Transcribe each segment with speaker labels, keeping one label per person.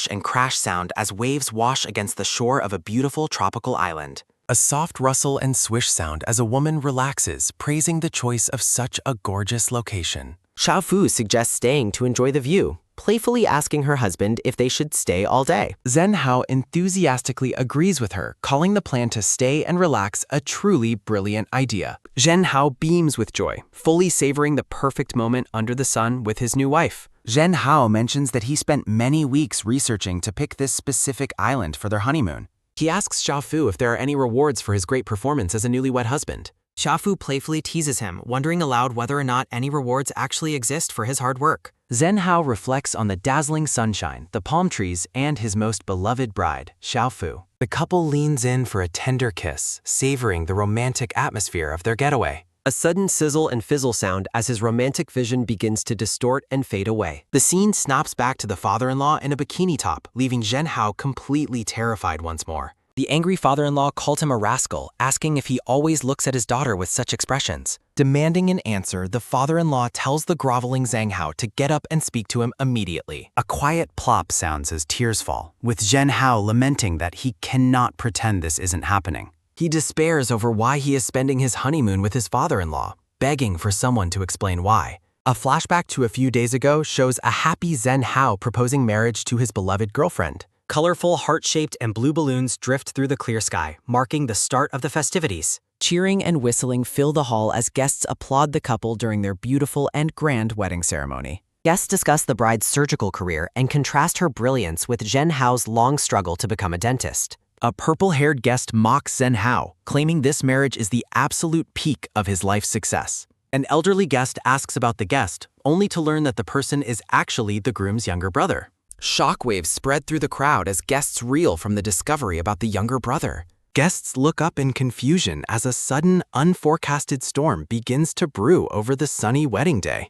Speaker 1: and crash sound as waves wash against the shore of a beautiful tropical island.
Speaker 2: A soft rustle and swish sound as a woman relaxes, praising the choice of such a gorgeous location.
Speaker 1: Xiaofu suggests staying to enjoy the view, playfully asking her husband if they should stay all day.
Speaker 2: Zhen Hao enthusiastically agrees with her, calling the plan to stay and relax a truly brilliant idea.
Speaker 3: Zhen Hao beams with joy, fully savoring the perfect moment under the sun with his new wife.
Speaker 4: Zhen Hao mentions that he spent many weeks researching to pick this specific island for their honeymoon.
Speaker 1: He asks Xiaofu if there are any rewards for his great performance as a newlywed husband. Xiaofu playfully teases him, wondering aloud whether or not any rewards actually exist for his hard work.
Speaker 4: Zhen Hao reflects on the dazzling sunshine, the palm trees, and his most beloved bride, Xiaofu.
Speaker 2: The couple leans in for a tender kiss, savoring the romantic atmosphere of their getaway.
Speaker 3: A sudden sizzle and fizzle sound as his romantic vision begins to distort and fade away.
Speaker 1: The scene snaps back to the father-in-law in a bikini top, leaving Zhen Hao completely terrified once more. The angry father-in-law called him a rascal, asking if he always looks at his daughter with such expressions.
Speaker 2: Demanding an answer, the father-in-law tells the groveling Zhang Hao to get up and speak to him immediately.
Speaker 4: A quiet plop sounds as tears fall, with Zhen Hao lamenting that he cannot pretend this isn't happening.
Speaker 1: He despairs over why he is spending his honeymoon with his father-in-law, begging for someone to explain why. A flashback to a few days ago shows a happy Zhen Hao proposing marriage to his beloved girlfriend. Colorful, heart-shaped, and blue balloons drift through the clear sky, marking the start of the festivities. Cheering and whistling fill the hall as guests applaud the couple during their beautiful and grand wedding ceremony. Guests discuss the bride's surgical career and contrast her brilliance with Zhen Hao's long struggle to become a dentist. A purple-haired guest mocks Zhen Hao, claiming this marriage is the absolute peak of his life's success. An elderly guest asks about the guest, only to learn that the person is actually the groom's younger brother. Shockwaves spread through the crowd as guests reel from the discovery about the younger brother.
Speaker 2: Guests look up in confusion as a sudden, unforecasted storm begins to brew over the sunny wedding day.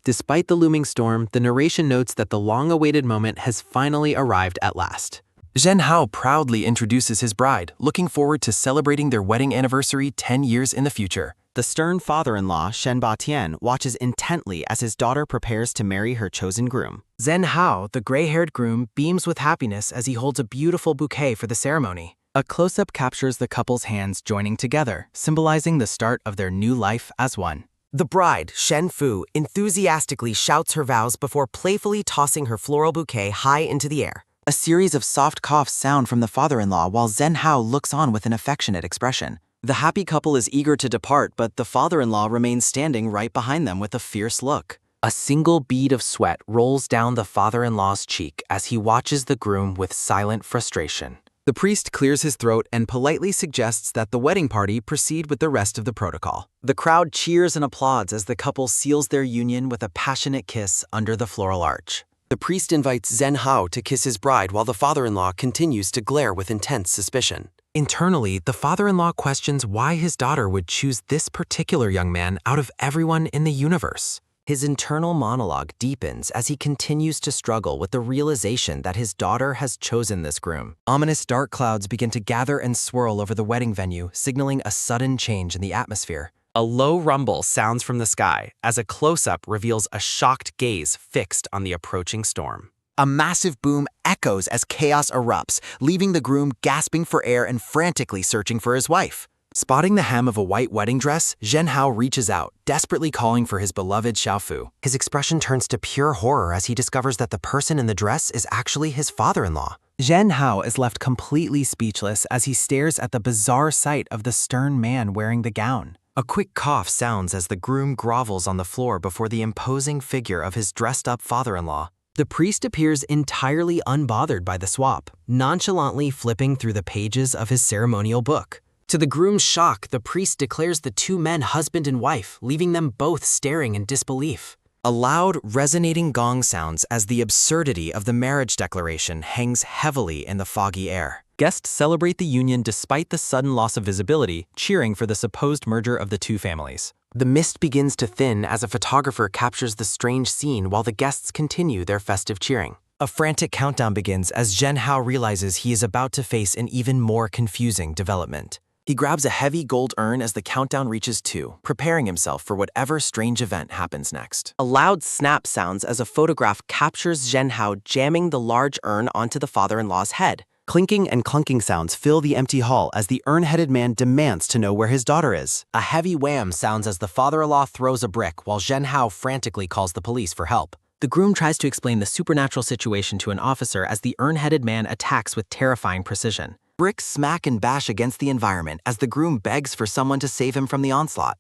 Speaker 1: Despite the looming storm, the narration notes that the long-awaited moment has finally arrived at last.
Speaker 2: Zhen Hao proudly introduces his bride, looking forward to celebrating their wedding anniversary 10 years in the future.
Speaker 1: The stern father-in-law, Shen Batian, watches intently as his daughter prepares to marry her chosen groom. Zhen Hao, the gray-haired groom, beams with happiness as he holds a beautiful bouquet for the ceremony. A close-up captures the couple's hands joining together, symbolizing the start of their new life as one. The bride, Shen Fu, enthusiastically shouts her vows before playfully tossing her floral bouquet high into the air. A series of soft coughs sound from the father-in-law while Zhen Hao looks on with an affectionate expression. The happy couple is eager to depart, but the father-in-law remains standing right behind them with a fierce look. A single bead of sweat rolls down the father-in-law's cheek as he watches the groom with silent frustration. The priest clears his throat and politely suggests that the wedding party proceed with the rest of the protocol. The crowd cheers and applauds as the couple seals their union with a passionate kiss under the floral arch. The priest invites Zhen Hao to kiss his bride while the father-in-law continues to glare with intense suspicion. Internally, the father-in-law questions why his daughter would choose this particular young man out of everyone in the universe. His internal monologue deepens as he continues to struggle with the realization that his daughter has chosen this groom. Ominous dark clouds begin to gather and swirl over the wedding venue, signaling a sudden change in the atmosphere. A low rumble sounds from the sky as a close-up reveals a shocked gaze fixed on the approaching storm. A massive boom echoes as chaos erupts, leaving the groom gasping for air and frantically searching for his wife. Spotting the hem of a white wedding dress, Zhen Hao reaches out, desperately calling for his beloved Xiaofu. His expression turns to pure horror as he discovers that the person in the dress is actually his father-in-law. Zhen Hao is left completely speechless as he stares at the bizarre sight of the stern man wearing the gown. A quick cough sounds as the groom grovels on the floor before the imposing figure of his dressed-up father-in-law. The priest appears entirely unbothered by the swap, nonchalantly flipping through the pages of his ceremonial book. To the groom's shock, the priest declares the two men husband and wife, leaving them both staring in disbelief. A loud, resonating gong sounds as the absurdity of the marriage declaration hangs heavily in the foggy air. Guests celebrate the union despite the sudden loss of visibility, cheering for the supposed merger of the two families. The mist begins to thin as a photographer captures the strange scene while the guests continue their festive cheering. A frantic countdown begins as Zhen Hao realizes he is about to face an even more confusing development.
Speaker 2: He grabs a heavy gold urn as the countdown reaches 2, preparing himself for whatever strange event happens next.
Speaker 1: A loud snap sounds as a photograph captures Zhenhao jamming the large urn onto the father-in-law's head.
Speaker 2: Clinking and clunking sounds fill the empty hall as the urn-headed man demands to know where his daughter is.
Speaker 1: A heavy wham sounds as the father-in-law throws a brick while Zhenhao frantically calls the police for help. The groom tries to explain the supernatural situation to an officer as the urn-headed man attacks with terrifying precision.
Speaker 2: Bricks smack and bash against the environment as the groom begs for someone to save him from the onslaught.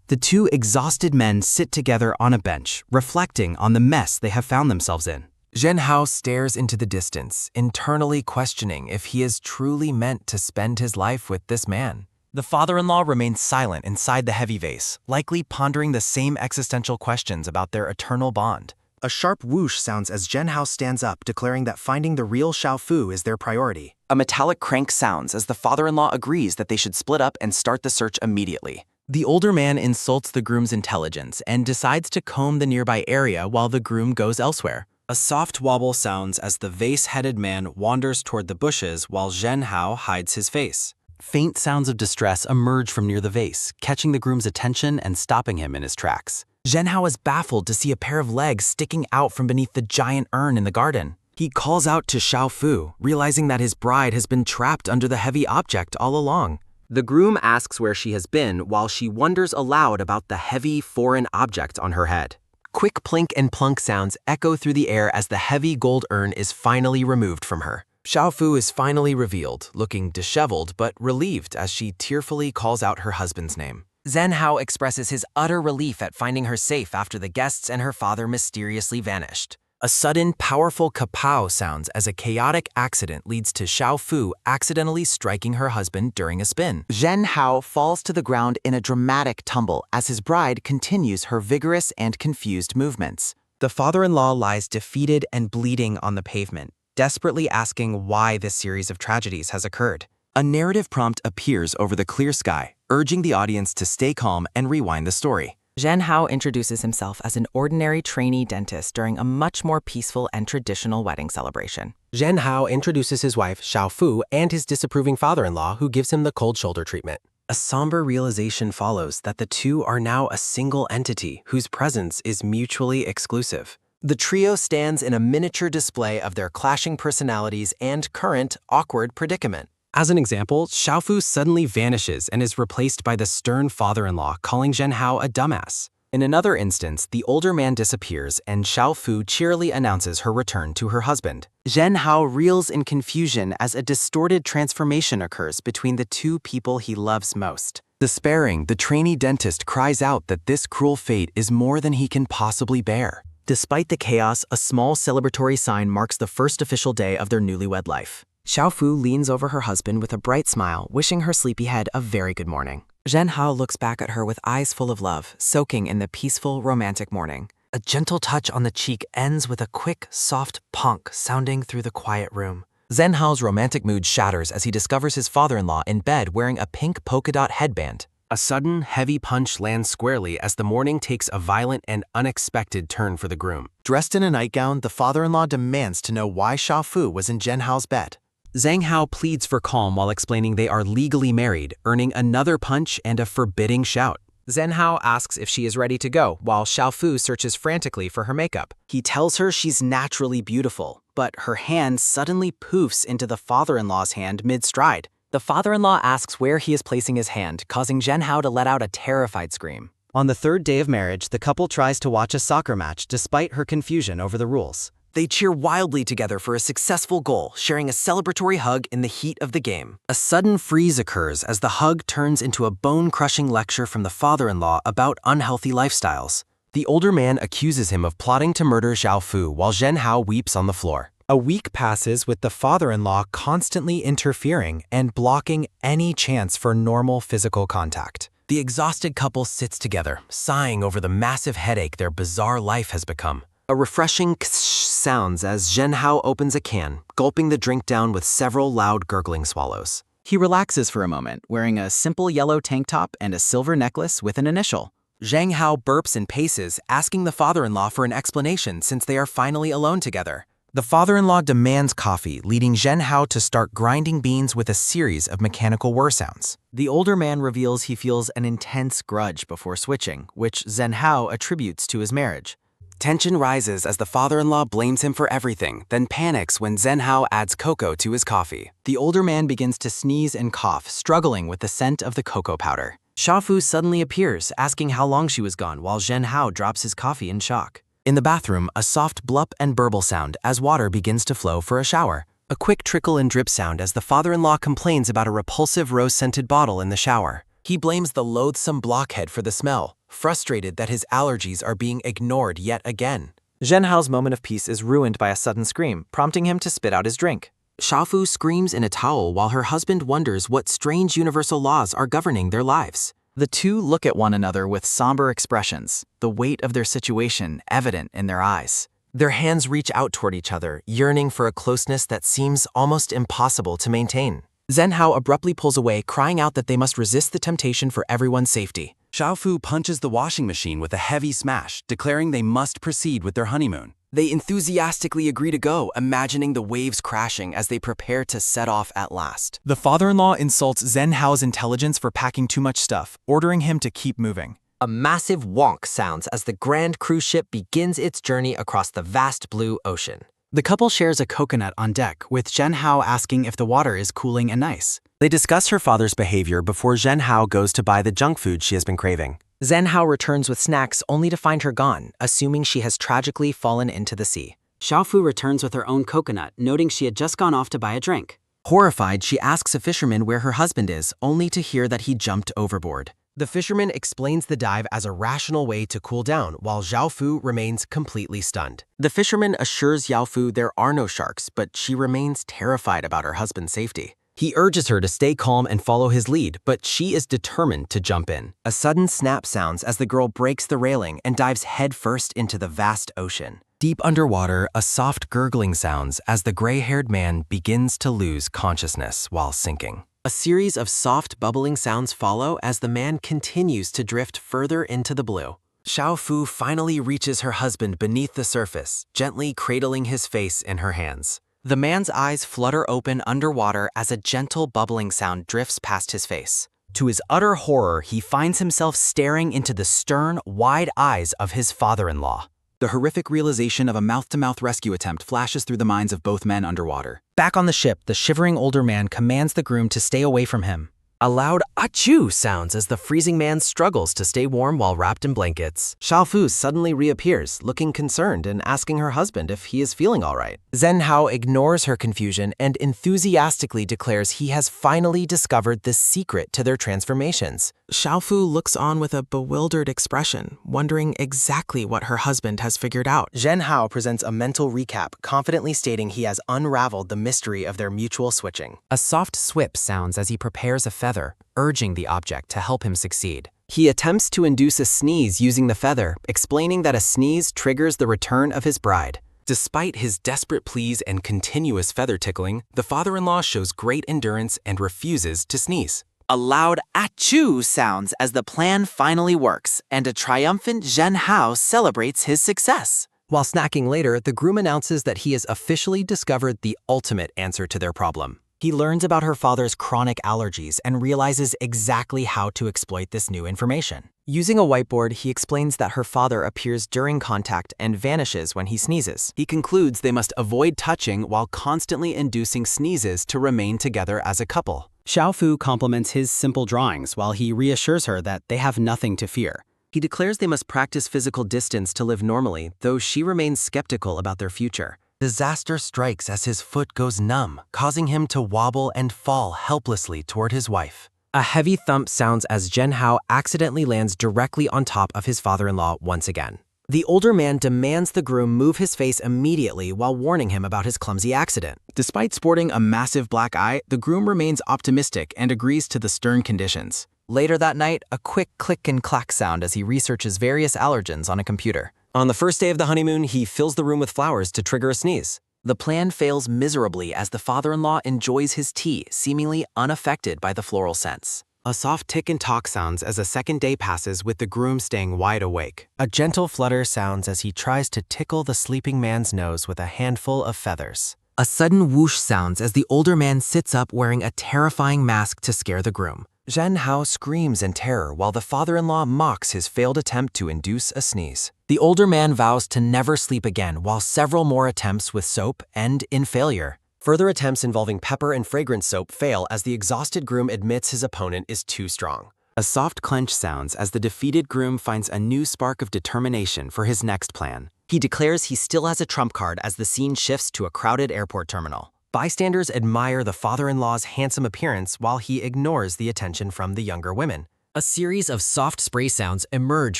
Speaker 4: The two exhausted men sit together on a bench, reflecting on the mess they have found themselves in.
Speaker 2: Zhenhao stares into the distance, internally questioning if he is truly meant to spend his life with this man. The father-in-law remains silent inside the heavy vase, likely pondering the same existential questions about their eternal bond.
Speaker 3: A sharp whoosh sounds as Zhenhao stands up, declaring that finding the real Xiaofu is their priority.
Speaker 2: A metallic crank sounds as the father-in-law agrees that they should split up and start the search immediately. The older man insults the groom's intelligence and decides to comb the nearby area while the groom goes elsewhere.
Speaker 4: A soft wobble sounds as the vase-headed man wanders toward the bushes while Zhenhao hides his face.
Speaker 2: Faint sounds of distress emerge from near the vase, catching the groom's attention and stopping him in his tracks. Zhenhao is baffled to see a pair of legs sticking out from beneath the giant urn in the garden. He calls out to Xiaofu, realizing that his bride has been trapped under the heavy object all along.
Speaker 1: The groom asks where she has been while she wonders aloud about the heavy foreign object on her head. Quick plink and plunk sounds echo through the air as the heavy gold urn is finally removed from her.
Speaker 2: Xiaofu is finally revealed, looking disheveled but relieved as she tearfully calls out her husband's name.
Speaker 1: Zhenhao expresses his utter relief at finding her safe after the guests and her father mysteriously vanished.
Speaker 2: A sudden, powerful kapow sounds as a chaotic accident leads to Xiaofu accidentally striking her husband during a spin.
Speaker 1: Zhenhao falls to the ground in a dramatic tumble as his bride continues her vigorous and confused movements.
Speaker 3: The father-in-law lies defeated and bleeding on the pavement, desperately asking why this series of tragedies has occurred.
Speaker 2: A narrative prompt appears over the clear sky, urging the audience to stay calm and rewind the story.
Speaker 1: Zhenhao introduces himself as an ordinary trainee dentist during a much more peaceful and traditional wedding celebration.
Speaker 3: Zhenhao introduces his wife, Xiaofu, and his disapproving father-in-law, who gives him the cold shoulder treatment. A somber realization follows that the two are now a single entity whose presence is mutually exclusive. The trio stands in a miniature display of their clashing personalities and current, awkward predicament. As an example, Xiaofu suddenly vanishes and is replaced by the stern father-in-law, calling Zhenhao a dumbass. In another instance, the older man disappears and Xiaofu cheerily announces her return to her husband.
Speaker 1: Zhenhao reels in confusion as a distorted transformation occurs between the two people he loves most.
Speaker 2: Despairing, the trainee dentist cries out that this cruel fate is more than he can possibly bear.
Speaker 1: Despite the chaos, a small celebratory sign marks the first official day of their newlywed life. Xiaofu leans over her husband with a bright smile, wishing her sleepyhead a very good morning. Zhenhao looks back at her with eyes full of love, soaking in the peaceful, romantic morning.
Speaker 2: A gentle touch on the cheek ends with a quick, soft ponk sounding through the quiet room. Zhenhao's romantic mood shatters as he discovers his father-in-law in bed wearing a pink polka dot headband. A sudden, heavy punch lands squarely as the morning takes a violent and unexpected turn for the groom.
Speaker 3: Dressed in a nightgown, the father-in-law demands to know why Xiaofu was in Zhenhao's bed.
Speaker 2: Zhang Hao pleads for calm while explaining they are legally married, earning another punch and a forbidding shout.
Speaker 3: Zhenhao asks if she is ready to go, while Xiaofu searches frantically for her makeup.
Speaker 1: He tells her she's naturally beautiful, but her hand suddenly poofs into the father-in-law's hand mid-stride. The father-in-law asks where he is placing his hand, causing Zhenhao to let out a terrified scream.
Speaker 3: On the third day of marriage, the couple tries to watch a soccer match despite her confusion over the rules.
Speaker 2: They cheer wildly together for a successful goal, sharing a celebratory hug in the heat of the game. A sudden freeze occurs as the hug turns into a bone-crushing lecture from the father-in-law about unhealthy lifestyles. The older man accuses him of plotting to murder Xiaofu while Zhenhao weeps on the floor.
Speaker 3: A week passes with the father-in-law constantly interfering and blocking any chance for normal physical contact.
Speaker 2: The exhausted couple sits together, sighing over the massive headache their bizarre life has become.
Speaker 1: A refreshing ksh sounds as Zhenhao opens a can, gulping the drink down with several loud gurgling swallows. He relaxes for a moment, wearing a simple yellow tank top and a silver necklace with an initial.
Speaker 2: Zhang Hao burps and paces, asking the father-in-law for an explanation since they are finally alone together.
Speaker 1: The father-in-law demands coffee, leading Zhenhao to start grinding beans with a series of mechanical whir sounds. The older man reveals he feels an intense grudge before switching, which Zhenhao attributes to his marriage.
Speaker 2: Tension rises as the father-in-law blames him for everything, then panics when Zhenhao adds cocoa to his coffee.
Speaker 1: The older man begins to sneeze and cough, struggling with the scent of the cocoa powder.
Speaker 2: Xiaofu suddenly appears, asking how long she was gone, while Zhenhao drops his coffee in shock.
Speaker 1: In the bathroom, a soft blup and burble sound as water begins to flow for a shower.
Speaker 2: A quick trickle and drip sound as the father-in-law complains about a repulsive rose-scented bottle in the shower.
Speaker 1: He blames the loathsome blockhead for the smell, frustrated that his allergies are being ignored yet again. Zhenhao's moment of peace is ruined by a sudden scream, prompting him to spit out his drink.
Speaker 2: Xiaofu screams in a towel while her husband wonders what strange universal laws are governing their lives.
Speaker 1: The two look at one another with somber expressions, the weight of their situation evident in their eyes.
Speaker 2: Their hands reach out toward each other, yearning for a closeness that seems almost impossible to maintain.
Speaker 1: Zhenhao abruptly pulls away, crying out that they must resist the temptation for everyone's safety.
Speaker 4: Xiaofu punches the washing machine with a heavy smash, declaring they must proceed with their honeymoon.
Speaker 2: They enthusiastically agree to go, imagining the waves crashing as they prepare to set off at last.
Speaker 1: The father-in-law insults Zhenhao's intelligence for packing too much stuff, ordering him to keep moving.
Speaker 3: A massive wonk sounds as the grand cruise ship begins its journey across the vast blue ocean.
Speaker 1: The couple shares a coconut on deck, with Zhenhao asking if the water is cooling and nice.
Speaker 2: They discuss her father's behavior before Zhenhao goes to buy the junk food she has been craving.
Speaker 3: Zhenhao returns with snacks only to find her gone, assuming she has tragically fallen into the sea.
Speaker 5: Xiaofu returns with her own coconut, noting she had just gone off to buy a drink.
Speaker 2: Horrified, she asks a fisherman where her husband is, only to hear that he jumped overboard.
Speaker 3: The fisherman explains the dive as a rational way to cool down, while Xiaofu remains completely stunned.
Speaker 2: The fisherman assures Xiaofu there are no sharks, but she remains terrified about her husband's safety.
Speaker 3: He urges her to stay calm and follow his lead, but she is determined to jump in.
Speaker 2: A sudden snap sounds as the girl breaks the railing and dives headfirst into the vast ocean.
Speaker 1: Deep underwater, a soft gurgling sounds as the gray-haired man begins to lose consciousness while sinking.
Speaker 2: A series of soft bubbling sounds follow as the man continues to drift further into the blue. Xiaofu finally reaches her husband beneath the surface, gently cradling his face in her hands.
Speaker 1: The man's eyes flutter open underwater as a gentle bubbling sound drifts past his face. To his utter horror, he finds himself staring into the stern, wide eyes of his father-in-law. The horrific realization of a mouth-to-mouth rescue attempt flashes through the minds of both men underwater. Back on the ship, the shivering older man commands the groom to stay away from him.
Speaker 3: A loud achoo sounds as the freezing man struggles to stay warm while wrapped in blankets.
Speaker 2: Xiaofu suddenly reappears, looking concerned and asking her husband if he is feeling all right.
Speaker 3: Zhenhao ignores her confusion and enthusiastically declares he has finally discovered the secret to their transformations.
Speaker 6: Xiaofu looks on with a bewildered expression, wondering exactly what her husband has figured out.
Speaker 3: Zhenhao presents a mental recap, confidently stating he has unraveled the mystery of their mutual switching.
Speaker 1: A soft swip sounds as he prepares a feather, urging the object to help him succeed.
Speaker 2: He attempts to induce a sneeze using the feather, explaining that a sneeze triggers the return of his bride.
Speaker 1: Despite his desperate pleas and continuous feather tickling, the father-in-law shows great endurance and refuses to sneeze. A loud achoo sounds as the plan finally works, and a triumphant Zhenhao celebrates his success.
Speaker 3: While snacking later, the groom announces that he has officially discovered the ultimate answer to their problem. He learns about her father's chronic allergies and realizes exactly how to exploit this new information. Using a whiteboard, he explains that her father appears during contact and vanishes when he sneezes.
Speaker 1: He concludes they must avoid touching while constantly inducing sneezes to remain together as a couple. Xiaofu compliments his simple drawings while he reassures her that they have nothing to fear.
Speaker 2: He declares they must practice physical distance to live normally, though she remains skeptical about their future.
Speaker 3: Disaster strikes as his foot goes numb, causing him to wobble and fall helplessly toward his wife. A heavy thump sounds as Zhenhao accidentally lands directly on top of his father-in-law once again. The older man demands the groom move his face immediately while warning him about his clumsy accident.
Speaker 1: Despite sporting a massive black eye, the groom remains optimistic and agrees to the stern conditions. Later that night, a quick click and clack sound as he researches various allergens on a computer.
Speaker 2: On the first day of the honeymoon, he fills the room with flowers to trigger a sneeze.
Speaker 1: The plan fails miserably as the father-in-law enjoys his tea, seemingly unaffected by the floral scents. A soft tick and talk sounds as a second day passes with the groom staying wide awake.
Speaker 3: A gentle flutter sounds as he tries to tickle the sleeping man's nose with a handful of feathers.
Speaker 2: A sudden whoosh sounds as the older man sits up wearing a terrifying mask to scare the groom.
Speaker 3: Zhen Hao screams in terror while the father-in-law mocks his failed attempt to induce a sneeze.
Speaker 2: The older man vows to never sleep again while several more attempts with soap end in failure.
Speaker 3: Further attempts involving pepper and fragrance soap fail as the exhausted groom admits his opponent is too strong.
Speaker 1: A soft clench sounds as the defeated groom finds a new spark of determination for his next plan.
Speaker 2: He declares he still has a trump card as the scene shifts to a crowded airport terminal.
Speaker 3: Bystanders admire the father-in-law's handsome appearance while he ignores the attention from the younger women.
Speaker 2: A series of soft spray sounds emerge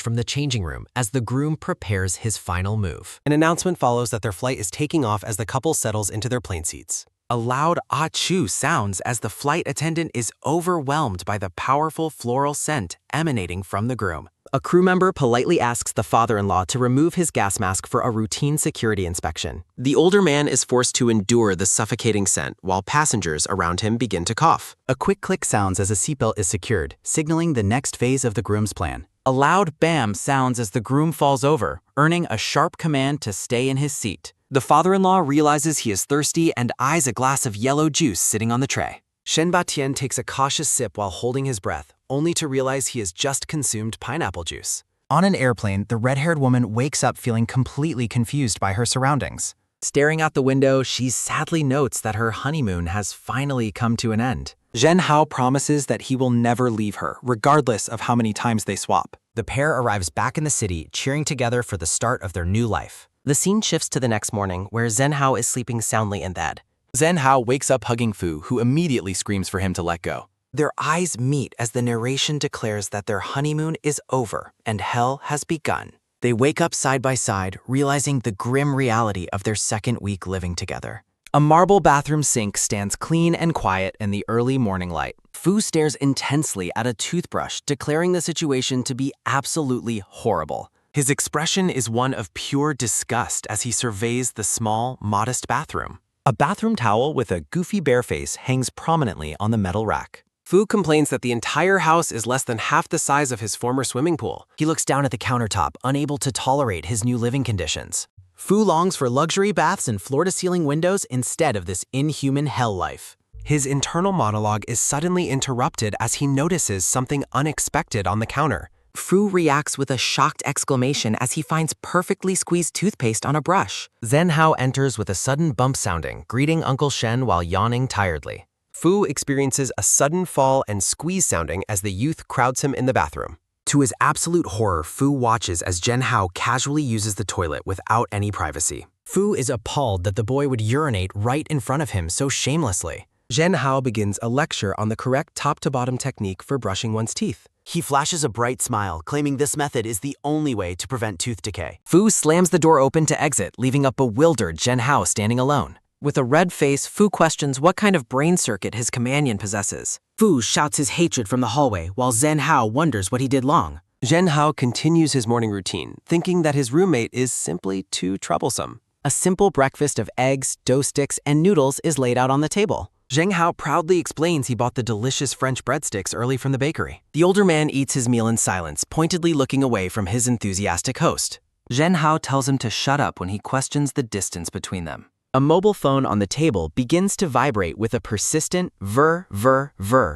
Speaker 2: from the changing room as the groom prepares his final move.
Speaker 3: An announcement follows that their flight is taking off as the couple settles into their plane seats.
Speaker 1: A loud achoo sounds as the flight attendant is overwhelmed by the powerful floral scent emanating from the groom.
Speaker 2: A crew member politely asks the father-in-law to remove his gas mask for a routine security inspection.
Speaker 3: The older man is forced to endure the suffocating scent while passengers around him begin to cough.
Speaker 4: A quick click sounds as a seatbelt is secured, signaling the next phase of the groom's plan.
Speaker 1: A loud bam sounds as the groom falls over, earning a sharp command to stay in his seat. The father-in-law realizes he is thirsty and eyes a glass of yellow juice sitting on the tray.
Speaker 3: Shenba Tian takes a cautious sip while holding his breath, only to realize he has just consumed pineapple juice.
Speaker 4: On an airplane, the red-haired woman wakes up feeling completely confused by her surroundings.
Speaker 2: Staring out the window, she sadly notes that her honeymoon has finally come to an end.
Speaker 3: Zhen Hao promises that he will never leave her, regardless of how many times they swap.
Speaker 2: The pair arrives back in the city, cheering together for the start of their new life. The scene shifts to the next morning, where Zhen Hao is sleeping soundly in bed.
Speaker 1: Zhen Hao wakes up hugging Fu, who immediately screams for him to let go.
Speaker 2: Their eyes meet as the narration declares that their honeymoon is over and hell has begun.
Speaker 1: They wake up side by side, realizing the grim reality of their second week living together.
Speaker 2: A marble bathroom sink stands clean and quiet in the early morning light. Fu stares intensely at a toothbrush, declaring the situation to be absolutely horrible.
Speaker 1: His expression is one of pure disgust as he surveys the small, modest bathroom.
Speaker 3: A bathroom towel with a goofy bear face hangs prominently on the metal rack. Fu complains that the entire house is less than half the size of his former swimming pool.
Speaker 2: He looks down at the countertop, unable to tolerate his new living conditions.
Speaker 1: Fu longs for luxury baths and floor-to-ceiling windows instead of this inhuman hell life.
Speaker 3: His internal monologue is suddenly interrupted as he notices something unexpected on the counter.
Speaker 2: Fu reacts with a shocked exclamation as he finds perfectly squeezed toothpaste on a brush.
Speaker 3: Zhen Hao enters with a sudden bump sounding, greeting Uncle Shen while yawning tiredly. Fu experiences a sudden fall and squeeze sounding as the youth crowds him in the bathroom.
Speaker 2: To his absolute horror, Fu watches as Zhen Hao casually uses the toilet without any privacy. Fu is appalled that the boy would urinate right in front of him so shamelessly.
Speaker 3: Zhen Hao begins a lecture on the correct top-to-bottom technique for brushing one's teeth.
Speaker 1: He flashes a bright smile, claiming this method is the only way to prevent tooth decay.
Speaker 2: Fu slams the door open to exit, leaving a bewildered Zhen Hao standing alone. With a red face, Fu questions what kind of brain circuit his companion possesses. Fu shouts his hatred from the hallway, while Zhen Hao wonders what he did wrong.
Speaker 3: Zhen Hao continues his morning routine, thinking that his roommate is simply too troublesome.
Speaker 2: A simple breakfast of eggs, dough sticks, and noodles is laid out on the table.
Speaker 3: Zheng Hao proudly explains he bought the delicious French breadsticks early from the bakery.
Speaker 2: The older man eats his meal in silence, pointedly looking away from his enthusiastic host.
Speaker 5: Zhen Hao tells him to shut up when he questions the distance between them.
Speaker 2: A mobile phone on the table begins to vibrate with a persistent ver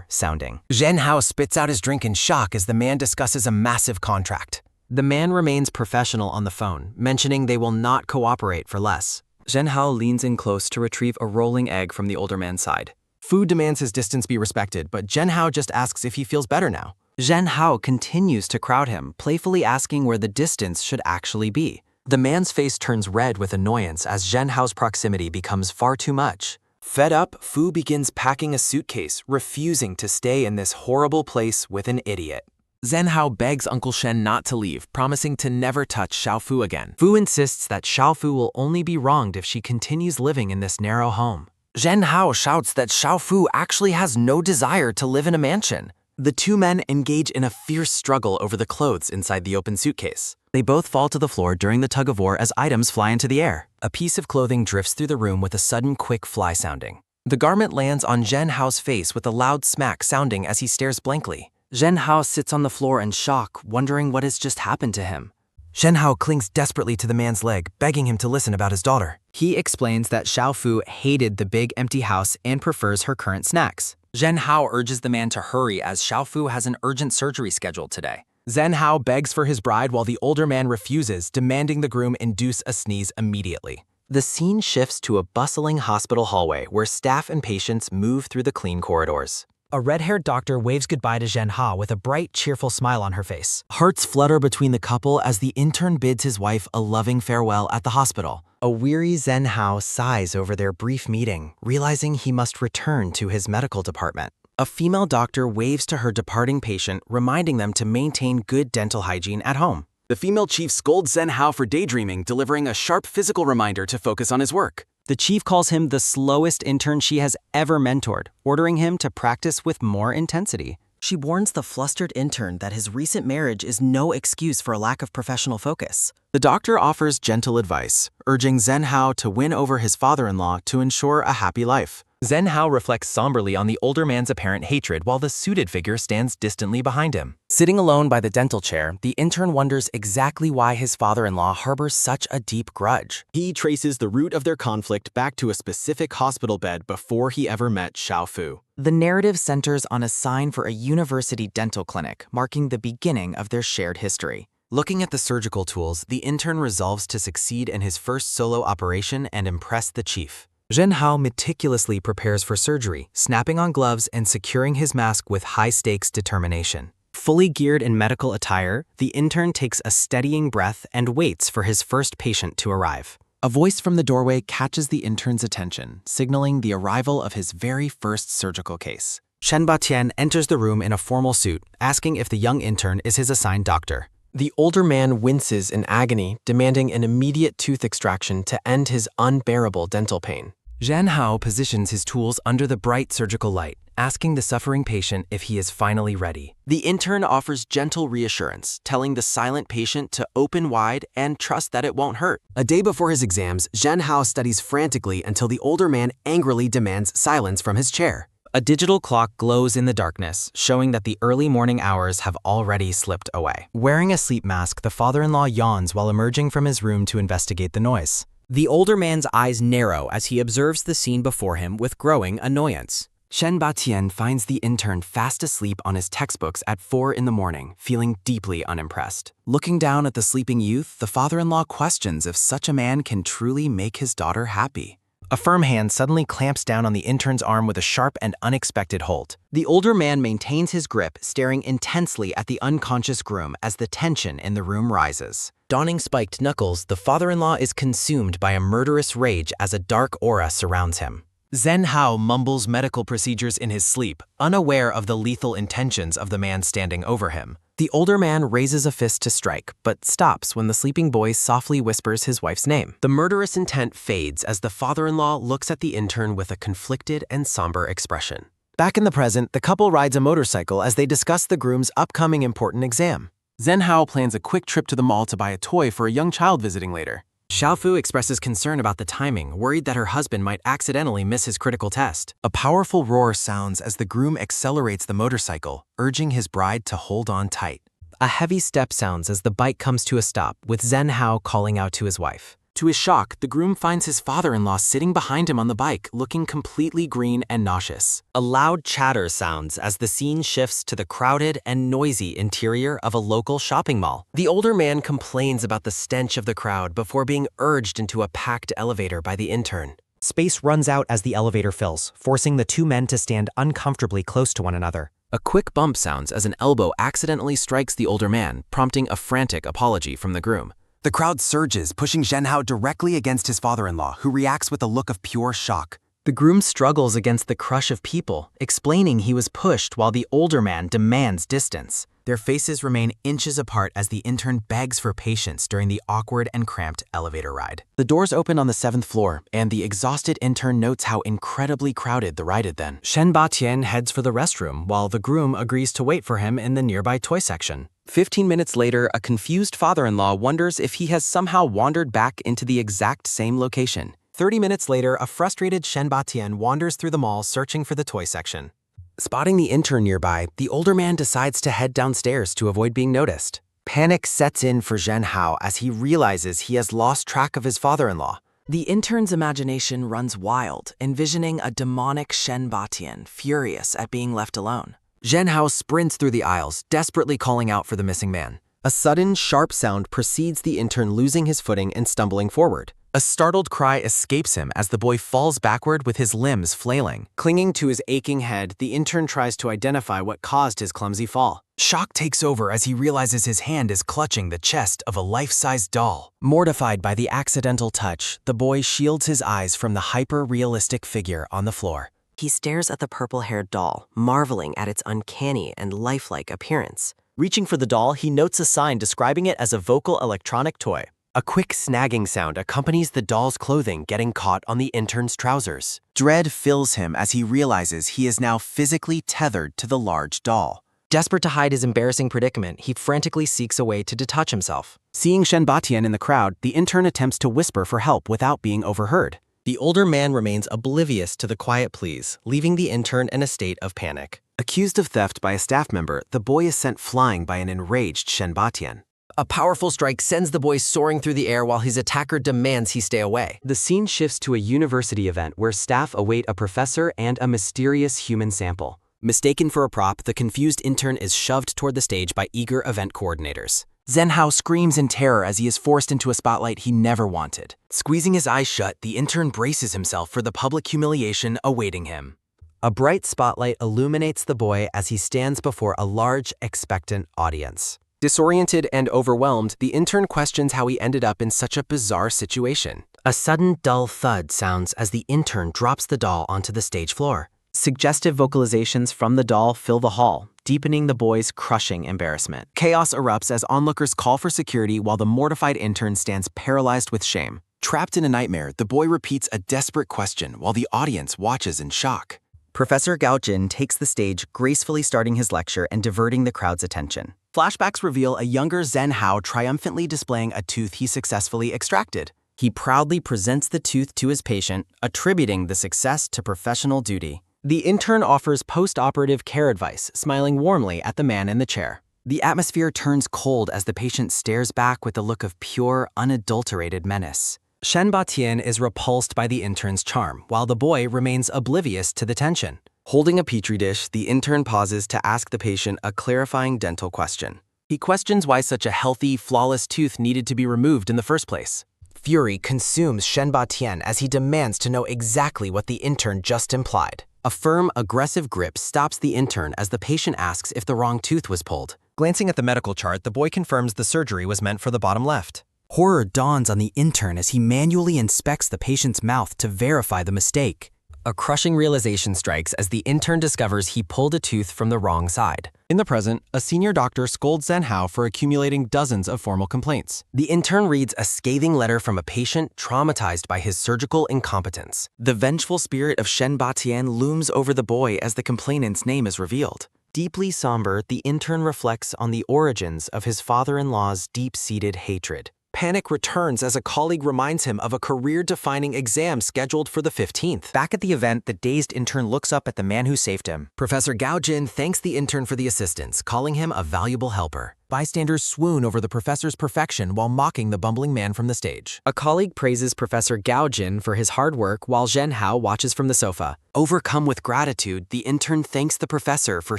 Speaker 2: sounding.
Speaker 3: Zhen Hao spits out his drink in shock as the man discusses a massive contract.
Speaker 2: The man remains professional on the phone, mentioning they will not cooperate for less.
Speaker 5: Zhen Hao leans in close to retrieve a rolling egg from the older man's side.
Speaker 3: Fu demands his distance be respected, but Zhen Hao just asks if he feels better now.
Speaker 5: Zhen Hao continues to crowd him, playfully asking where the distance should actually be.
Speaker 2: The man's face turns red with annoyance as Zhen Hao's proximity becomes far too much.
Speaker 3: Fed up, Fu begins packing a suitcase, refusing to stay in this horrible place with an idiot. Zhen Hao begs Uncle Shen not to leave, promising to never touch Xiaofu again.
Speaker 2: Fu insists that Xiaofu will only be wronged if she continues living in this narrow home.
Speaker 3: Zhen Hao shouts that Xiaofu actually has no desire to live in a mansion.
Speaker 1: The two men engage in a fierce struggle over the clothes inside the open suitcase.
Speaker 5: They both fall to the floor during the tug-of-war as items fly into the air.
Speaker 2: A piece of clothing drifts through the room with a sudden quick fly sounding.
Speaker 3: The garment lands on Zhen Hao's face with a loud smack sounding as he stares blankly.
Speaker 5: Zhen Hao sits on the floor in shock, wondering what has just happened to him.
Speaker 2: Zhen Hao clings desperately to the man's leg, begging him to listen about his daughter.
Speaker 5: He explains that Xiao Fu hated the big empty house and prefers her current snacks. Zhen Hao urges the man to hurry as Xiao Fu has an urgent surgery scheduled today.
Speaker 3: Zhen Hao begs for his bride while the older man refuses, demanding the groom induce a sneeze immediately.
Speaker 5: The scene shifts to a bustling hospital hallway where staff and patients move through the clean corridors.
Speaker 1: A red-haired doctor waves goodbye to Zhen Hao with a bright, cheerful smile on her face. Hearts flutter between the couple as the intern bids his wife a loving farewell at the hospital.
Speaker 5: A weary Zhen Hao sighs over their brief meeting, realizing he must return to his medical department. A female doctor waves to her departing patient, reminding them to maintain good dental hygiene at home.
Speaker 3: The female chief scolds Zhen Hao for daydreaming, delivering a sharp physical reminder to focus on his work.
Speaker 5: The chief calls him the slowest intern she has ever mentored, ordering him to practice with more intensity.
Speaker 1: She warns the flustered intern that his recent marriage is no excuse for a lack of professional focus.
Speaker 3: The doctor offers gentle advice, urging Zhen Hao to win over his father-in-law to ensure a happy life. Zhen Hao reflects somberly on the older man's apparent hatred while the suited figure stands distantly behind him.
Speaker 2: Sitting alone by the dental chair, the intern wonders exactly why his father-in-law harbors such a deep grudge.
Speaker 3: He traces the root of their conflict back to a specific hospital bed before he ever met Xiao Fu.
Speaker 1: The narrative centers on a sign for a university dental clinic, marking the beginning of their shared history.
Speaker 2: Looking at the surgical tools, the intern resolves to succeed in his first solo operation and impress the chief. Zhen Hao meticulously prepares for surgery, snapping on gloves and securing his mask with high-stakes determination.
Speaker 5: Fully geared in medical attire, the intern takes a steadying breath and waits for his first patient to arrive.
Speaker 3: A voice from the doorway catches the intern's attention, signaling the arrival of his very first surgical case.
Speaker 2: Shen Batian enters the room in a formal suit, asking if the young intern is his assigned doctor.
Speaker 3: The older man winces in agony, demanding an immediate tooth extraction to end his unbearable dental pain.
Speaker 2: Zhen Hao positions his tools under the bright surgical light, asking the suffering patient if he is finally ready. The intern offers gentle reassurance, telling the silent patient to open wide and trust that it won't hurt. A day before his exams, Zhen Hao studies frantically until the older man angrily demands silence from his chair.
Speaker 5: A digital clock glows in the darkness, showing that the early morning hours have already slipped away.
Speaker 1: Wearing a sleep mask, the father-in-law yawns while emerging from his room to investigate the noise.
Speaker 5: The older man's eyes narrow as he observes the scene before him with growing annoyance.
Speaker 2: Shen Batian finds the intern fast asleep on his textbooks at 4 in the morning, feeling deeply unimpressed. Looking down at the sleeping youth, the father-in-law questions if such a man can truly make his daughter happy.
Speaker 1: A firm hand suddenly clamps down on the intern's arm with a sharp and unexpected hold.
Speaker 5: The older man maintains his grip, staring intensely at the unconscious groom as the tension in the room rises.
Speaker 2: Donning spiked knuckles, the father-in-law is consumed by a murderous rage as a dark aura surrounds him.
Speaker 3: Zhen Hao mumbles medical procedures in his sleep, unaware of the lethal intentions of the man standing over him.
Speaker 2: The older man raises a fist to strike, but stops when the sleeping boy softly whispers his wife's name. The murderous intent fades as the father-in-law looks at the intern with a conflicted and somber expression.
Speaker 1: Back in the present, the couple rides a motorcycle as they discuss the groom's upcoming important exam.
Speaker 3: Zhen Hao plans a quick trip to the mall to buy a toy for a young child visiting later.
Speaker 2: Xiao Fu expresses concern about the timing, worried that her husband might accidentally miss his critical test.
Speaker 3: A powerful roar sounds as the groom accelerates the motorcycle, urging his bride to hold on tight.
Speaker 2: A heavy step sounds as the bike comes to a stop, with Zhen Hao calling out to his wife.
Speaker 3: To his shock, the groom finds his father-in-law sitting behind him on the bike, looking completely green and nauseous.
Speaker 2: A loud chatter sounds as the scene shifts to the crowded and noisy interior of a local shopping mall. The older man complains about the stench of the crowd before being urged into a packed elevator by the intern.
Speaker 1: Space runs out as the elevator fills, forcing the two men to stand uncomfortably close to one another.
Speaker 3: A quick bump sounds as an elbow accidentally strikes the older man, prompting a frantic apology from the groom. The crowd surges, pushing Zhen Hao directly against his father-in-law, who reacts with a look of pure shock.
Speaker 1: The groom struggles against the crush of people, explaining he was pushed while the older man demands distance.
Speaker 2: Their faces remain inches apart as the intern begs for patience during the awkward and cramped elevator ride.
Speaker 3: The doors open on the 7th floor, and the exhausted intern notes how incredibly crowded the ride had been.
Speaker 1: Shen Batian heads for the restroom, while the groom agrees to wait for him in the nearby toy section.
Speaker 2: 15 minutes later, a confused father-in-law wonders if he has somehow wandered back into the exact same location.
Speaker 1: 30 minutes later, a frustrated Shen Batian wanders through the mall searching for the toy section.
Speaker 3: Spotting the intern nearby, the older man decides to head downstairs to avoid being noticed.
Speaker 5: Panic sets in for Zhen Hao as he realizes he has lost track of his father-in-law.
Speaker 2: The intern's imagination runs wild, envisioning a demonic Shen Batian, furious at being left alone.
Speaker 5: Zhen Hao sprints through the aisles, desperately calling out for the missing man.
Speaker 3: A sudden, sharp sound precedes the intern losing his footing and stumbling forward.
Speaker 5: A startled cry escapes him as the boy falls backward with his limbs flailing.
Speaker 3: Clinging to his aching head, the intern tries to identify what caused his clumsy fall.
Speaker 5: Shock takes over as he realizes his hand is clutching the chest of a life-size doll. Mortified by the accidental touch, the boy shields his eyes from the hyper-realistic figure on the floor.
Speaker 2: He stares at the purple-haired doll, marveling at its uncanny and lifelike appearance.
Speaker 1: Reaching for the doll, he notes a sign describing it as a vocal electronic toy.
Speaker 3: A quick snagging sound accompanies the doll's clothing getting caught on the intern's trousers.
Speaker 5: Dread fills him as he realizes he is now physically tethered to the large doll.
Speaker 2: Desperate to hide his embarrassing predicament, he frantically seeks a way to detach himself.
Speaker 3: Seeing Shen Batian in the crowd, the intern attempts to whisper for help without being overheard. The older man remains oblivious to the quiet pleas, leaving the intern in a state of panic.
Speaker 5: Accused of theft by a staff member, the boy is sent flying by an enraged Shen Batian.
Speaker 2: A powerful strike sends the boy soaring through the air while his attacker demands he stay away.
Speaker 3: The scene shifts to a university event where staff await a professor and a mysterious human sample. Mistaken for a prop, the confused intern is shoved toward the stage by eager event coordinators.
Speaker 5: Zhen Hao screams in terror as he is forced into a spotlight he never wanted. Squeezing his eyes shut, the intern braces himself for the public humiliation awaiting him.
Speaker 3: A bright spotlight illuminates the boy as he stands before a large, expectant audience. Disoriented and overwhelmed, the intern questions how he ended up in such a bizarre situation.
Speaker 2: A sudden dull thud sounds as the intern drops the doll onto the stage floor.
Speaker 1: Suggestive vocalizations from the doll fill the hall, deepening the boy's crushing embarrassment.
Speaker 5: Chaos erupts as onlookers call for security while the mortified intern stands paralyzed with shame. Trapped in a nightmare, the boy repeats a desperate question while the audience watches in shock.
Speaker 1: Professor Gao Jin takes the stage, gracefully starting his lecture and diverting the crowd's attention.
Speaker 5: Flashbacks reveal a younger Zhen Hao triumphantly displaying a tooth he successfully extracted.
Speaker 1: He proudly presents the tooth to his patient, attributing the success to professional duty.
Speaker 3: The intern offers post-operative care advice, smiling warmly at the man in the chair.
Speaker 5: The atmosphere turns cold as the patient stares back with a look of pure, unadulterated menace.
Speaker 3: Shen Batian is repulsed by the intern's charm, while the boy remains oblivious to the tension. Holding a petri dish, the intern pauses to ask the patient a clarifying dental question. He questions why such a healthy, flawless tooth needed to be removed in the first place.
Speaker 2: Fury consumes Shen Batian as he demands to know exactly what the intern just implied.
Speaker 3: A firm, aggressive grip stops the intern as the patient asks if the wrong tooth was pulled.
Speaker 5: Glancing at the medical chart, the boy confirms the surgery was meant for the bottom left. Horror dawns on the intern as he manually inspects the patient's mouth to verify the mistake.
Speaker 3: A crushing realization strikes as the intern discovers he pulled a tooth from the wrong side.
Speaker 5: In the present, a senior doctor scolds Zhen Hao for accumulating dozens of formal complaints.
Speaker 3: The intern reads a scathing letter from a patient traumatized by his surgical incompetence.
Speaker 5: The vengeful spirit of Shen Batian looms over the boy as the complainant's name is revealed.
Speaker 1: Deeply somber, the intern reflects on the origins of his father-in-law's deep-seated hatred.
Speaker 3: Panic returns as a colleague reminds him of a career-defining exam scheduled for the 15th.
Speaker 5: Back at the event, the dazed intern looks up at the man who saved him.
Speaker 3: Professor Gao Jin thanks the intern for the assistance, calling him a valuable helper.
Speaker 5: Bystanders swoon over the professor's perfection while mocking the bumbling man from the stage.
Speaker 3: A colleague praises Professor Gao Jin for his hard work while Zhen Hao watches from the sofa.
Speaker 5: Overcome with gratitude, the intern thanks the professor for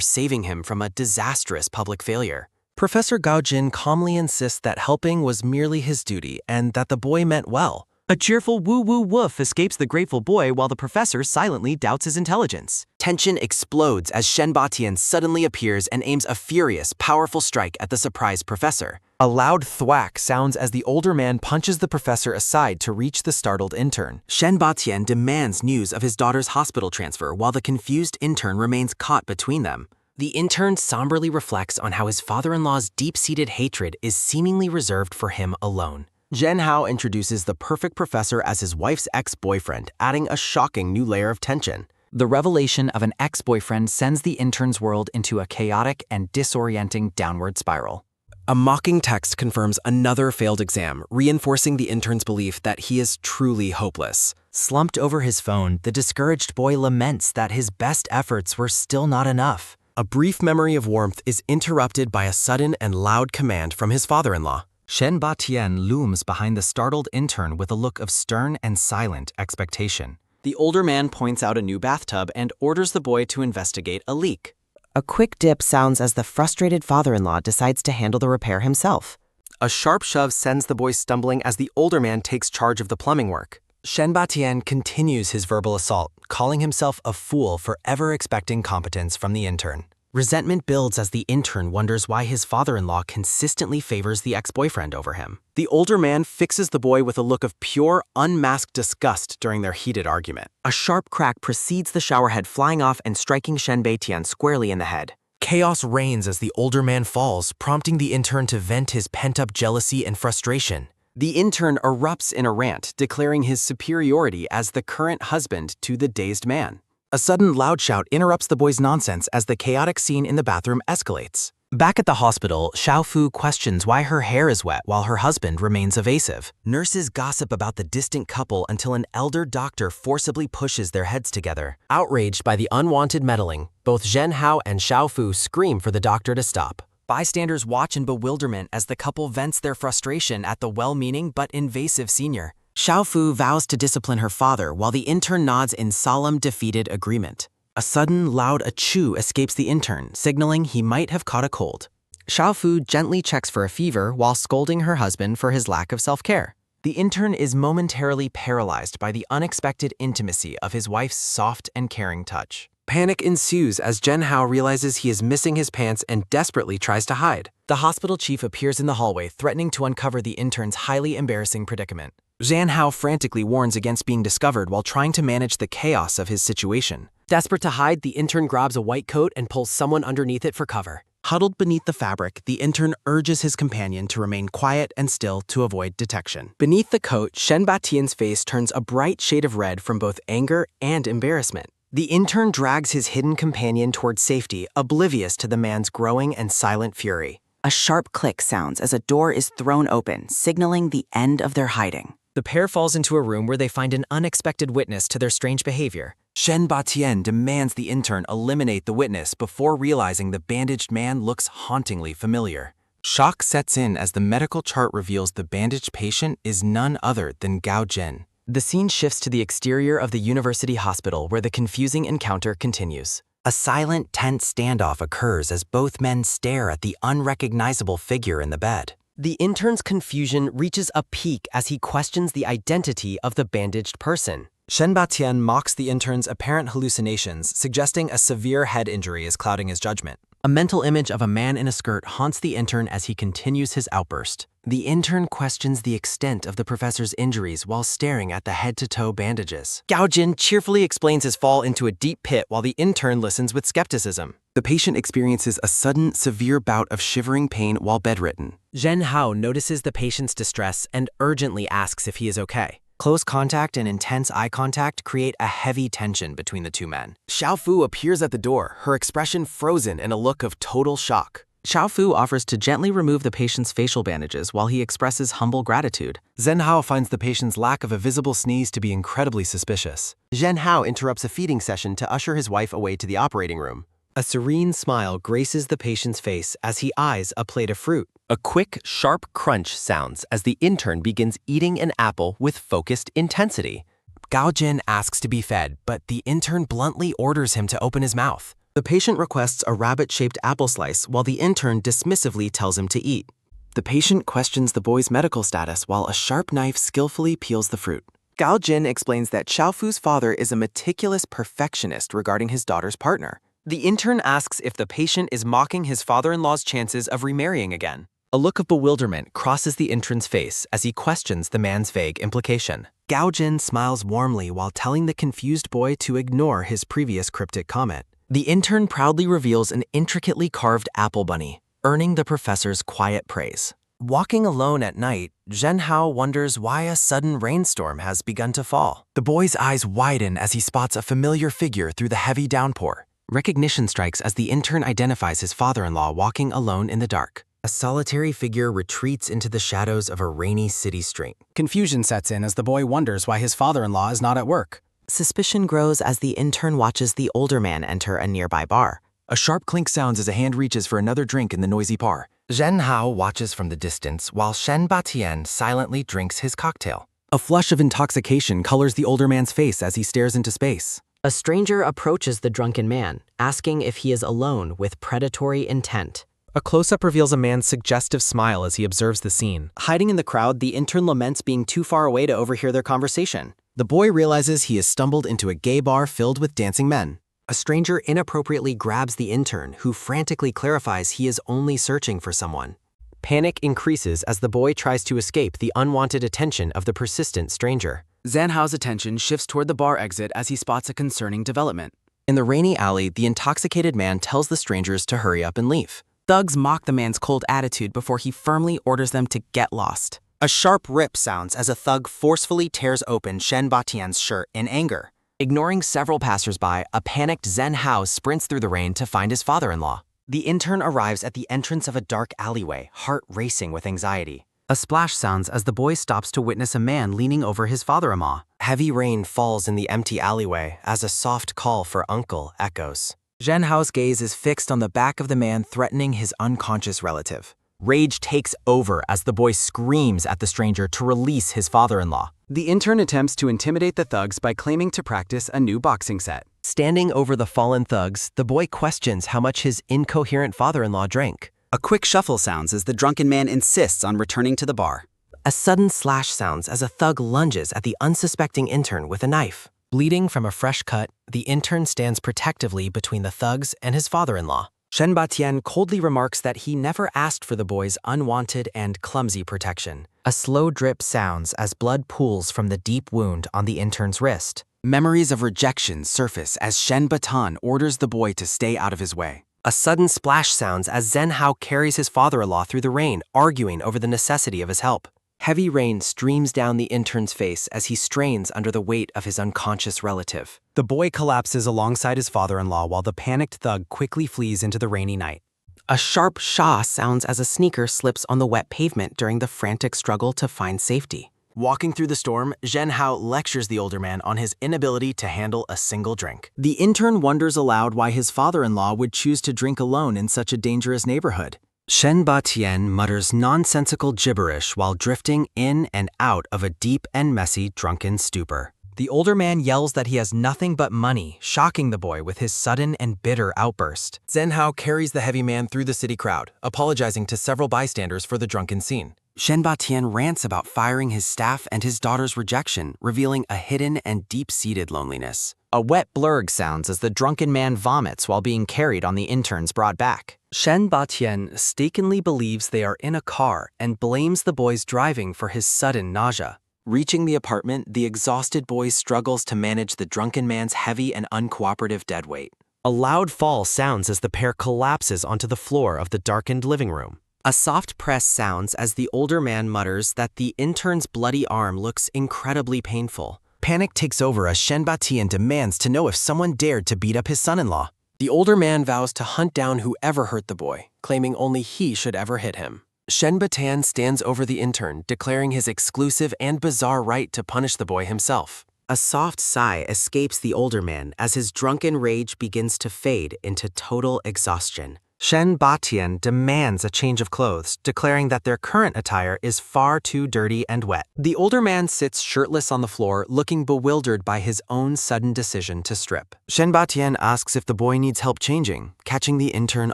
Speaker 5: saving him from a disastrous public failure.
Speaker 3: Professor Gao Jin calmly insists that helping was merely his duty and that the boy meant well.
Speaker 1: A cheerful woo-woo woof escapes the grateful boy while the professor silently doubts his intelligence.
Speaker 5: Tension explodes as Shen Batian suddenly appears and aims a furious, powerful strike at the surprised professor. A loud thwack sounds as the older man punches the professor aside to reach the startled intern. Shen Batian demands news of his daughter's hospital transfer while the confused intern remains caught between them.
Speaker 2: The intern somberly reflects on how his father-in-law's deep-seated hatred is seemingly reserved for him alone.
Speaker 3: Zhen Hao introduces the perfect professor as his wife's ex-boyfriend, adding a shocking new layer of tension.
Speaker 1: The revelation of an ex-boyfriend sends the intern's world into a chaotic and disorienting downward spiral.
Speaker 2: A mocking text confirms another failed exam, reinforcing the intern's belief that he is truly hopeless.
Speaker 5: Slumped over his phone, the discouraged boy laments that his best efforts were still not enough.
Speaker 3: A brief memory of warmth is interrupted by a sudden and loud command from his father-in-law.
Speaker 5: Shen Batian looms behind the startled intern with a look of stern and silent expectation.
Speaker 1: The older man points out a new bathtub and orders the boy to investigate a leak.
Speaker 5: A quick dip sounds as the frustrated father-in-law decides to handle the repair himself.
Speaker 3: A sharp shove sends the boy stumbling as the older man takes charge of the plumbing work.
Speaker 5: Shen Batian continues his verbal assault, calling himself a fool for ever expecting competence from the intern. Resentment builds as the intern wonders why his father-in-law consistently favors the ex-boyfriend over him.
Speaker 3: The older man fixes the boy with a look of pure, unmasked disgust during their heated argument.
Speaker 5: A sharp crack precedes the showerhead flying off and striking Shen Batian squarely in the head.
Speaker 3: Chaos reigns as the older man falls, prompting the intern to vent his pent-up jealousy and frustration.
Speaker 1: The intern erupts in a rant, declaring his superiority as the current husband to the dazed man.
Speaker 5: A sudden loud shout interrupts the boy's nonsense as the chaotic scene in the bathroom escalates. Back at the hospital, Xiaofu questions why her hair is wet while her husband remains evasive. Nurses gossip about the distant couple until an elder doctor forcibly pushes their heads together.
Speaker 3: Outraged by the unwanted meddling, both Zhen Hao and Xiaofu scream for the doctor to stop.
Speaker 1: Bystanders watch in bewilderment as the couple vents their frustration at the well-meaning but invasive senior.
Speaker 5: Xiaofu vows to discipline her father while the intern nods in solemn, defeated agreement. A sudden, loud achoo escapes the intern, signaling he might have caught a cold. Xiaofu gently checks for a fever while scolding her husband for his lack of self-care. The intern is momentarily paralyzed by the unexpected intimacy of his wife's soft and caring touch.
Speaker 3: Panic ensues as Zhen Hao realizes he is missing his pants and desperately tries to hide.
Speaker 5: The hospital chief appears in the hallway, threatening to uncover the intern's highly embarrassing predicament. Zhen Hao frantically warns against being discovered while trying to manage the chaos of his situation.
Speaker 3: Desperate to hide, the intern grabs a white coat and pulls someone underneath it for cover.
Speaker 5: Huddled beneath the fabric, the intern urges his companion to remain quiet and still to avoid detection.
Speaker 3: Beneath the coat, Shen Batian's face turns a bright shade of red from both anger and embarrassment.
Speaker 5: The intern drags his hidden companion toward safety, oblivious to the man's growing and silent fury.
Speaker 7: A sharp click sounds as a door is thrown open, signaling the end of their hiding.
Speaker 5: The pair falls into a room where they find an unexpected witness to their strange behavior.
Speaker 1: Shen Batian demands the intern eliminate the witness before realizing the bandaged man looks hauntingly familiar.
Speaker 5: Shock sets in as the medical chart reveals the bandaged patient is none other than Gao Jin. The scene shifts to the exterior of the university hospital where the confusing encounter continues. A silent, tense standoff occurs as both men stare at the unrecognizable figure in the bed.
Speaker 3: The intern's confusion reaches a peak as he questions the identity of the bandaged person.
Speaker 5: Shen Batian mocks the intern's apparent hallucinations, suggesting a severe head injury is clouding his judgment. A mental image of a man in a skirt haunts the intern as he continues his outburst. The intern questions the extent of the professor's injuries while staring at the head-to-toe bandages.
Speaker 3: Gao Jin cheerfully explains his fall into a deep pit while the intern listens with skepticism.
Speaker 1: The patient experiences a sudden, severe bout of shivering pain while bedridden.
Speaker 3: Zhen Hao notices the patient's distress and urgently asks if he is okay.
Speaker 5: Close contact and intense eye contact create a heavy tension between the two men.
Speaker 3: Xiaofu appears at the door, her expression frozen in a look of total shock.
Speaker 5: Xiaofu offers to gently remove the patient's facial bandages while he expresses humble gratitude.
Speaker 1: Zhen Hao finds the patient's lack of a visible sneeze to be incredibly suspicious.
Speaker 3: Zhen Hao interrupts a feeding session to usher his wife away to the operating room.
Speaker 5: A serene smile graces the patient's face as he eyes a plate of fruit.
Speaker 3: A quick, sharp crunch sounds as the intern begins eating an apple with focused intensity.
Speaker 5: Gao Jin asks to be fed, but the intern bluntly orders him to open his mouth. The patient requests a rabbit-shaped apple slice while the intern dismissively tells him to eat. The patient questions the boy's medical status while a sharp knife skillfully peels the fruit.
Speaker 3: Gao Jin explains that Xiaofu's father is a meticulous perfectionist regarding his daughter's partner. The intern asks if the patient is mocking his father-in-law's chances of remarrying again.
Speaker 5: A look of bewilderment crosses the intern's face as he questions the man's vague implication. Gao Jin smiles warmly while telling the confused boy to ignore his previous cryptic comment. The intern proudly reveals an intricately carved apple bunny, earning the professor's quiet praise. Walking alone at night, Zhen Hao wonders why a sudden rainstorm has begun to fall. The boy's eyes widen as he spots a familiar figure through the heavy downpour. Recognition strikes as the intern identifies his father-in-law walking alone in the dark. A solitary figure retreats into the shadows of a rainy city street.
Speaker 4: Confusion sets in as the boy wonders why his father-in-law is not at work.
Speaker 1: Suspicion grows as the intern watches the older man enter a nearby bar.
Speaker 5: A sharp clink sounds as a hand reaches for another drink in the noisy bar. Zhen Hao watches from the distance while Shen Batian silently drinks his cocktail. A flush of intoxication colors the older man's face as he stares into space.
Speaker 1: A stranger approaches the drunken man, asking if he is alone with predatory intent.
Speaker 3: A close-up reveals a man's suggestive smile as he observes the scene.
Speaker 1: Hiding in the crowd, the intern laments being too far away to overhear their conversation.
Speaker 5: The boy realizes he has stumbled into a gay bar filled with dancing men.
Speaker 1: A stranger inappropriately grabs the intern, who frantically clarifies he is only searching for someone.
Speaker 3: Panic increases as the boy tries to escape the unwanted attention of the persistent stranger.
Speaker 2: Zhen Hao's attention shifts toward the bar exit as he spots a concerning development.
Speaker 5: In the rainy alley, the intoxicated man tells the strangers to hurry up and leave.
Speaker 7: Thugs mock the man's cold attitude before he firmly orders them to get lost.
Speaker 1: A sharp rip sounds as a thug forcefully tears open Shen Batian's shirt in anger.
Speaker 5: Ignoring several passersby, a panicked Zhen Hao sprints through the rain to find his father-in-law.
Speaker 1: The intern arrives at the entrance of a dark alleyway, heart racing with anxiety.
Speaker 2: A splash sounds as the boy stops to witness a man leaning over his father-in-law.
Speaker 5: Heavy rain falls in the empty alleyway as a soft call for uncle echoes.
Speaker 1: Zhen Hao's gaze is fixed on the back of the man threatening his unconscious relative. Rage takes over as the boy screams at the stranger to release his father-in-law.
Speaker 2: The intern attempts to intimidate the thugs by claiming to practice a new boxing set.
Speaker 3: Standing over the fallen thugs, the boy questions how much his incoherent father-in-law drank.
Speaker 2: A quick shuffle sounds as the drunken man insists on returning to the bar.
Speaker 1: A sudden slash sounds as a thug lunges at the unsuspecting intern with a knife.
Speaker 3: Bleeding from a fresh cut, the intern stands protectively between the thugs and his father-in-law.
Speaker 1: Shen Batian coldly remarks that he never asked for the boy's unwanted and clumsy protection. A slow drip sounds as blood pools from the deep wound on the intern's wrist.
Speaker 2: Memories of rejection surface as Shen Batan orders the boy to stay out of his way.
Speaker 3: A sudden splash sounds as Zhen Hao carries his father-in-law through the rain, arguing over the necessity of his help. Heavy rain streams down the intern's face as he strains under the weight of his unconscious relative.
Speaker 4: The boy collapses alongside his father-in-law while the panicked thug quickly flees into the rainy night.
Speaker 1: A sharp shah sounds as a sneaker slips on the wet pavement during the frantic struggle to find safety.
Speaker 5: Walking through the storm, Zhen Hao lectures the older man on his inability to handle a single drink. The intern wonders aloud why his father-in-law would choose to drink alone in such a dangerous neighborhood.
Speaker 2: Shen Batian mutters nonsensical gibberish while drifting in and out of a deep and messy drunken stupor.
Speaker 5: The older man yells that he has nothing but money, shocking the boy with his sudden and bitter outburst. Zhen Hao carries the heavy man through the city crowd, apologizing to several bystanders for the drunken scene.
Speaker 2: Shen Batian rants about firing his staff and his daughter's rejection, revealing a hidden and deep-seated loneliness.
Speaker 1: A wet blurg sounds as the drunken man vomits while being carried on the intern's broad back.
Speaker 3: Shen Batian mistakenly believes they are in a car and blames the boy's driving for his sudden nausea.
Speaker 5: Reaching the apartment, the exhausted boy struggles to manage the drunken man's heavy and uncooperative deadweight.
Speaker 3: A loud fall sounds as the pair collapses onto the floor of the darkened living room.
Speaker 1: A soft press sounds as the older man mutters that the intern's bloody arm looks incredibly painful.
Speaker 5: Panic takes over as Shen Batian demands to know if someone dared to beat up his son-in-law. The older man vows to hunt down whoever hurt the boy, claiming only he should ever hit him. Shen Batan stands over the intern, declaring his exclusive and bizarre right to punish the boy himself.
Speaker 1: A soft sigh escapes the older man as his drunken rage begins to fade into total exhaustion.
Speaker 5: Shen Batian demands a change of clothes, declaring that their current attire is far too dirty and wet. The older man sits shirtless on the floor, looking bewildered by his own sudden decision to strip. Shen Batian asks if the boy needs help changing, catching the intern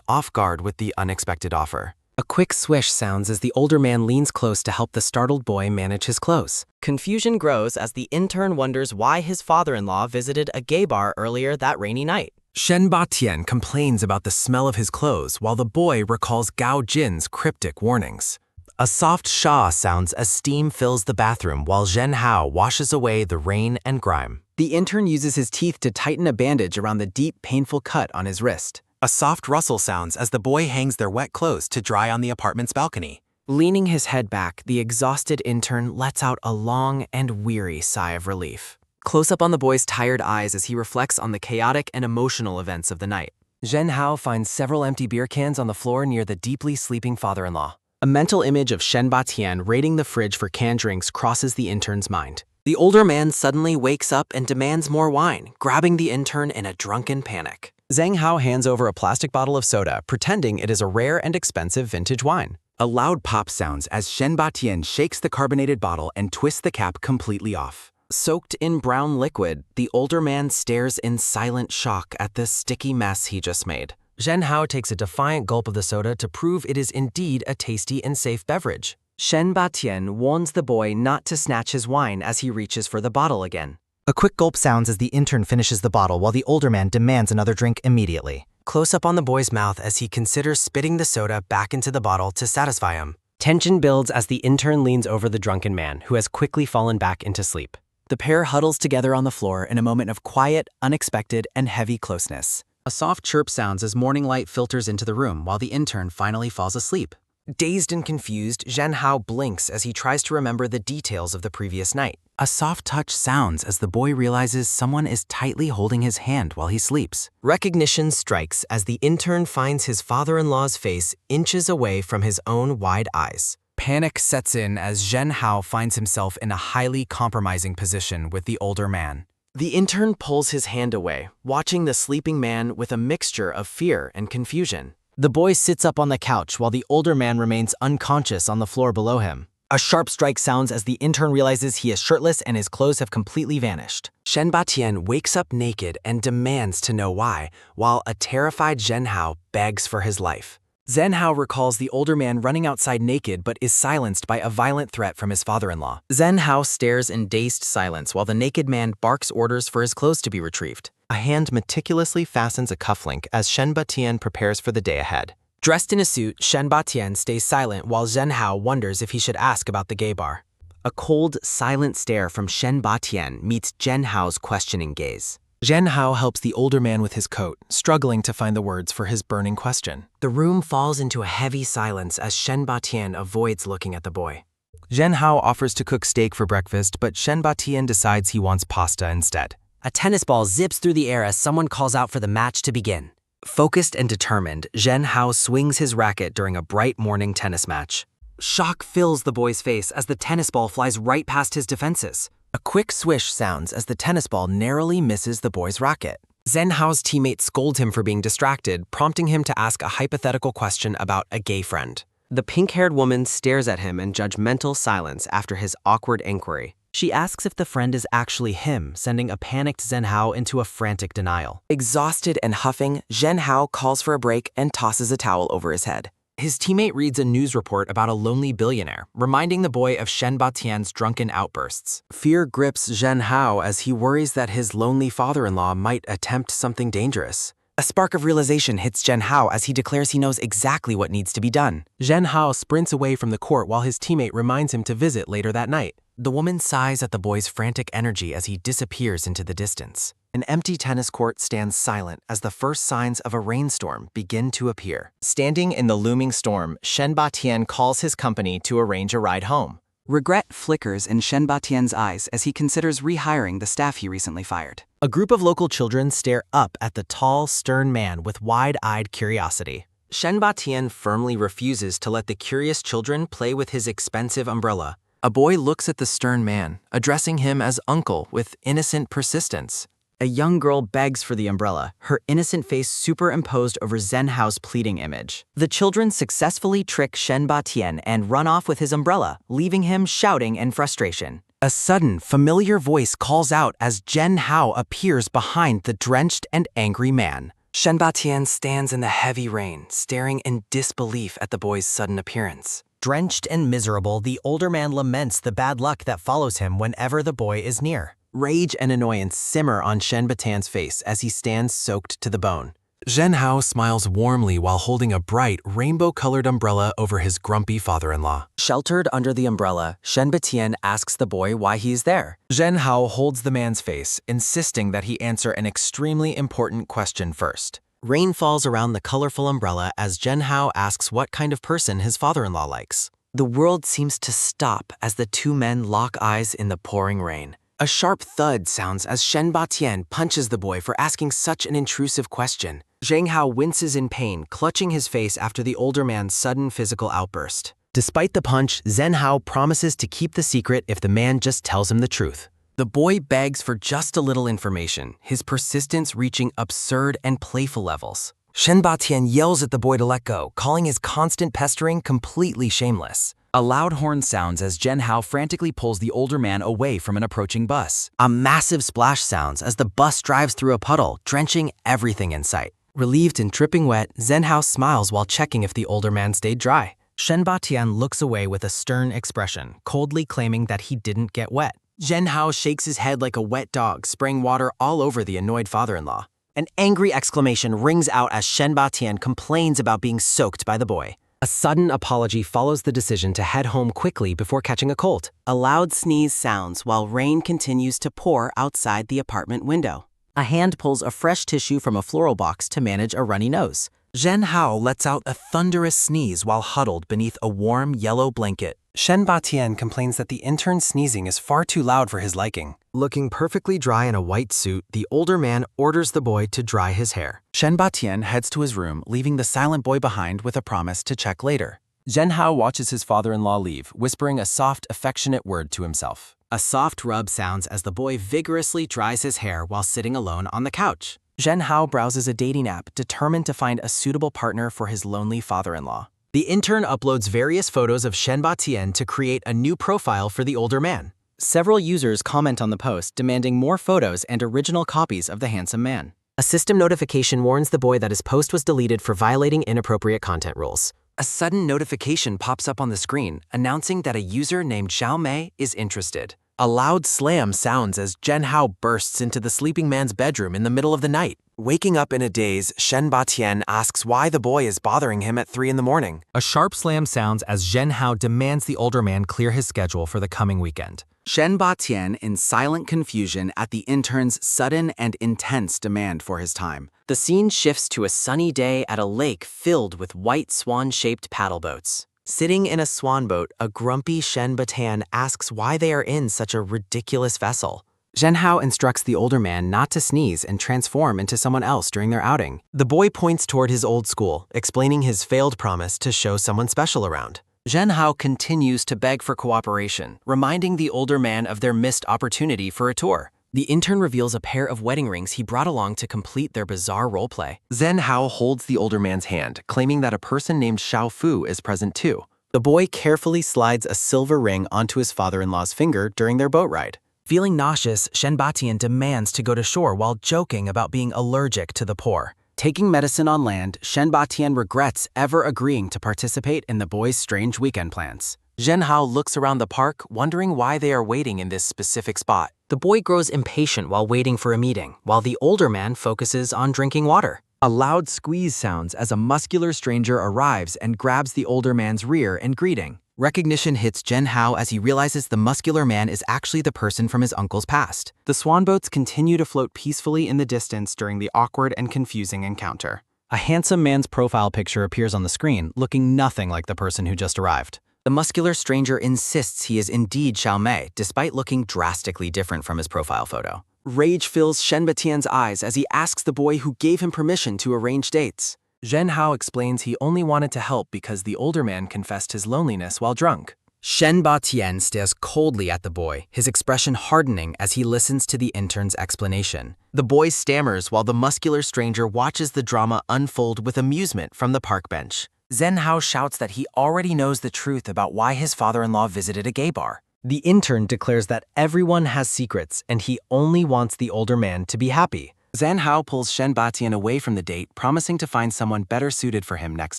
Speaker 5: off guard with the unexpected offer.
Speaker 3: A quick swish sounds as the older man leans close to help the startled boy manage his clothes.
Speaker 1: Confusion grows as the intern wonders why his father-in-law visited a gay bar earlier that rainy night.
Speaker 5: Shen Batian complains about the smell of his clothes while the boy recalls Gao Jin's cryptic warnings. A soft sha sounds as steam fills the bathroom while Zhen Hao washes away the rain and grime. The intern uses his teeth to tighten a bandage around the deep, painful cut on his wrist. A soft rustle sounds as the boy hangs their wet clothes to dry on the apartment's balcony.
Speaker 1: Leaning his head back, the exhausted intern lets out a long and weary sigh of relief. Close up on the boy's tired eyes as he reflects on the chaotic and emotional events of the night.
Speaker 2: Zhen Hao finds several empty beer cans on the floor near the deeply sleeping father-in-law.
Speaker 1: A mental image of Shen Batian raiding the fridge for canned drinks crosses the intern's mind.
Speaker 2: The older man suddenly wakes up and demands more wine, grabbing the intern in a drunken panic.
Speaker 1: Zhang Hao hands over a plastic bottle of soda, pretending it is a rare and expensive vintage wine.
Speaker 4: A loud pop sounds as Shen Batian shakes the carbonated bottle and twists the cap completely off.
Speaker 1: Soaked in brown liquid, the older man stares in silent shock at the sticky mess he just made.
Speaker 2: Zhen Hao takes a defiant gulp of the soda to prove it is indeed a tasty and safe beverage.
Speaker 7: Shen Batian warns the boy not to snatch his wine as he reaches for the bottle again.
Speaker 5: A quick gulp sounds as the intern finishes the bottle while the older man demands another drink immediately.
Speaker 2: Close up on the boy's mouth as he considers spitting the soda back into the bottle to satisfy him.
Speaker 3: Tension builds as the intern leans over the drunken man, who has quickly fallen back into sleep.
Speaker 7: The pair huddles together on the floor in a moment of quiet, unexpected, and heavy closeness.
Speaker 1: A soft chirp sounds as morning light filters into the room while the intern finally falls asleep.
Speaker 2: Dazed and confused, Zhen Hao blinks as he tries to remember the details of the previous night.
Speaker 4: A soft touch sounds as the boy realizes someone is tightly holding his hand while he sleeps.
Speaker 2: Recognition strikes as the intern finds his father-in-law's face inches away from his own wide eyes.
Speaker 4: Panic sets in as Zhen Hao finds himself in a highly compromising position with the older man.
Speaker 2: The intern pulls his hand away, watching the sleeping man with a mixture of fear and confusion.
Speaker 1: The boy sits up on the couch while the older man remains unconscious on the floor below him. A sharp strike sounds as the intern realizes he is shirtless and his clothes have completely vanished.
Speaker 2: Shen Batian wakes up naked and demands to know why, while a terrified Zhen Hao begs for his life. Zhen Hao recalls the older man running outside naked but is silenced by a violent threat from his father-in-law.
Speaker 7: Zhen Hao stares in dazed silence while the naked man barks orders for his clothes to be retrieved.
Speaker 1: A hand meticulously fastens a cufflink as Shen Batian prepares for the day ahead.
Speaker 2: Dressed in a suit, Shen Batian stays silent while Zhen Hao wonders if he should ask about the gay bar.
Speaker 7: A cold, silent stare from Shen Batian meets Zhen Hao's questioning gaze.
Speaker 6: Zhen Hao helps the older man with his coat, struggling to find the words for his burning question.
Speaker 2: The room falls into a heavy silence as Shen Batian avoids looking at the boy.
Speaker 5: Zhen Hao offers to cook steak for breakfast, but Shen Batian decides he wants pasta instead.
Speaker 2: A tennis ball zips through the air as someone calls out for the match to begin. Focused and determined, Zhen Hao swings his racket during a bright morning tennis match. Shock fills the boy's face as the tennis ball flies right past his defenses. A quick swish sounds as the tennis ball narrowly misses the boy's racket. Zhen Hao's teammate scolds him for being distracted, prompting him to ask a hypothetical question about a gay friend.
Speaker 7: The pink-haired woman stares at him in judgmental silence after his awkward inquiry. She asks if the friend is actually him, sending a panicked Zhen Hao into a frantic denial.
Speaker 2: Exhausted and huffing, Zhen Hao calls for a break and tosses a towel over his head. His teammate reads a news report about a lonely billionaire, reminding the boy of Shen Batian's drunken outbursts. Fear grips Zhen Hao as he worries that his lonely father-in-law might attempt something dangerous. A spark of realization hits Zhen Hao as he declares he knows exactly what needs to be done.
Speaker 6: Zhen Hao sprints away from the court while his teammate reminds him to visit later that night.
Speaker 2: The woman sighs at the boy's frantic energy as he disappears into the distance. An empty tennis court stands silent as the first signs of a rainstorm begin to appear.
Speaker 1: Standing in the looming storm, Shen Batian calls his company to arrange a ride home.
Speaker 7: Regret flickers in Shen Batian's eyes as he considers rehiring the staff he recently fired.
Speaker 1: A group of local children stare up at the tall, stern man with wide-eyed curiosity.
Speaker 2: Shen Batian firmly refuses to let the curious children play with his expensive umbrella. A boy looks at the stern man, addressing him as uncle with innocent persistence.
Speaker 7: A young girl begs for the umbrella, her innocent face superimposed over Zhen Hao's pleading image. The children successfully trick Shen Batian and run off with his umbrella, leaving him shouting in frustration.
Speaker 2: A sudden, familiar voice calls out as Zhen Hao appears behind the drenched and angry man. Shen Batian stands in the heavy rain, staring in disbelief at the boy's sudden appearance.
Speaker 1: Drenched and miserable, the older man laments the bad luck that follows him whenever the boy is near. Rage and annoyance simmer on Shen Batian's face as he stands soaked to the bone.
Speaker 6: Zhen Hao smiles warmly while holding a bright, rainbow-colored umbrella over his grumpy father-in-law.
Speaker 2: Sheltered under the umbrella, Shen Batian asks the boy why he's there.
Speaker 6: Zhen Hao holds the man's face, insisting that he answer an extremely important question first.
Speaker 1: Rain falls around the colorful umbrella as Zhen Hao asks what kind of person his father-in-law likes.
Speaker 2: The world seems to stop as the two men lock eyes in the pouring rain.
Speaker 3: A sharp thud sounds as Shen Batian punches the boy for asking such an intrusive question.
Speaker 5: Zhang Hao winces in pain, clutching his face after the older man's sudden physical outburst. Despite the punch, Zhen Hao promises to keep the secret if the man just tells him the truth.
Speaker 3: The boy begs for just a little information, his persistence reaching absurd and playful levels.
Speaker 2: Shen Batian yells at the boy to let go, calling his constant pestering completely shameless.
Speaker 7: A loud horn sounds as Zhen Hao frantically pulls the older man away from an approaching bus.
Speaker 5: A massive splash sounds as the bus drives through a puddle, drenching everything in sight. Relieved and dripping wet, Zhen Hao smiles while checking if the older man stayed dry. Shen Batian looks away with a stern expression, coldly claiming that he didn't get wet.
Speaker 3: Zhen Hao shakes his head like a wet dog, spraying water all over the annoyed father-in-law.
Speaker 5: An angry exclamation rings out as Shen Batian complains about being soaked by the boy. A sudden apology follows the decision to head home quickly before catching a cold.
Speaker 7: A loud sneeze sounds while rain continues to pour outside the apartment window. A hand pulls a fresh tissue from a floral box to manage a runny nose.
Speaker 2: Zhen Hao lets out a thunderous sneeze while huddled beneath a warm yellow blanket.
Speaker 3: Shen Batian complains that the intern's sneezing is far too loud for his liking.
Speaker 5: Looking perfectly dry in a white suit, the older man orders the boy to dry his hair.
Speaker 4: Shen Batian heads to his room, leaving the silent boy behind with a promise to check later.
Speaker 3: Zhen Hao watches his father-in-law leave, whispering a soft, affectionate word to himself.
Speaker 5: A soft rub sounds as the boy vigorously dries his hair while sitting alone on the couch.
Speaker 3: Zhen Hao browses a dating app, determined to find a suitable partner for his lonely father-in-law.
Speaker 5: The intern uploads various photos of Shen Batian to create a new profile for the older man.
Speaker 7: Several users comment on the post, demanding more photos and original copies of the handsome man.
Speaker 5: A system notification warns the boy that his post was deleted for violating inappropriate content rules.
Speaker 2: A sudden notification pops up on the screen, announcing that a user named Xiao Mei is interested.
Speaker 3: A loud slam sounds as Zhen Hao bursts into the sleeping man's bedroom in the middle of the night. Waking up in a daze, Shen Batian asks why the boy is bothering him at 3 in the morning.
Speaker 5: A sharp slam sounds as Zhen Hao demands the older man clear his schedule for the coming weekend.
Speaker 7: Shen Batian in silent confusion at the intern's sudden and intense demand for his time.
Speaker 5: The scene shifts to a sunny day at a lake filled with white swan-shaped paddle boats. Sitting in a swan boat, a grumpy Shen Batian asks why they are in such a ridiculous vessel. Zhen Hao instructs the older man not to sneeze and transform into someone else during their outing. The boy points toward his old school, explaining his failed promise to show someone special around.
Speaker 3: Zhen Hao continues to beg for cooperation, reminding the older man of their missed opportunity for a tour.
Speaker 5: The intern reveals a pair of wedding rings he brought along to complete their bizarre roleplay.
Speaker 3: Zhen Hao holds the older man's hand, claiming that a person named Xiao Fu is present too.
Speaker 5: The boy carefully slides a silver ring onto his father-in-law's finger during their boat ride. Feeling nauseous, Shen Batian demands to go to shore while joking about being allergic to the poor.
Speaker 7: Taking medicine on land, Shen Batian regrets ever agreeing to participate in the boys' strange weekend plans.
Speaker 3: Zhen Hao looks around the park, wondering why they are waiting in this specific spot.
Speaker 5: The boy grows impatient while waiting for a meeting, while the older man focuses on drinking water.
Speaker 7: A loud squeeze sounds as a muscular stranger arrives and grabs the older man's rear in greeting. Recognition hits Zhen Hao as he realizes the muscular man is actually the person from his uncle's past. The swan boats continue to float peacefully in the distance during the awkward and confusing encounter. A handsome man's profile picture appears on the screen, looking nothing like the person who just arrived. The muscular stranger insists he is indeed Xiao Mei, despite looking drastically different from his profile photo. Rage fills Shen Batian's eyes as he asks the boy who gave him permission to arrange dates.
Speaker 3: Zhen Hao explains he only wanted to help because the older man confessed his loneliness while drunk.
Speaker 5: Shen Batian stares coldly at the boy, his expression hardening as he listens to the intern's explanation. The boy stammers while the muscular stranger watches the drama unfold with amusement from the park bench.
Speaker 2: Zhen Hao shouts that he already knows the truth about why his father-in-law visited a gay bar.
Speaker 5: The intern declares that everyone has secrets and he only wants the older man to be happy.
Speaker 3: Zhen Hao pulls Shen Batian away from the date, promising to find someone better suited for him next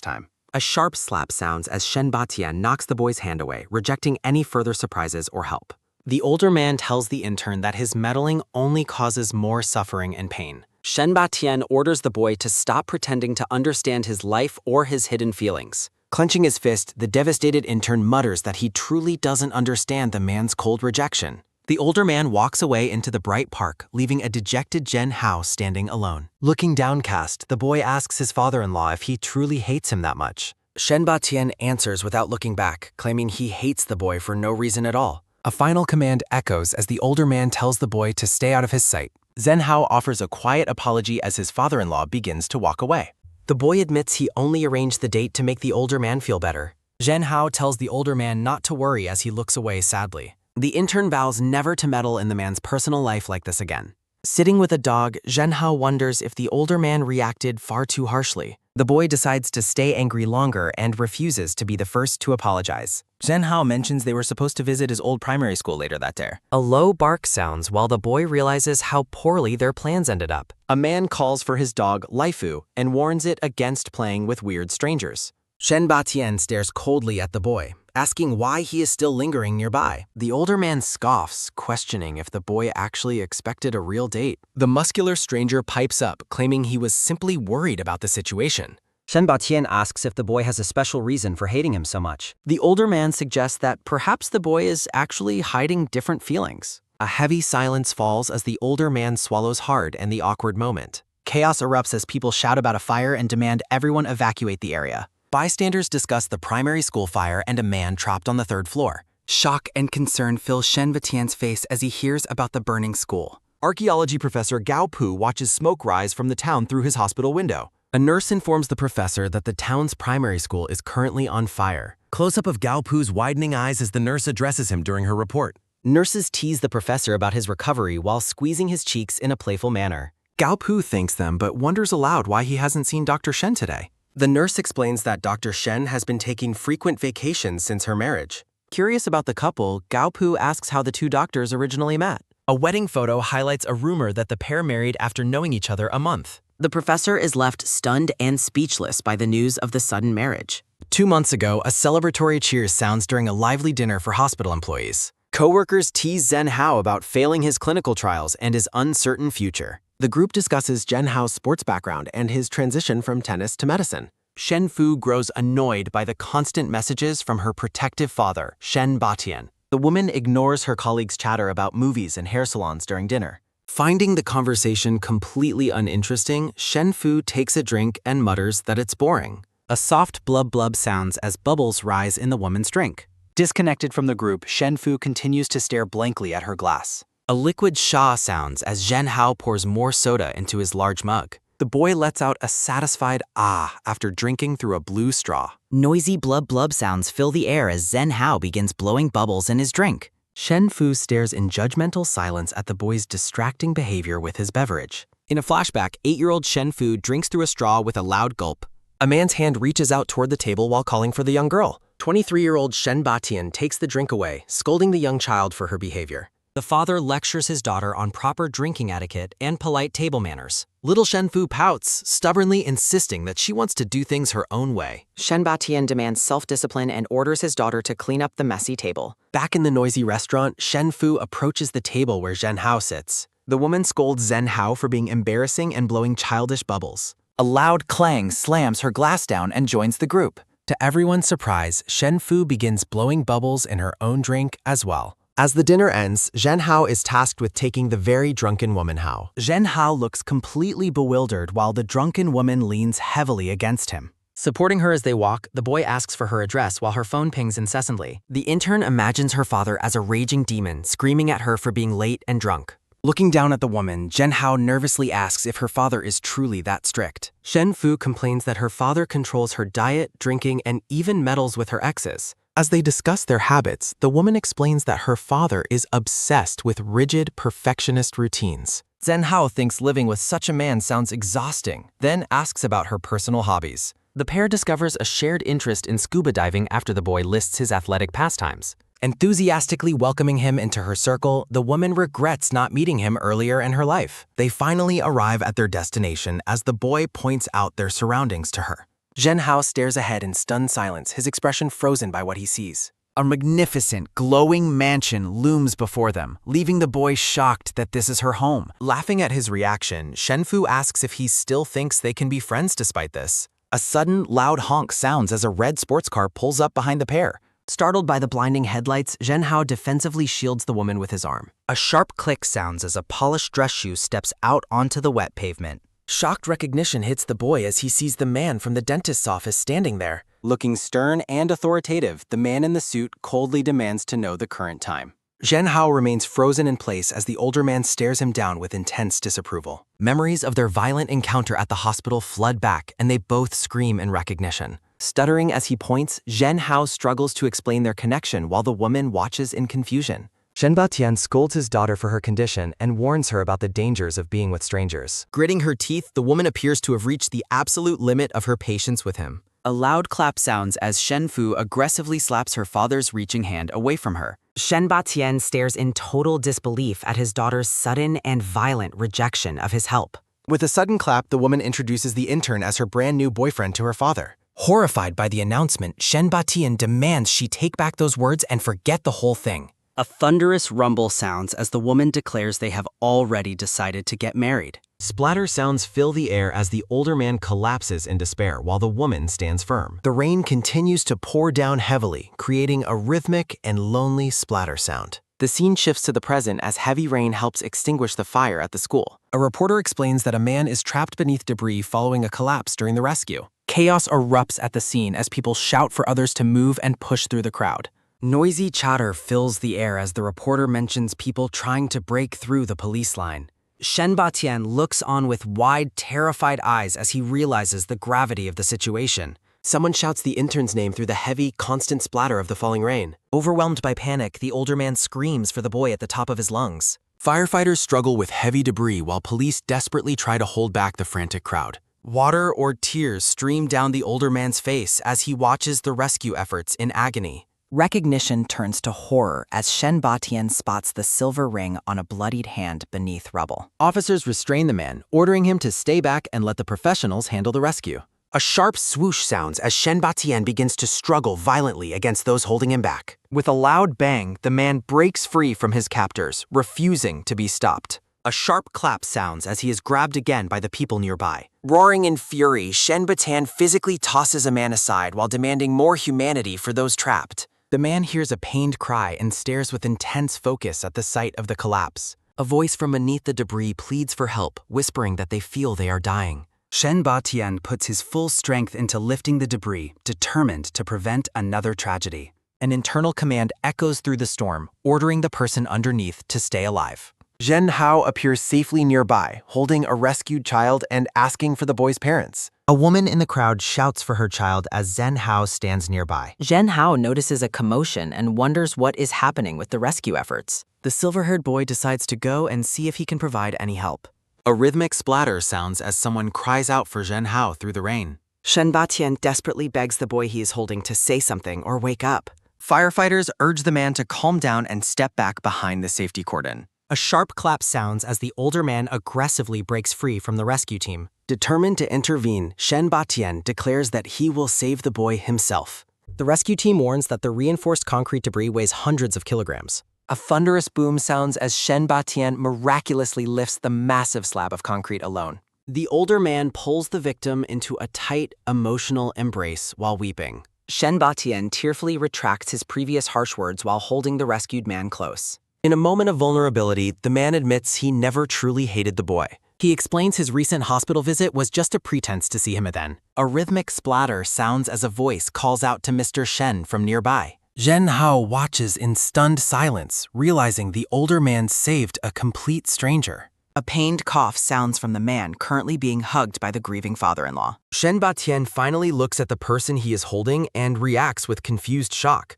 Speaker 3: time.
Speaker 5: A sharp slap sounds as Shen Batian knocks the boy's hand away, rejecting any further surprises or help. The older man tells the intern that his meddling only causes more suffering and pain. Shen Batian orders the boy to stop pretending to understand his life or his hidden feelings. Clenching his fist, the devastated intern mutters that he truly doesn't understand the man's cold rejection. The older man walks away into the bright park, leaving a dejected Zhen Hao standing alone. Looking downcast, the boy asks his father-in-law if he truly hates him that much. Shen Batian answers without looking back, claiming he hates the boy for no reason at all.
Speaker 3: A final command echoes as the older man tells the boy to stay out of his sight. Zhenhao offers a quiet apology as his father-in-law begins to walk away. The boy admits he only arranged the date to make the older man feel better. Zhenhao tells the older man not to worry as he looks away sadly. The intern vows never to meddle in the man's personal life like this again. Sitting with a dog, Zhenhao wonders if the older man reacted far too harshly. The boy decides to stay angry longer and refuses to be the first to apologize.
Speaker 5: Zhenhao mentions they were supposed to visit his old primary school later that day.
Speaker 2: A low bark sounds while the boy realizes how poorly their plans ended up.
Speaker 3: A man calls for his dog, Laifu, and warns it against playing with weird strangers. Shen Batian stares coldly at the boy, asking why he is still lingering nearby. The older man scoffs, questioning if the boy actually expected a real date. The muscular stranger pipes up, claiming he was simply worried about the situation.
Speaker 7: Shen Batian asks if the boy has a special reason for hating him so much. The older man suggests that perhaps the boy is actually hiding different feelings.
Speaker 3: A heavy silence falls as the older man swallows hard in the awkward moment.
Speaker 1: Chaos erupts as people shout about a fire and demand everyone evacuate the area.
Speaker 3: Bystanders discuss the primary school fire and a man trapped on the 3rd floor.
Speaker 4: Shock and concern fill Shen Batian's face as he hears about the burning school.
Speaker 3: Archaeology professor Gao Pu watches smoke rise from the town through his hospital window. A nurse informs the professor that the town's primary school is currently on fire. Close-up of Gao Pu's widening eyes as the nurse addresses him during her report.
Speaker 1: Nurses tease the professor about his recovery while squeezing his cheeks in a playful manner.
Speaker 3: Gao Pu thanks them but wonders aloud why he hasn't seen Dr. Shen today. The nurse explains that Dr. Shen has been taking frequent vacations since her marriage.
Speaker 1: Curious about the couple, Gao Pu asks how the two doctors originally met.
Speaker 3: A wedding photo highlights a rumor that the pair married after knowing each other a month.
Speaker 7: The professor is left stunned and speechless by the news of the sudden marriage.
Speaker 3: 2 months ago, a celebratory cheers sounds during a lively dinner for hospital employees.
Speaker 1: Coworkers tease Zhenhao about failing his clinical trials and his uncertain future.
Speaker 3: The group discusses Zhenhao's sports background and his transition from tennis to medicine. Shen Fu grows annoyed by the constant messages from her protective father, Shen Batian.
Speaker 1: The woman ignores her colleagues' chatter about movies and hair salons during dinner.
Speaker 3: Finding the conversation completely uninteresting, Shen Fu takes a drink and mutters that it's boring.
Speaker 1: A soft blub blub sounds as bubbles rise in the woman's drink. Disconnected from the group, Shen Fu continues to stare blankly at her glass.
Speaker 3: A liquid sha sounds as Zhenhao pours more soda into his large mug. The boy lets out a satisfied ah after drinking through a blue straw.
Speaker 7: Noisy blub blub sounds fill the air as Zhenhao begins blowing bubbles in his drink.
Speaker 3: Shen Fu stares in judgmental silence at the boy's distracting behavior with his beverage.
Speaker 1: In a flashback, 8-year-old Shen Fu drinks through a straw with a loud gulp.
Speaker 3: A man's hand reaches out toward the table while calling for the young girl. 23-year-old Shen Batian takes the drink away, scolding the young child for her behavior.
Speaker 1: The father lectures his daughter on proper drinking etiquette and polite table manners. Little Shen Fu pouts, stubbornly insisting that she wants to do things her own way.
Speaker 7: Shen Batian demands self-discipline and orders his daughter to clean up the messy table.
Speaker 3: Back in the noisy restaurant, Shen Fu approaches the table where Zhenhao sits. The woman scolds Zhenhao for being embarrassing and blowing childish bubbles.
Speaker 5: A loud clang slams her glass down and joins the group.
Speaker 3: To everyone's surprise, Shen Fu begins blowing bubbles in her own drink as well. As the dinner ends, Zhenhao is tasked with taking the very drunken woman Hao.
Speaker 1: Zhenhao looks completely bewildered while the drunken woman leans heavily against him. Supporting her as they walk, the boy asks for her address while her phone pings incessantly.
Speaker 7: The intern imagines her father as a raging demon, screaming at her for being late and drunk.
Speaker 3: Looking down at the woman, Zhenhao nervously asks if her father is truly that strict. Shen Fu complains that her father controls her diet, drinking, and even meddles with her exes. As they discuss their habits, the woman explains that her father is obsessed with rigid, perfectionist routines. Zhenhao thinks living with such a man sounds exhausting, then asks about her personal hobbies. The pair discovers a shared interest in scuba diving after the boy lists his athletic pastimes. Enthusiastically welcoming him into her circle, the woman regrets not meeting him earlier in her life. They finally arrive at their destination as the boy points out their surroundings to her. Zhenhao stares ahead in stunned silence, his expression frozen by what he sees.
Speaker 4: A magnificent, glowing mansion looms before them, leaving the boy shocked that this is her home.
Speaker 3: Laughing at his reaction, Shen Fu asks if he still thinks they can be friends despite this. A sudden, loud honk sounds as a red sports car pulls up behind the pair. Startled by the blinding headlights, Zhenhao defensively shields the woman with his arm.
Speaker 1: A sharp click sounds as a polished dress shoe steps out onto the wet pavement.
Speaker 3: Shocked recognition hits the boy as he sees the man from the dentist's office standing there. Looking stern and authoritative, the man in the suit coldly demands to know the current time. Zhen Hao remains frozen in place as the older man stares him down with intense disapproval.
Speaker 2: Memories of their violent encounter at the hospital flood back, and they both scream in recognition. Stuttering as he points, Zhen Hao struggles to explain their connection while the woman watches in confusion.
Speaker 5: Shenba Tian scolds his daughter for her condition and warns her about the dangers of being with strangers.
Speaker 2: Gritting her teeth, the woman appears to have reached the absolute limit of her patience with him. A loud clap sounds as Shen Fu aggressively slaps her father's reaching hand away from her.
Speaker 7: Shenba Tian stares in total disbelief at his daughter's sudden and violent rejection of his help.
Speaker 3: With a sudden clap, the woman introduces the intern as her brand new boyfriend to her father.
Speaker 5: Horrified by the announcement, Shenba Tian demands she take back those words and forget the whole thing.
Speaker 7: A thunderous rumble sounds as the woman declares they have already decided to get married.
Speaker 2: Splatter sounds fill the air as the older man collapses in despair while the woman stands firm.
Speaker 3: The rain continues to pour down heavily, creating a rhythmic and lonely splatter sound.
Speaker 5: The scene shifts to the present as heavy rain helps extinguish the fire at the school. A reporter explains that a man is trapped beneath debris following a collapse during the rescue. Chaos erupts at the scene as people shout for others to move and push through the crowd.
Speaker 7: Noisy chatter fills the air as the reporter mentions people trying to break through the police line. Shenba Tian looks on with wide, terrified eyes as he realizes the gravity of the situation.
Speaker 3: Someone shouts the intern's name through the heavy, constant splatter of the falling rain.
Speaker 5: Overwhelmed by panic, the older man screams for the boy at the top of his lungs.
Speaker 3: Firefighters struggle with heavy debris while police desperately try to hold back the frantic crowd.
Speaker 2: Water or tears stream down the older man's face as he watches the rescue efforts in agony.
Speaker 7: Recognition turns to horror as Shenba Tian spots the silver ring on a bloodied hand beneath rubble.
Speaker 2: Officers restrain the man, ordering him to stay back and let the professionals handle the rescue.
Speaker 3: A sharp swoosh sounds as Shenba Tian begins to struggle violently against those holding him back.
Speaker 2: With a loud bang, the man breaks free from his captors, refusing to be stopped. A sharp clap sounds as he is grabbed again by the people nearby.
Speaker 3: Roaring in fury, Shenba Tian physically tosses a man aside while demanding more humanity for those trapped.
Speaker 2: The man hears a pained cry and stares with intense focus at the site of the collapse.
Speaker 5: A voice from beneath the debris pleads for help, whispering that they feel they are dying.
Speaker 4: Shenba Tian puts his full strength into lifting the debris, determined to prevent another tragedy.
Speaker 5: An internal command echoes through the storm, ordering the person underneath to stay alive.
Speaker 3: Zhen Hao appears safely nearby, holding a rescued child and asking for the boy's parents.
Speaker 1: A woman in the crowd shouts for her child as Zhen Hao stands nearby.
Speaker 7: Zhen Hao notices a commotion and wonders what is happening with the rescue efforts.
Speaker 5: The silver-haired boy decides to go and see if he can provide any help.
Speaker 2: A rhythmic splatter sounds as someone cries out for Zhen Hao through the rain.
Speaker 7: Shenba Tian desperately begs the boy he is holding to say something or wake up.
Speaker 2: Firefighters urge the man to calm down and step back behind the safety cordon.
Speaker 1: A sharp clap sounds as the older man aggressively breaks free from the rescue team.
Speaker 3: Determined to intervene, Shenba Tian declares that he will save the boy himself.
Speaker 1: The rescue team warns that the reinforced concrete debris weighs hundreds of kilograms.
Speaker 5: A thunderous boom sounds as Shenba Tian miraculously lifts the massive slab of concrete alone.
Speaker 2: The older man pulls the victim into a tight, emotional embrace while weeping.
Speaker 7: Shenba Tian tearfully retracts his previous harsh words while holding the rescued man close.
Speaker 3: In a moment of vulnerability, the man admits he never truly hated the boy.
Speaker 1: He explains his recent hospital visit was just a pretense to see him again.
Speaker 2: A rhythmic splatter sounds as a voice calls out to Mr. Shen from nearby.
Speaker 3: Zhen Hao watches in stunned silence, realizing the older man saved a complete stranger.
Speaker 7: A pained cough sounds from the man currently being hugged by the grieving father-in-law.
Speaker 2: Shenba Tian finally looks at the person he is holding and reacts with confused shock.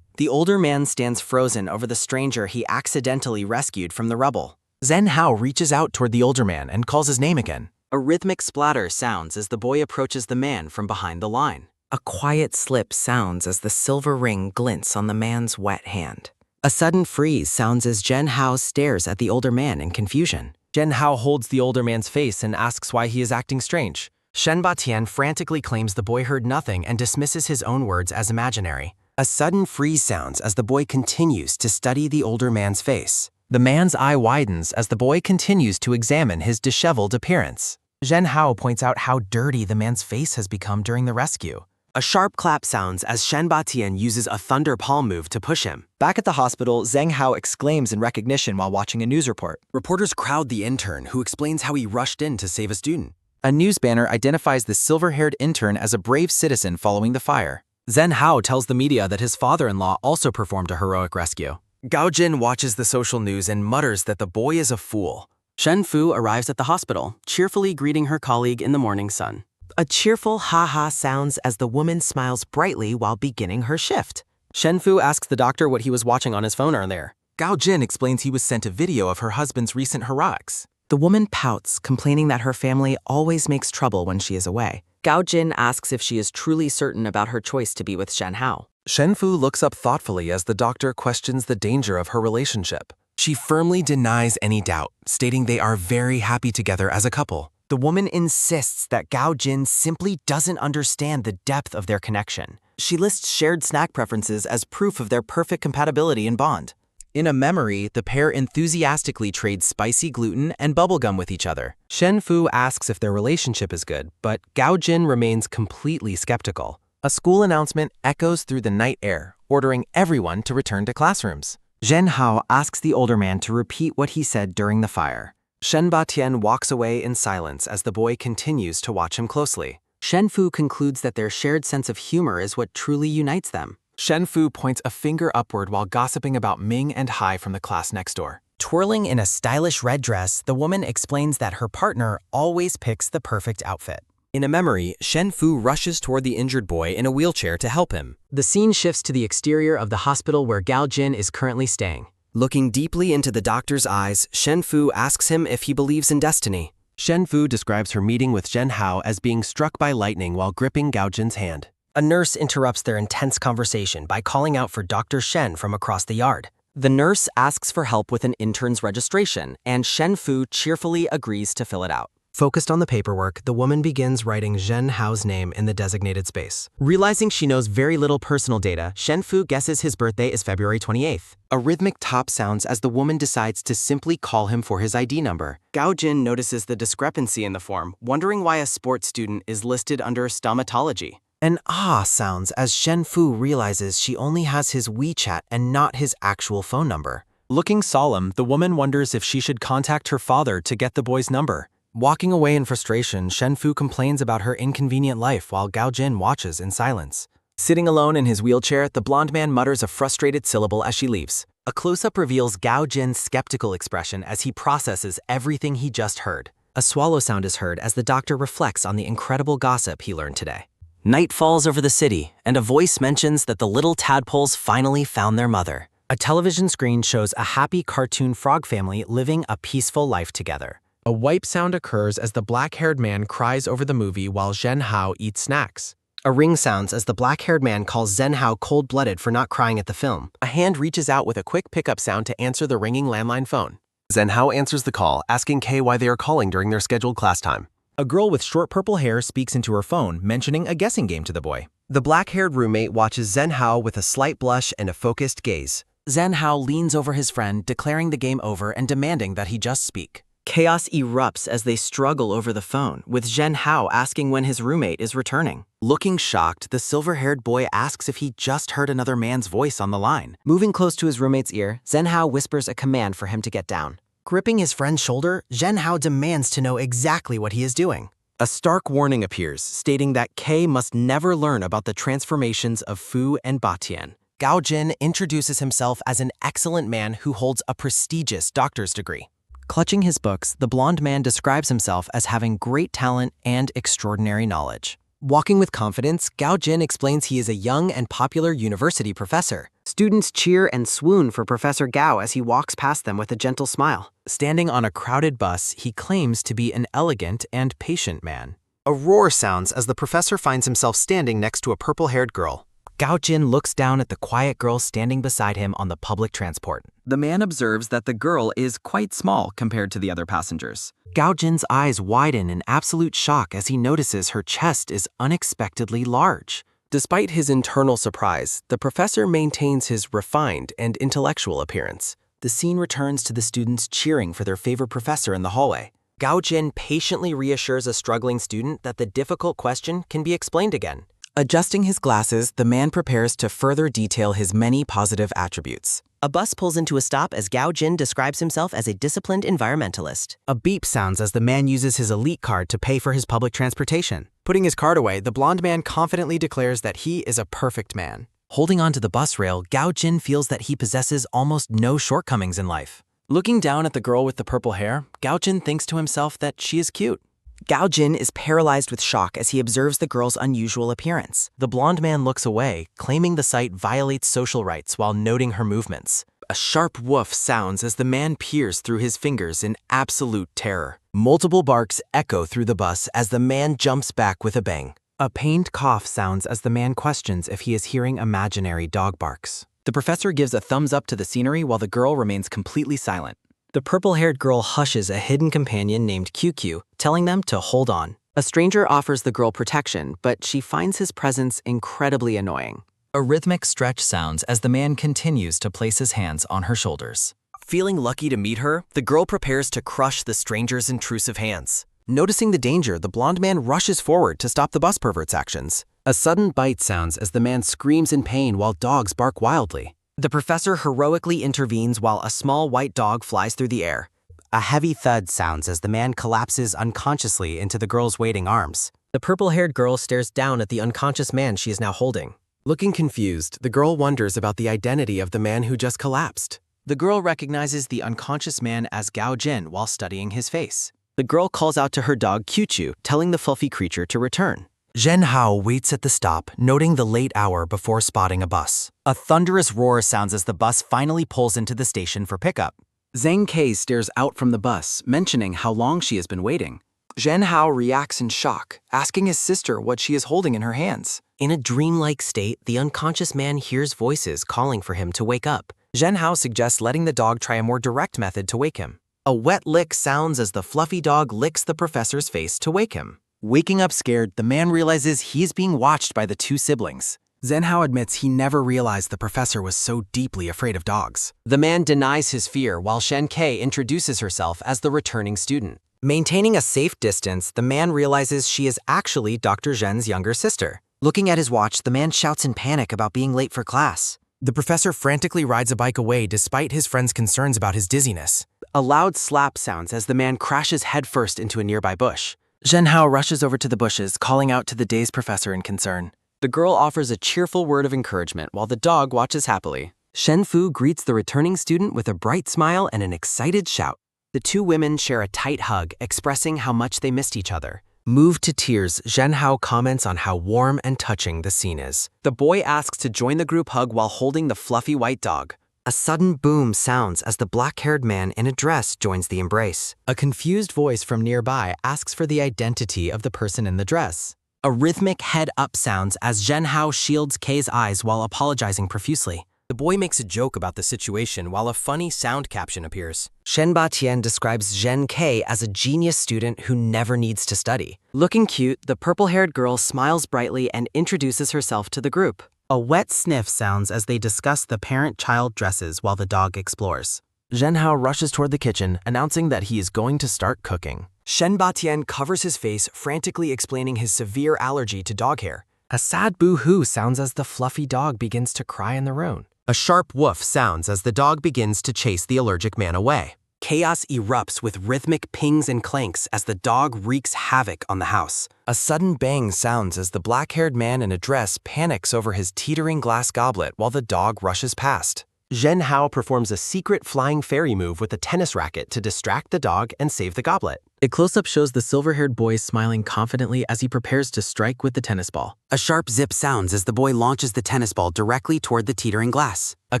Speaker 7: The older man stands frozen over the stranger he accidentally rescued from the rubble.
Speaker 3: Zhen Hao reaches out toward the older man and calls his name again.
Speaker 2: A rhythmic splatter sounds as the boy approaches the man from behind the line.
Speaker 7: A quiet slip sounds as the silver ring glints on the man's wet hand.
Speaker 1: A sudden freeze sounds as Zhen Hao stares at the older man in confusion.
Speaker 3: Zhen Hao holds the older man's face and asks why he is acting strange.
Speaker 1: Shenba Tian frantically claims the boy heard nothing and dismisses his own words as imaginary.
Speaker 3: A sudden freeze sounds as the boy continues to study the older man's face.
Speaker 1: The man's eye widens as the boy continues to examine his disheveled appearance. Zhen Hao points out how dirty the man's face has become during the rescue.
Speaker 3: A sharp clap sounds as Shenba Tian uses a thunder palm move to push him.
Speaker 7: Back at the hospital, Zheng Hao exclaims in recognition while watching a news report.
Speaker 2: Reporters crowd the intern, who explains how he rushed in to save a student.
Speaker 4: A news banner identifies the silver-haired intern as a brave citizen following the fire.
Speaker 2: Zhen Hao tells the media that his father-in-law also performed a heroic rescue.
Speaker 3: Gaojin watches the social news and mutters that the boy is a fool.
Speaker 2: Shen Fu arrives at the hospital, cheerfully greeting her colleague in the morning sun.
Speaker 5: A cheerful ha-ha sounds as the woman smiles brightly while beginning her shift.
Speaker 2: Shen Fu asks the doctor what he was watching on his phone earlier.
Speaker 3: Gaojin explains he was sent a video of her husband's recent heroics.
Speaker 5: The woman pouts, complaining that her family always makes trouble when she is away.
Speaker 7: Gao Jin asks if she is truly certain about her choice to be with Shen Hao.
Speaker 3: Shen Fu looks up thoughtfully as the doctor questions the danger of her relationship. She firmly denies any doubt, stating they are very happy together as a couple.
Speaker 5: The woman insists that Gao Jin simply doesn't understand the depth of their connection. She lists shared snack preferences as proof of their perfect compatibility and bond. In a memory, the pair enthusiastically trade spicy gluten and bubblegum with each other.
Speaker 3: Shen Fu asks if their relationship is good, but Gao Jin remains completely skeptical. A school announcement echoes through the night air, ordering everyone to return to classrooms.
Speaker 5: Zhen Hao asks the older man to repeat what he said during the fire.
Speaker 3: Shen Batian walks away in silence as the boy continues to watch him closely.
Speaker 7: Shen Fu concludes that their shared sense of humor is what truly unites them.
Speaker 3: Shen Fu points a finger upward while gossiping about Ming and Hai from the class next door.
Speaker 5: Twirling in a stylish red dress, the woman explains that her partner always picks the perfect outfit.
Speaker 3: In a memory, Shen Fu rushes toward the injured boy in a wheelchair to help him.
Speaker 2: The scene shifts to the exterior of the hospital where Gao Jin is currently staying.
Speaker 3: Looking deeply into the doctor's eyes, Shen Fu asks him if he believes in destiny. Shen Fu describes her meeting with Zhen Hao as being struck by lightning while gripping Gao Jin's hand.
Speaker 5: A nurse interrupts their intense conversation by calling out for Dr. Shen from across the yard.
Speaker 7: The nurse asks for help with an intern's registration, and Shen Fu cheerfully agrees to fill it out.
Speaker 5: Focused on the paperwork, the woman begins writing Zhen Hao's name in the designated space.
Speaker 7: Realizing she knows very little personal data, Shen Fu guesses his birthday is February 28th.
Speaker 3: A rhythmic top sounds as the woman decides to simply call him for his ID number.
Speaker 7: Gao Jin notices the discrepancy in the form, wondering why a sports student is listed under stomatology.
Speaker 5: An ah sounds as Shen Fu realizes she only has his WeChat and not his actual phone number.
Speaker 3: Looking solemn, the woman wonders if she should contact her father to get the boy's number. Walking away in frustration, Shen Fu complains about her inconvenient life while Gao Jin watches in silence.
Speaker 7: Sitting alone in his wheelchair, the blonde man mutters a frustrated syllable as she leaves.
Speaker 5: A close-up reveals Gao Jin's skeptical expression as he processes everything he just heard. A swallow sound is heard as the doctor reflects on the incredible gossip he learned today.
Speaker 7: Night falls over the city, and a voice mentions that the little tadpoles finally found their mother.
Speaker 5: A television screen shows a happy cartoon frog family living a peaceful life together.
Speaker 3: A wipe sound occurs as the black-haired man cries over the movie while Zhen Hao eats snacks.
Speaker 5: A ring sounds as the black-haired man calls Zhen Hao cold-blooded for not crying at the film.
Speaker 3: A hand reaches out with a quick pickup sound to answer the ringing landline phone. Zhen Hao answers the call, asking Kay why they are calling during their scheduled class time.
Speaker 8: A girl with short purple hair speaks into her phone, mentioning a guessing game to the boy.
Speaker 5: The black-haired roommate watches Zhen Hao with a slight blush and a focused gaze.
Speaker 7: Zhen Hao leans over his friend, declaring the game over and demanding that he just speak. Chaos erupts as they struggle over the phone, with Zhen Hao asking when his roommate is returning.
Speaker 5: Looking shocked, the silver-haired boy asks if he just heard another man's voice on the line.
Speaker 7: Moving close to his roommate's ear, Zhen Hao whispers a command for him to get down.
Speaker 5: Gripping his friend's shoulder, Zhen Hao demands to know exactly what he is doing.
Speaker 3: A stark warning appears, stating that Kay must never learn about the transformations of Fu and Batian.
Speaker 5: Gao Jin introduces himself as an excellent man who holds a prestigious doctor's degree.
Speaker 7: Clutching his books, the blonde man describes himself as having great talent and extraordinary knowledge.
Speaker 5: Walking with confidence, Gao Jin explains he is a young and popular university professor.
Speaker 7: Students cheer and swoon for Professor Gao as he walks past them with a gentle smile.
Speaker 3: Standing on a crowded bus, he claims to be an elegant and patient man.
Speaker 5: A roar sounds as the professor finds himself standing next to a purple-haired girl. Gao Jin looks down at the quiet girl standing beside him on the public transport.
Speaker 7: The man observes that the girl is quite small compared to the other passengers.
Speaker 5: Gao Jin's eyes widen in absolute shock as he notices her chest is unexpectedly large.
Speaker 3: Despite his internal surprise, the professor maintains his refined and intellectual appearance.
Speaker 5: The scene returns to the students cheering for their favorite professor in the hallway. Gao Jin patiently reassures a struggling student that the difficult question can be explained again.
Speaker 7: Adjusting his glasses, the man prepares to further detail his many positive attributes.
Speaker 5: A bus pulls into a stop as Gao Jin describes himself as a disciplined environmentalist. A beep sounds as the man uses his elite card to pay for his public transportation.
Speaker 3: Putting his card away, the blonde man confidently declares that he is a perfect man.
Speaker 5: Holding onto the bus rail, Gao Jin feels that he possesses almost no shortcomings in life. Looking down at the girl with the purple hair, Gao Jin thinks to himself that she is cute.
Speaker 7: Gao Jin is paralyzed with shock as he observes the girl's unusual appearance.
Speaker 5: The blonde man looks away, claiming the sight violates social rights while noting her movements. A sharp woof sounds as the man peers through his fingers in absolute terror. Multiple barks echo through the bus as the man jumps back with a bang. A pained cough sounds as the man questions if he is hearing imaginary dog barks.
Speaker 7: The professor gives a thumbs up to the scenery while the girl remains completely silent. The purple-haired girl hushes a hidden companion named QQ, telling them to hold on. A stranger offers the girl protection, but she finds his presence incredibly annoying.
Speaker 2: A rhythmic stretch sounds as the man continues to place his hands on her shoulders.
Speaker 5: Feeling lucky to meet her, the girl prepares to crush the stranger's intrusive hands. Noticing the danger, the blonde man rushes forward to stop the bus pervert's actions. A sudden bite sounds as the man screams in pain while dogs bark wildly.
Speaker 7: The professor heroically intervenes while a small white dog flies through the air.
Speaker 1: A heavy thud sounds as the man collapses unconsciously into the girl's waiting arms.
Speaker 3: The purple-haired girl stares down at the unconscious man she is now holding.
Speaker 5: Looking confused, the girl wonders about the identity of the man who just collapsed.
Speaker 1: The girl recognizes the unconscious man as Gao Jin while studying his face.
Speaker 7: The girl calls out to her dog QQ, telling the fluffy creature to return.
Speaker 1: Zhen Hao waits at the stop, noting the late hour before spotting a bus. A thunderous roar sounds as the bus finally pulls into the station for pickup.
Speaker 5: Zhang Kei stares out from the bus, mentioning how long she has been waiting. Zhen Hao reacts in shock, asking his sister what she is holding in her hands.
Speaker 3: In a dreamlike state, the unconscious man hears voices calling for him to wake up.
Speaker 5: Zhen Hao suggests letting the dog try a more direct method to wake him. A wet lick sounds as the fluffy dog licks the professor's face to wake him.
Speaker 1: Waking up scared, the man realizes he's being watched by the two siblings.
Speaker 5: Zhen Hao admits he never realized the professor was so deeply afraid of dogs.
Speaker 3: The man denies his fear while Shen Kei introduces herself as the returning student.
Speaker 7: Maintaining a safe distance, the man realizes she is actually Dr. Zhen's younger sister. Looking at his watch, the man shouts in panic about being late for class.
Speaker 5: The professor frantically rides a bike away despite his friend's concerns about his dizziness.
Speaker 1: A loud slap sounds as the man crashes headfirst into a nearby bush.
Speaker 5: Zhen Hao rushes over to the bushes, calling out to the dazed professor in concern.
Speaker 7: The girl offers a cheerful word of encouragement while the dog watches happily. Shen Fu greets the returning student with a bright smile and an excited shout.
Speaker 1: The two women share a tight hug, expressing how much they missed each other.
Speaker 5: Moved to tears, Zhen Hao comments on how warm and touching the scene is.
Speaker 1: The boy asks to join the group hug while holding the fluffy white dog.
Speaker 7: A sudden boom sounds as the black-haired man in a dress joins the embrace.
Speaker 1: A confused voice from nearby asks for the identity of the person in the dress. A rhythmic head-up sounds as Zhen Hao shields Kei's eyes while apologizing profusely.
Speaker 5: The boy makes a joke about the situation while a funny sound caption appears.
Speaker 7: Shenba Tian describes Zhen Kei as a genius student who never needs to study. Looking cute, the purple-haired girl smiles brightly and introduces herself to the group.
Speaker 1: A wet sniff sounds as they discuss the parent-child dresses while the dog explores.
Speaker 5: Zhen Hao rushes toward the kitchen, announcing that he is going to start cooking. Shen Batian covers his face, frantically explaining his severe allergy to dog hair. A sad boo-hoo sounds as the fluffy dog begins to cry in the room. A sharp woof sounds as the dog begins to chase the allergic man away. Chaos erupts with rhythmic pings and clanks as the dog wreaks havoc on the house. A sudden bang sounds as the black-haired man in a dress panics over his teetering glass goblet while the dog rushes past. Zhen Hao performs a secret flying fairy move with a tennis racket to distract the dog and save the goblet.
Speaker 3: A close-up shows the silver-haired boy smiling confidently as he prepares to strike with the tennis ball.
Speaker 1: A sharp zip sounds as the boy launches the tennis ball directly toward the teetering glass. A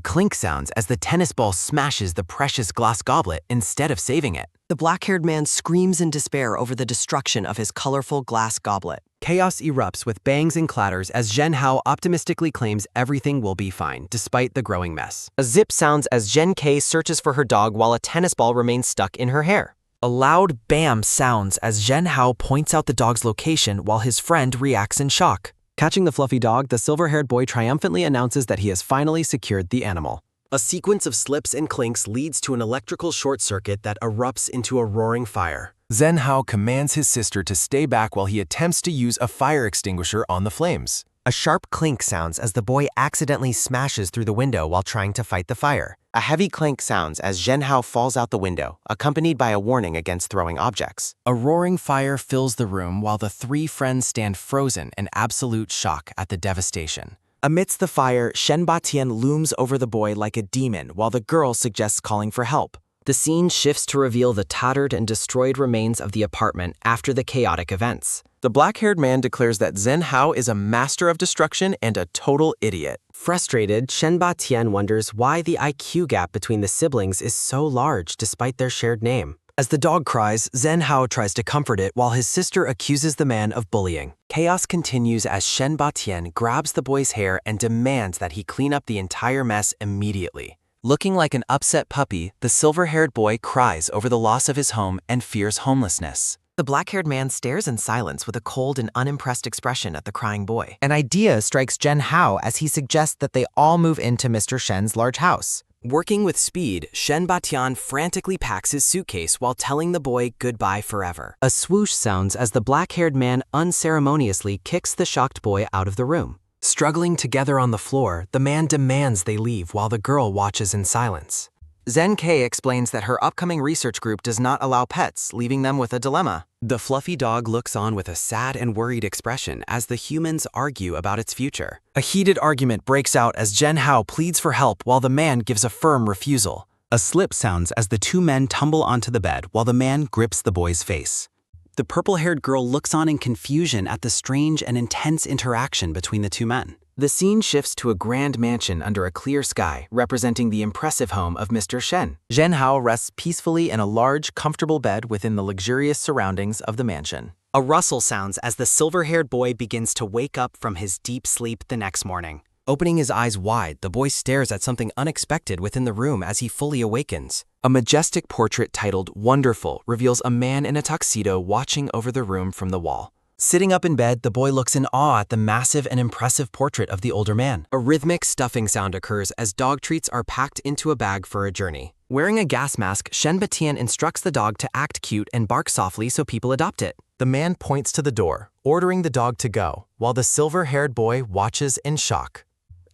Speaker 1: clink sounds as the tennis ball smashes the precious glass goblet instead of saving it.
Speaker 7: The black-haired man screams in despair over the destruction of his colorful glass goblet.
Speaker 1: Chaos erupts with bangs and clatters as Zhen Hao optimistically claims everything will be fine, despite the growing mess.
Speaker 7: A zip sounds as Zhen Kei searches for her dog while a tennis ball remains stuck in her hair.
Speaker 5: A loud bam sounds as Zhen Hao points out the dog's location while his friend reacts in shock.
Speaker 1: Catching the fluffy dog, the silver-haired boy triumphantly announces that he has finally secured the animal.
Speaker 5: A sequence of slips and clinks leads to an electrical short circuit that erupts into a roaring fire. Zhen Hao commands his sister to stay back while he attempts to use a fire extinguisher on the flames.
Speaker 1: A sharp clink sounds as the boy accidentally smashes through the window while trying to fight the fire. A heavy clank sounds as Zhen Hao falls out the window, accompanied by a warning against throwing objects.
Speaker 5: A roaring fire fills the room while the three friends stand frozen in absolute shock at the devastation. Amidst the fire, Shen Batian looms over the boy like a demon while the girl suggests calling for help.
Speaker 7: The scene shifts to reveal the tattered and destroyed remains of the apartment after the chaotic events.
Speaker 3: The black-haired man declares that Zhen Hao is a master of destruction and a total idiot.
Speaker 7: Frustrated, Shen Batian wonders why the IQ gap between the siblings is so large despite their shared name.
Speaker 5: As the dog cries, Zhen Hao tries to comfort it while his sister accuses the man of bullying. Chaos continues as Shen Batian grabs the boy's hair and demands that he clean up the entire mess immediately. Looking like an upset puppy, the silver-haired boy cries over the loss of his home and fears homelessness.
Speaker 2: The black-haired man stares in silence with a cold and unimpressed expression at the crying boy.
Speaker 5: An idea strikes Zhen Hao as he suggests that they all move into Mr. Shen's large house. Working with speed, Shen Batian frantically packs his suitcase while telling the boy goodbye forever.
Speaker 7: A swoosh sounds as the black-haired man unceremoniously kicks the shocked boy out of the room.
Speaker 5: Struggling together on the floor, the man demands they leave while the girl watches in silence. Zen K explains that her upcoming research group does not allow pets, leaving them with a dilemma.
Speaker 1: The fluffy dog looks on with a sad and worried expression as the humans argue about its future.
Speaker 5: A heated argument breaks out as Zhen Hao pleads for help while the man gives a firm refusal.
Speaker 4: A slip sounds as the two men tumble onto the bed while the man grips the boy's face. The purple-haired girl looks on in confusion at the strange and intense interaction between the two men.
Speaker 5: The scene shifts to a grand mansion under a clear sky, representing the impressive home of Mr. Shen. Zhen Hao rests peacefully in a large, comfortable bed within the luxurious surroundings of the mansion.
Speaker 1: A rustle sounds as the silver-haired boy begins to wake up from his deep sleep the next morning.
Speaker 5: Opening his eyes wide, the boy stares at something unexpected within the room as he fully awakens. A majestic portrait titled Wonderful reveals a man in a tuxedo watching over the room from the wall. Sitting up in bed, the boy looks in awe at the massive and impressive portrait of the older man. A rhythmic stuffing sound occurs as dog treats are packed into a bag for a journey. Wearing a gas mask, Shen Batian instructs the dog to act cute and bark softly so people adopt it. The man points to the door, ordering the dog to go, while the silver-haired boy watches in shock.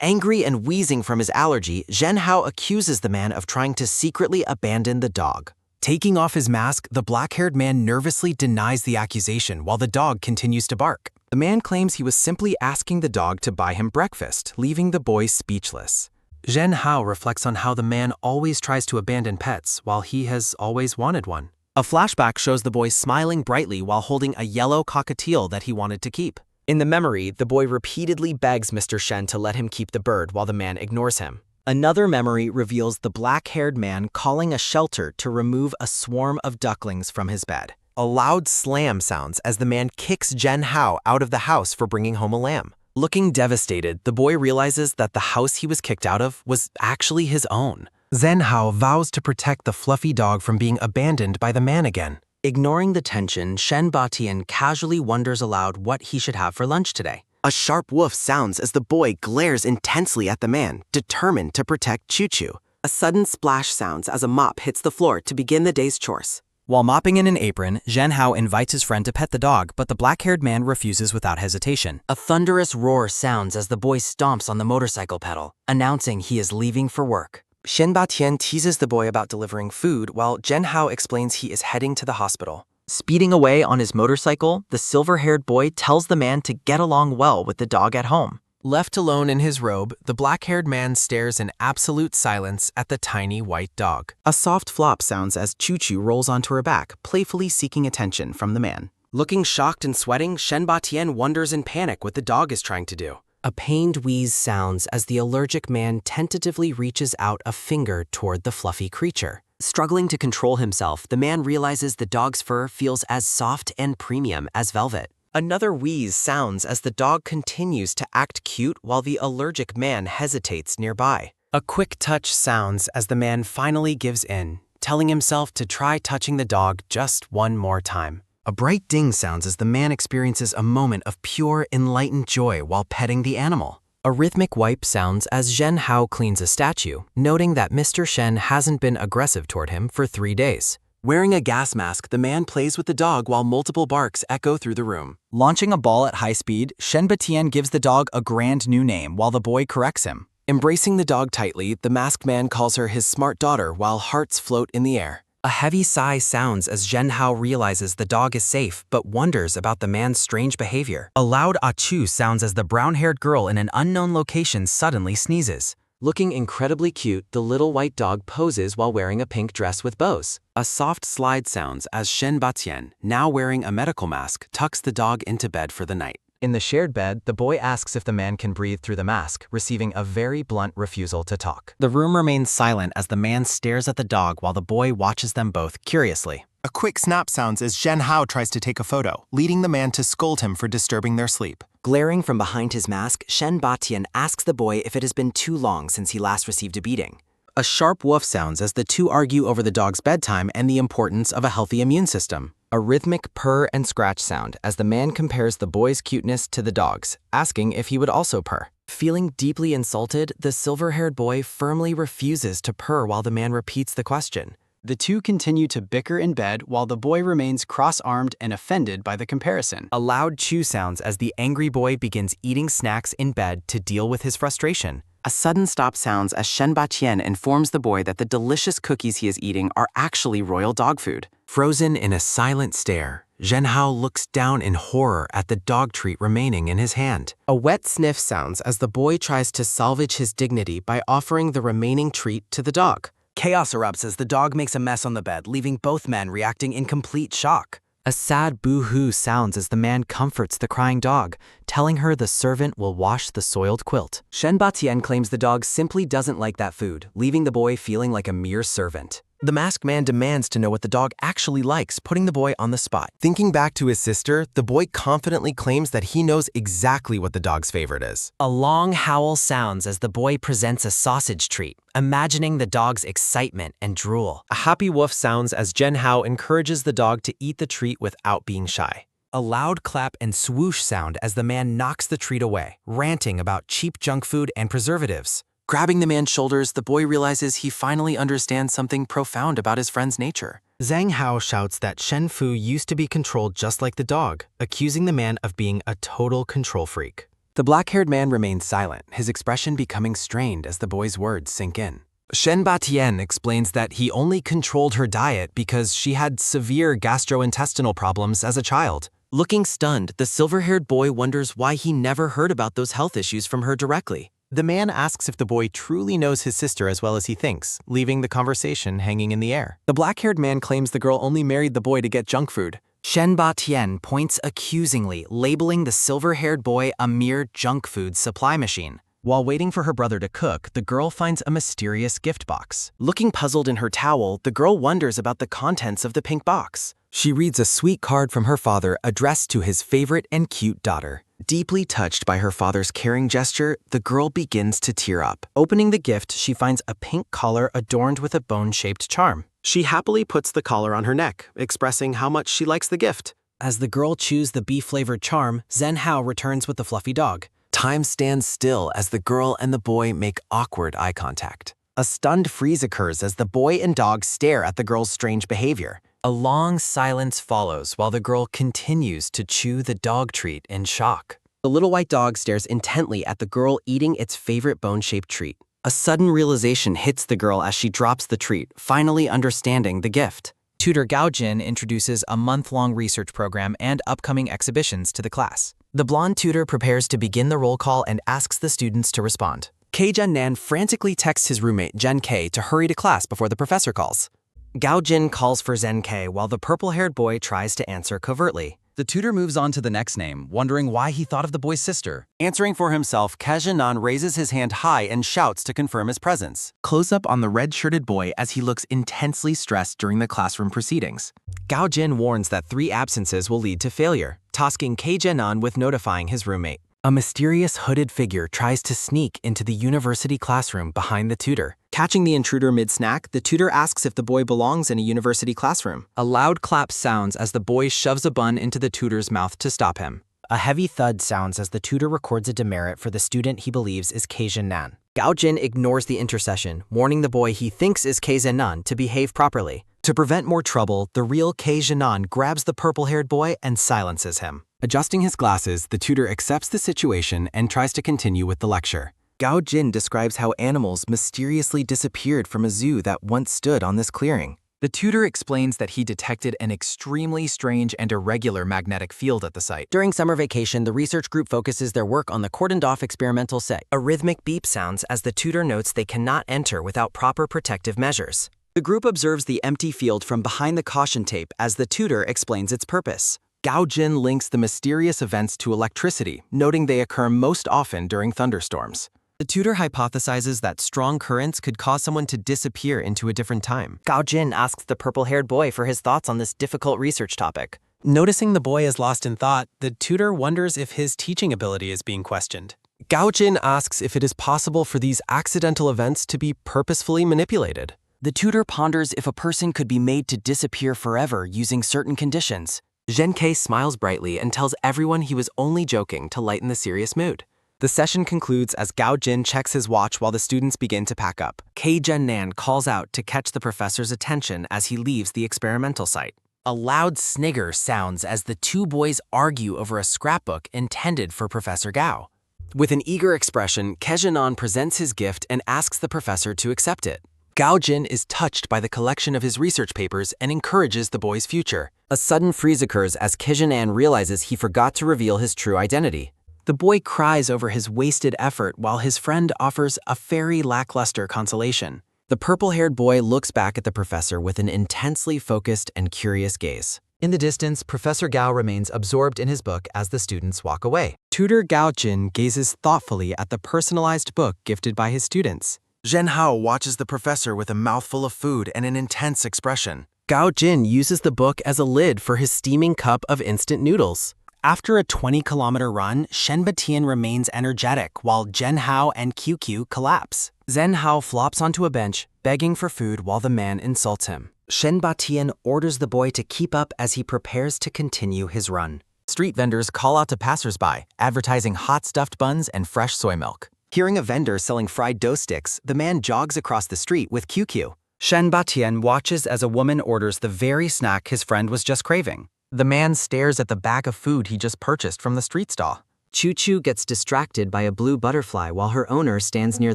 Speaker 5: Angry and wheezing from his allergy, Zhen Hao accuses the man of trying to secretly abandon the dog. Taking off his mask, the black-haired man nervously denies the accusation while the dog continues to bark. The man claims he was simply asking the dog to buy him breakfast, leaving the boy speechless. Zhen Hao reflects on how the man always tries to abandon pets while he has always wanted one. A flashback shows the boy smiling brightly while holding a yellow cockatiel that he wanted to keep. In the memory, the boy repeatedly begs Mr. Shen to let him keep the bird while the man ignores him.
Speaker 7: Another memory reveals the black-haired man calling a shelter to remove a swarm of ducklings from his bed.
Speaker 3: A loud slam sounds as the man kicks Zhen Hao out of the house for bringing home a lamb.
Speaker 5: Looking devastated, the boy realizes that the house he was kicked out of was actually his own. Zhen Hao vows to protect the fluffy dog from being abandoned by the man again.
Speaker 7: Ignoring the tension, Shen Batian casually wonders aloud what he should have for lunch today.
Speaker 5: A sharp woof sounds as the boy glares intensely at the man, determined to protect Choo-Choo. A sudden splash sounds as a mop hits the floor to begin the day's chores. While mopping in an apron, Zhen Hao invites his friend to pet the dog, but the black-haired man refuses without hesitation.
Speaker 7: A thunderous roar sounds as the boy stomps on the motorcycle pedal, announcing he is leaving for work.
Speaker 5: Shen Batian teases the boy about delivering food, while Zhen Hao explains he is heading to the hospital.
Speaker 7: Speeding away on his motorcycle, the silver-haired boy tells the man to get along well with the dog at home.
Speaker 3: Left alone in his robe, the black-haired man stares in absolute silence at the tiny white dog.
Speaker 5: A soft flop sounds as Choo-Choo rolls onto her back, playfully seeking attention from the man. Looking shocked and sweating, Shen Batian wonders in panic what the dog is trying to do.
Speaker 7: A pained wheeze sounds as the allergic man tentatively reaches out a finger toward the fluffy creature.
Speaker 5: Struggling to control himself, the man realizes the dog's fur feels as soft and premium as velvet. Another wheeze sounds as the dog continues to act cute while the allergic man hesitates nearby. A quick touch sounds as the man finally gives in, telling himself to try touching the dog just one more time. A bright ding sounds as the man experiences a moment of pure, enlightened joy while petting the animal.
Speaker 7: A rhythmic wipe sounds as Zhen Hao cleans a statue, noting that Mr. Shen hasn't been aggressive toward him for 3 days.
Speaker 5: Wearing a gas mask, the man plays with the dog while multiple barks echo through the room.
Speaker 4: Launching a ball at high speed, Shen Batian gives the dog a grand new name while the boy corrects him.
Speaker 5: Embracing the dog tightly, the masked man calls her his smart daughter while hearts float in the air.
Speaker 2: A heavy sigh sounds as Zhenhao realizes the dog is safe but wonders about the man's strange behavior. A loud achoo sounds as the brown-haired girl in an unknown location suddenly sneezes. Looking incredibly cute, the little white dog poses while wearing a pink dress with bows. A soft slide sounds as Shen Batian, now wearing a medical mask, tucks the dog into bed for the night. In the shared bed, the boy asks if the man can breathe through the mask, receiving a very blunt refusal to talk.
Speaker 1: The room remains silent as the man stares at the dog while the boy watches them both curiously.
Speaker 5: A quick snap sounds as Zhenhao tries to take a photo, leading the man to scold him for disturbing their sleep.
Speaker 2: Glaring from behind his mask, Shen Batian asks the boy if it has been too long since he last received a beating.
Speaker 1: A sharp woof sounds as the two argue over the dog's bedtime and the importance of a healthy immune system.
Speaker 2: A rhythmic purr and scratch sound as the man compares the boy's cuteness to the dog's, asking if he would also purr. Feeling deeply insulted, the silver-haired boy firmly refuses to purr while the man repeats the question.
Speaker 1: The two continue to bicker in bed while the boy remains cross-armed and offended by the comparison.
Speaker 2: A loud chew sounds as the angry boy begins eating snacks in bed to deal with his frustration.
Speaker 1: A sudden stop sounds as Shen Batian informs the boy that the delicious cookies he is eating are actually royal dog food.
Speaker 2: Frozen in a silent stare, Zhenhao looks down in horror at the dog treat remaining in his hand.
Speaker 3: A wet sniff sounds as the boy tries to salvage his dignity by offering the remaining treat to the dog.
Speaker 2: Chaos erupts as the dog makes a mess on the bed, leaving both men reacting in complete shock. A sad boo-hoo sounds as the man comforts the crying dog, telling her the servant will wash the soiled quilt. Shen Batian claims the dog simply doesn't like that food, leaving the boy feeling like a mere servant.
Speaker 3: The masked man demands to know what the dog actually likes, putting the boy on the spot.
Speaker 8: Thinking back to his sister, the boy confidently claims that he knows exactly what the dog's favorite is.
Speaker 2: A long howl sounds as the boy presents a sausage treat, imagining the dog's excitement and drool.
Speaker 3: A happy woof sounds as Zhenhao encourages the dog to eat the treat without being shy.
Speaker 2: A loud clap and swoosh sound as the man knocks the treat away, ranting about cheap junk food and preservatives.
Speaker 3: Grabbing the man's shoulders, the boy realizes he finally understands something profound about his friend's nature.
Speaker 1: Zhang Hao shouts that Shen Fu used to be controlled just like the dog, accusing the man of being a total control freak.
Speaker 2: The black-haired man remains silent, his expression becoming strained as the boy's words sink in.
Speaker 3: Shen Batian explains that he only controlled her diet because she had severe gastrointestinal problems as a child.
Speaker 2: Looking stunned, the silver-haired boy wonders why he never heard about those health issues from her directly.
Speaker 1: The man asks if the boy truly knows his sister as well as he thinks, leaving the conversation hanging in the air.
Speaker 3: The black-haired man claims the girl only married the boy to get junk food.
Speaker 2: Shen Batian points accusingly, labeling the silver-haired boy a mere junk food supply machine.
Speaker 1: While waiting for her brother to cook, the girl finds a mysterious gift box.
Speaker 3: Looking puzzled in her towel, the girl wonders about the contents of the pink box.
Speaker 2: She reads a sweet card from her father addressed to his favorite and cute daughter.
Speaker 3: Deeply touched by her father's caring gesture, the girl begins to tear up. Opening the gift, she finds a pink collar adorned with a bone-shaped charm. She happily puts the collar on her neck, expressing how much she likes the gift.
Speaker 2: As the girl chews the beef-flavored charm, Zhenhao returns with the fluffy dog.
Speaker 3: Time stands still as the girl and the boy make awkward eye contact.
Speaker 1: A stunned freeze occurs as the boy and dog stare at the girl's strange behavior.
Speaker 2: A long silence follows while the girl continues to chew the dog treat in shock.
Speaker 3: The little white dog stares intently at the girl eating its favorite bone-shaped treat.
Speaker 1: A sudden realization hits the girl as she drops the treat, finally understanding the gift.
Speaker 2: Tutor Gao Jin introduces a month-long research program and upcoming exhibitions to the class. The blonde tutor prepares to begin the roll call and asks the students to respond.
Speaker 3: K Jun-nan frantically texts his roommate Jen K to hurry to class before the professor calls.
Speaker 1: Gao Jin calls for Zen K while the purple-haired boy tries to answer covertly.
Speaker 4: The tutor moves on to the next name, wondering why he thought of the boy's sister.
Speaker 8: Answering for himself, Kajinan raises his hand high and shouts to confirm his presence. Close up on the red-shirted boy as he looks intensely stressed during the classroom proceedings.
Speaker 3: Gao Jin warns that 3 absences will lead to failure, tasking K Jun-nan with notifying his roommate.
Speaker 2: A mysterious hooded figure tries to sneak into the university classroom behind the tutor.
Speaker 3: Catching the intruder mid-snack, the tutor asks if the boy belongs in a university classroom.
Speaker 2: A loud clap sounds as the boy shoves a bun into the tutor's mouth to stop him.
Speaker 1: A heavy thud sounds as the tutor records a demerit for the student he believes is K Jun-nan.
Speaker 3: Gao Jin ignores the intercession, warning the boy he thinks is K Jun-nan to behave properly.
Speaker 1: To prevent more trouble, the real K Jun-nan grabs the purple-haired boy and silences him.
Speaker 2: Adjusting his glasses, the tutor accepts the situation and tries to continue with the lecture.
Speaker 3: Gao Jin describes how animals mysteriously disappeared from a zoo that once stood on this clearing.
Speaker 2: The tutor explains that he detected an extremely strange and irregular magnetic field at the site.
Speaker 7: During summer vacation, the research group focuses their work on the cordoned-off experimental set.
Speaker 5: A rhythmic beep sounds as the tutor notes they cannot enter without proper protective measures.
Speaker 7: The group observes the empty field from behind the caution tape as the tutor explains its purpose.
Speaker 8: Gao Jin links the mysterious events to electricity, noting they occur most often during thunderstorms.
Speaker 3: The tutor hypothesizes that strong currents could cause someone to disappear into a different time.
Speaker 5: Gao Jin asks the purple-haired boy for his thoughts on this difficult research topic.
Speaker 3: Noticing the boy is lost in thought, the tutor wonders if his teaching ability is being questioned. Gao Jin asks if it is possible for these accidental events to be purposefully manipulated.
Speaker 7: The tutor ponders if a person could be made to disappear forever using certain conditions.
Speaker 3: Zhen Ke smiles brightly and tells everyone he was only joking to lighten the serious mood. The session concludes as Gao Jin checks his watch while the students begin to pack up. Kei Nan calls out to catch the professor's attention as he leaves the experimental site.
Speaker 2: A loud snigger sounds as the two boys argue over a scrapbook intended for Professor Gao.
Speaker 3: With an eager expression, Nan presents his gift and asks the professor to accept it. Gao Jin is touched by the collection of his research papers and encourages the boy's future.
Speaker 7: A sudden freeze occurs as Nan realizes he forgot to reveal his true identity.
Speaker 3: The boy cries over his wasted effort while his friend offers a very lackluster consolation.
Speaker 7: The purple-haired boy looks back at the professor with an intensely focused and curious gaze.
Speaker 5: In the distance, Professor Gao remains absorbed in his book as the students walk away.
Speaker 3: Tutor Gao Jin gazes thoughtfully at the personalized book gifted by his students.
Speaker 8: Zhen Hao watches the professor with a mouthful of food and an intense expression.
Speaker 3: Gao Jin uses the book as a lid for his steaming cup of instant noodles.
Speaker 4: After a 20-kilometer run, Shen Batian remains energetic while Zhen Hao and QQ collapse.
Speaker 5: Zhen Hao flops onto a bench, begging for food while the man insults him. Shen Batian orders the boy to keep up as he prepares to continue his run.
Speaker 2: Street vendors call out to passersby, advertising hot stuffed buns and fresh soy milk.
Speaker 7: Hearing a vendor selling fried dough sticks, the man jogs across the street with QQ.
Speaker 5: Shen Batian watches as a woman orders the very snack his friend was just craving.
Speaker 2: The man stares at the bag of food he just purchased from the street stall.
Speaker 7: Choo Choo gets distracted by a blue butterfly while her owner stands near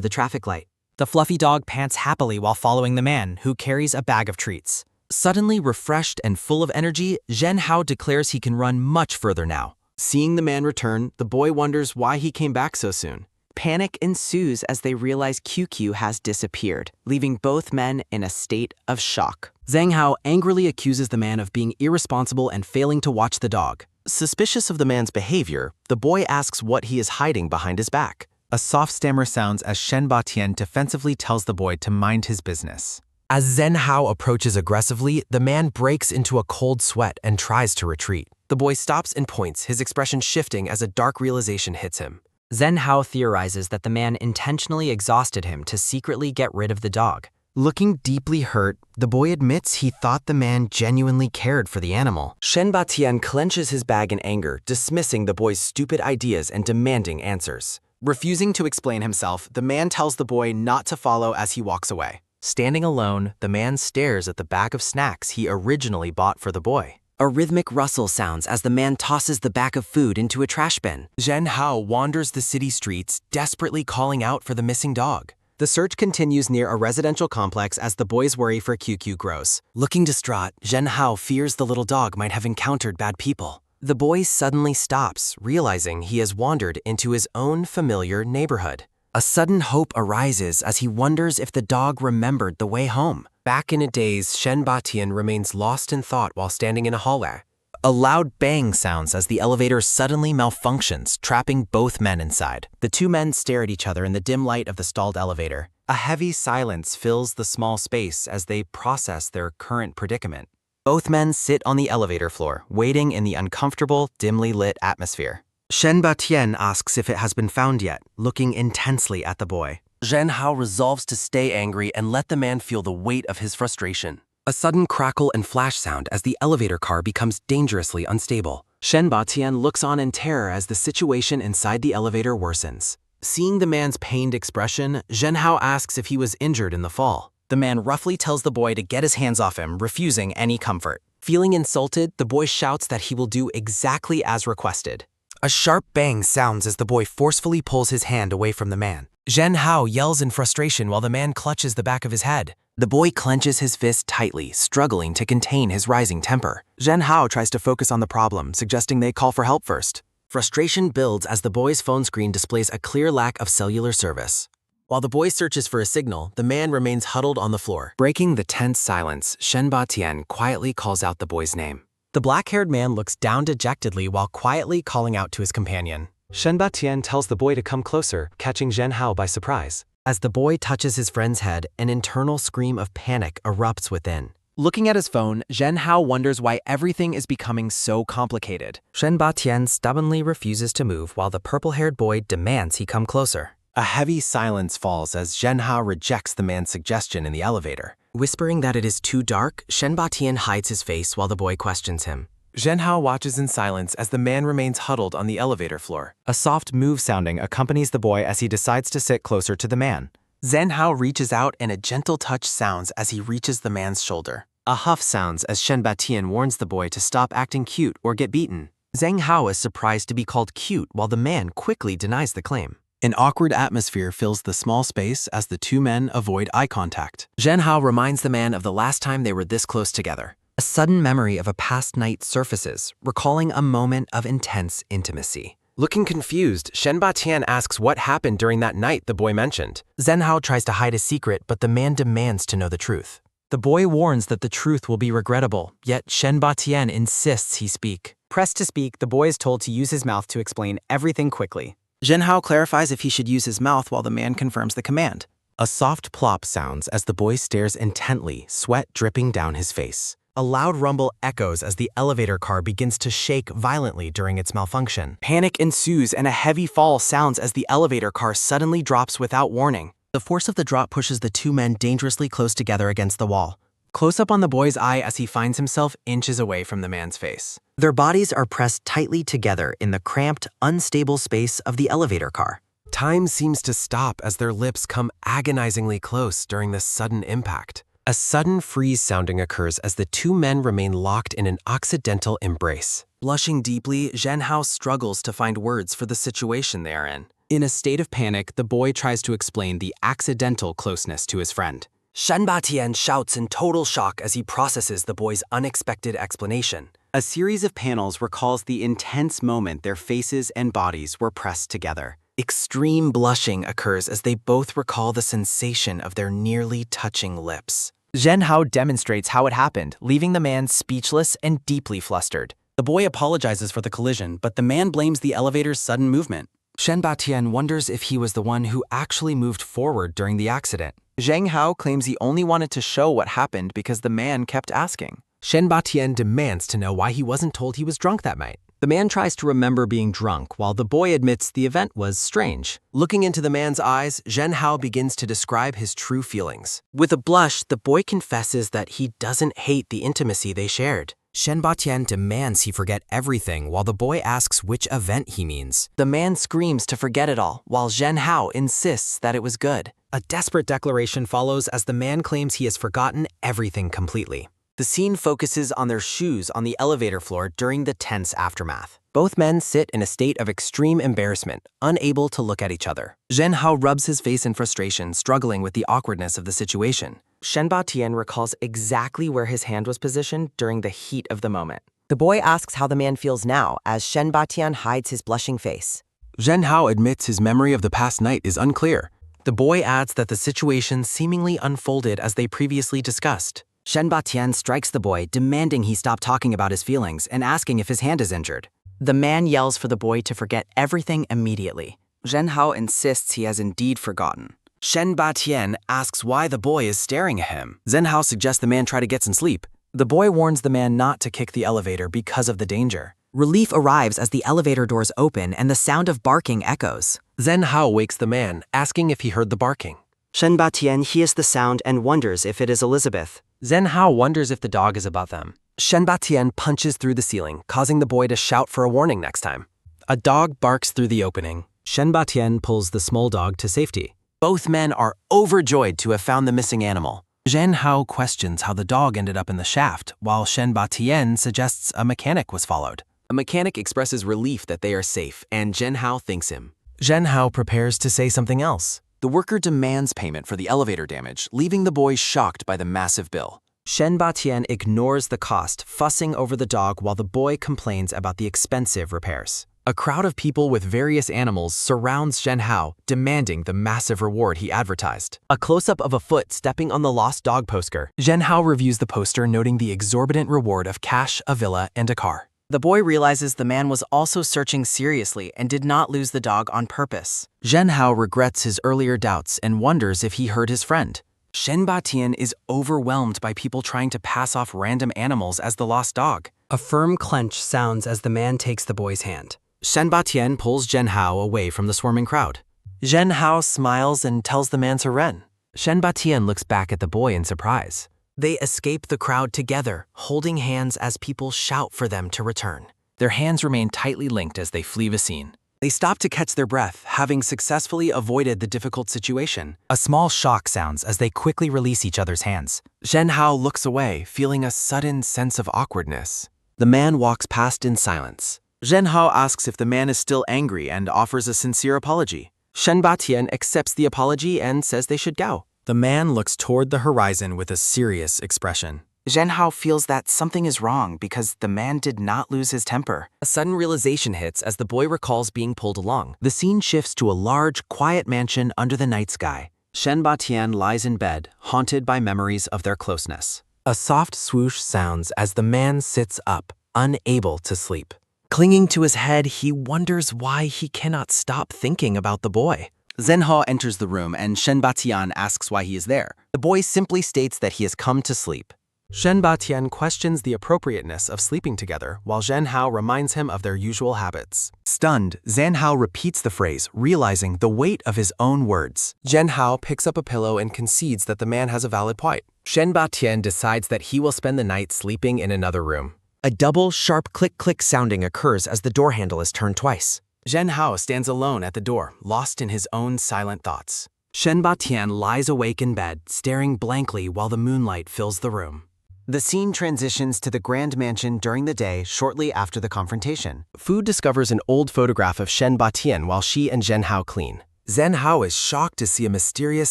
Speaker 7: the traffic light.
Speaker 5: The fluffy dog pants happily while following the man, who carries a bag of treats.
Speaker 7: Suddenly refreshed and full of energy, Zhen Hao declares he can run much further now.
Speaker 3: Seeing the man return, the boy wonders why he came back so soon.
Speaker 5: Panic ensues as they realize QQ has disappeared, leaving both men in a state of shock.
Speaker 3: Zhang Hao angrily accuses the man of being irresponsible and failing to watch the dog.
Speaker 8: Suspicious of the man's behavior, the boy asks what he is hiding behind his back. A soft stammer sounds as Shen Batian defensively tells the boy to mind his business.
Speaker 3: As Zhen Hao approaches aggressively, the man breaks into a cold sweat and tries to retreat. The boy stops and points, his expression shifting as a dark realization hits him.
Speaker 5: Zhen Hao theorizes that the man intentionally exhausted him to secretly get rid of the dog. Looking deeply hurt, the boy admits he thought the man genuinely cared for the animal.
Speaker 3: Shen Batian clenches his bag in anger, dismissing the boy's stupid ideas and demanding answers. Refusing to explain himself, the man tells the boy not to follow as he walks away. Standing alone, the man stares at the bag of snacks he originally bought for the boy.
Speaker 5: A rhythmic rustle sounds as the man tosses the bag of food into a trash bin.
Speaker 3: Zhen Hao wanders the city streets, desperately calling out for the missing dog. The search continues near a residential complex as the boy's worry for QQ grows. Looking distraught, Zhen Hao fears the little dog might have encountered bad people. The boy suddenly stops, realizing he has wandered into his own familiar neighborhood. A sudden hope arises as he wonders if the dog remembered the way home. Back in a daze, Shen Batian remains lost in thought while standing in a hallway.
Speaker 2: A loud bang sounds as the elevator suddenly malfunctions, trapping both men inside. The two men stare at each other in the dim light of the stalled elevator. A heavy silence fills the small space as they process their current predicament. Both men sit on the elevator floor, waiting in the uncomfortable, dimly lit atmosphere.
Speaker 3: Shen Batian asks if it has been found yet, looking intensely at the boy. Zhen Hao resolves to stay angry and let the man feel the weight of his frustration. A sudden crackle and flash sound as the elevator car becomes dangerously unstable. Shen Batian looks on in terror as the situation inside the elevator worsens. Seeing the man's pained expression, Zhen Hao asks if he was injured in the fall.
Speaker 2: The man roughly tells the boy to get his hands off him, refusing any comfort.
Speaker 3: Feeling insulted, the boy shouts that he will do exactly as requested. A sharp bang sounds as the boy forcefully pulls his hand away from the man. Zhen Hao yells in frustration while the man clutches the back of his head.
Speaker 2: The boy clenches his fist tightly, struggling to contain his rising temper. Zhen Hao tries to focus on the problem, suggesting they call for help first. Frustration builds as the boy's phone screen displays a clear lack of cellular service. While the boy searches for a signal, the man remains huddled on the floor. Breaking the tense silence, Shenba Tian quietly calls out the boy's name.
Speaker 3: The black-haired man looks down dejectedly while quietly calling out to his companion.
Speaker 4: Shenba Tian tells the boy to come closer, catching Zhen Hao by surprise.
Speaker 5: As the boy touches his friend's head, an internal scream of panic erupts within. Looking at his phone, Zhen Hao wonders why everything is becoming so complicated. Shenba Tian stubbornly refuses to move while the purple-haired boy demands he come closer.
Speaker 2: A heavy silence falls as Zhen Hao rejects the man's suggestion in the elevator.
Speaker 5: Whispering that it is too dark, Shenba Tian hides his face while the boy questions him.
Speaker 2: Zhen Hao watches in silence as the man remains huddled on the elevator floor.
Speaker 4: A soft move sounding accompanies the boy as he decides to sit closer to the man.
Speaker 2: Zhen Hao reaches out and a gentle touch sounds as he reaches the man's shoulder. A huff sounds as Shenba Tian warns the boy to stop acting cute or get beaten.
Speaker 5: Zheng Hao is surprised to be called cute while the man quickly denies the claim.
Speaker 8: An awkward atmosphere fills the small space as the two men avoid eye contact.
Speaker 2: Zhen Hao reminds the man of the last time they were this close together.
Speaker 5: A sudden memory of a past night surfaces, recalling a moment of intense intimacy.
Speaker 3: Looking confused, Shenba Tian asks what happened during that night the boy mentioned.
Speaker 5: Zhen Hao tries to hide his secret, but the man demands to know the truth. The boy warns that the truth will be regrettable, yet Shenba Tian insists he speak.
Speaker 7: Pressed to speak, the boy is told to use his mouth to explain everything quickly.
Speaker 4: Zhen Hao clarifies if he should use his mouth while the man confirms the command.
Speaker 3: A soft plop sounds as the boy stares intently, sweat dripping down his face. A loud rumble echoes as the elevator car begins to shake violently during its malfunction.
Speaker 5: Panic ensues and a heavy fall sounds as the elevator car suddenly drops without warning.
Speaker 2: The force of the drop pushes the two men dangerously close together against the wall.
Speaker 3: Close up on the boy's eye as he finds himself inches away from the man's face.
Speaker 5: Their bodies are pressed tightly together in the cramped, unstable space of the elevator car.
Speaker 3: Time seems to stop as their lips come agonizingly close during this sudden impact. A sudden freeze sounding occurs as the two men remain locked in an accidental embrace.
Speaker 2: Blushing deeply, Zhen Hao struggles to find words for the situation they are in.
Speaker 4: In a state of panic, the boy tries to explain the accidental closeness to his friend.
Speaker 5: Shenba Tian shouts in total shock as he processes the boy's unexpected explanation.
Speaker 4: A series of panels recalls the intense moment their faces and bodies were pressed together.
Speaker 5: Extreme blushing occurs as they both recall the sensation of their nearly touching lips. Zhen Hao demonstrates how it happened, leaving the man speechless and deeply flustered.
Speaker 4: The boy apologizes for the collision, but the man blames the elevator's sudden movement.
Speaker 5: Shenba Tian wonders if he was the one who actually moved forward during the accident. Zheng Hao claims he only wanted to show what happened because the man kept asking.
Speaker 3: Shenba Tian demands to know why he wasn't told he was drunk that night.
Speaker 5: The man tries to remember being drunk, while the boy admits the event was strange.
Speaker 3: Looking into the man's eyes, Zhen Hao begins to describe his true feelings.
Speaker 5: With a blush, the boy confesses that he doesn't hate the intimacy they shared. Shenba Tian demands he forget everything while the boy asks which event he means. The man screams to forget it all, while Zhen Hao insists that it was good.
Speaker 3: A desperate declaration follows as the man claims he has forgotten everything completely.
Speaker 5: The scene focuses on their shoes on the elevator floor during the tense aftermath. Both men sit in a state of extreme embarrassment, unable to look at each other.
Speaker 2: Zhen Hao rubs his face in frustration, struggling with the awkwardness of the situation.
Speaker 5: Shenba Tian recalls exactly where his hand was positioned during the heat of the moment. The boy asks how the man feels now as Shenba Tian hides his blushing face.
Speaker 3: Zhen Hao admits his memory of the past night is unclear.
Speaker 2: The boy adds that the situation seemingly unfolded as they previously discussed.
Speaker 7: Shenba Tian strikes the boy, demanding he stop talking about his feelings and asking if his hand is injured. The man yells for the boy to forget everything immediately. Zhen Hao insists he has indeed forgotten.
Speaker 2: Shenba Tian asks why the boy is staring at him. Zhen Hao suggests the man try to get some sleep.
Speaker 5: The boy warns the man not to kick the elevator because of the danger. Relief arrives as the elevator doors open and the sound of barking echoes.
Speaker 3: Zhen Hao wakes the man, asking if he heard the barking.
Speaker 7: Shenba Tian hears the sound and wonders if it is Elizabeth.
Speaker 3: Zhen Hao wonders if the dog is above them.
Speaker 5: Shenba Tian punches through the ceiling, causing the boy to shout for a warning next time.
Speaker 3: A dog barks through the opening.
Speaker 5: Shenba Tian pulls the small dog to safety.
Speaker 2: Both men are overjoyed to have found the missing animal. Zhen Hao questions how the dog ended up in the shaft, while Shenba Tian suggests a mechanic was followed.
Speaker 3: A mechanic expresses relief that they are safe, and Zhen Hao thanks him. Zhen Hao prepares to say something else.
Speaker 2: The worker demands payment for the elevator damage, leaving the boy shocked by the massive bill.
Speaker 7: Shen Batian ignores the cost, fussing over the dog while the boy complains about the expensive repairs.
Speaker 3: A crowd of people with various animals surrounds Zhen Hao, demanding the massive reward he advertised.
Speaker 7: A close-up of a foot stepping on the lost dog poster.
Speaker 3: Zhen Hao reviews the poster, noting the exorbitant reward of cash, a villa, and a car.
Speaker 7: The boy realizes the man was also searching seriously and did not lose the dog on purpose.
Speaker 2: Zhen Hao regrets his earlier doubts and wonders if he hurt his friend.
Speaker 3: Shen Batian is overwhelmed by people trying to pass off random animals as the lost dog.
Speaker 5: A firm clench sounds as the man takes the boy's hand.
Speaker 7: Shen Batian pulls Zhen Hao away from the swarming crowd.
Speaker 8: Zhen Hao smiles and tells the man to run.
Speaker 3: Shen Batian looks back at the boy in surprise.
Speaker 5: They escape the crowd together, holding hands as people shout for them to return.
Speaker 3: Their hands remain tightly linked as they flee the scene. They stop to catch their breath, having successfully avoided the difficult situation.
Speaker 4: A small shock sounds as they quickly release each other's hands.
Speaker 3: Zhen Hao looks away, feeling a sudden sense of awkwardness.
Speaker 2: The man walks past in silence. Zhen Hao asks if the man is still angry and offers a sincere apology.
Speaker 3: Shen Batian accepts the apology and says they should go.
Speaker 4: The man looks toward the horizon with a serious expression.
Speaker 7: Zhen Hao feels that something is wrong because the man did not lose his temper.
Speaker 3: A sudden realization hits as the boy recalls being pulled along. The scene shifts to a large, quiet mansion under the night sky.
Speaker 2: Shen Batian lies in bed, haunted by memories of their closeness.
Speaker 3: A soft swoosh sounds as the man sits up, unable to sleep. Clinging to his head, he wonders why he cannot stop thinking about the boy.
Speaker 2: Zhen Hao enters the room and Shen Batian asks why he is there.
Speaker 3: The boy simply states that he has come to sleep. Shen Batian questions the appropriateness of sleeping together, while Zhen Hao reminds him of their usual habits.
Speaker 8: Stunned, Zhen Hao repeats the phrase, realizing the weight of his own words.
Speaker 3: Zhen Hao picks up a pillow and concedes that the man has a valid point. Shen Batian decides that he will spend the night sleeping in another room.
Speaker 5: A double, sharp click-click sounding occurs as the door handle is turned twice.
Speaker 3: Zhen Hao stands alone at the door, lost in his own silent thoughts. Shen Batian lies awake in bed, staring blankly while the moonlight fills the room.
Speaker 7: The scene transitions to the grand mansion during the day shortly after the confrontation.
Speaker 3: Fu discovers an old photograph of Shen Batian while she and Zhen Hao clean. Zhen Hao is shocked to see a mysterious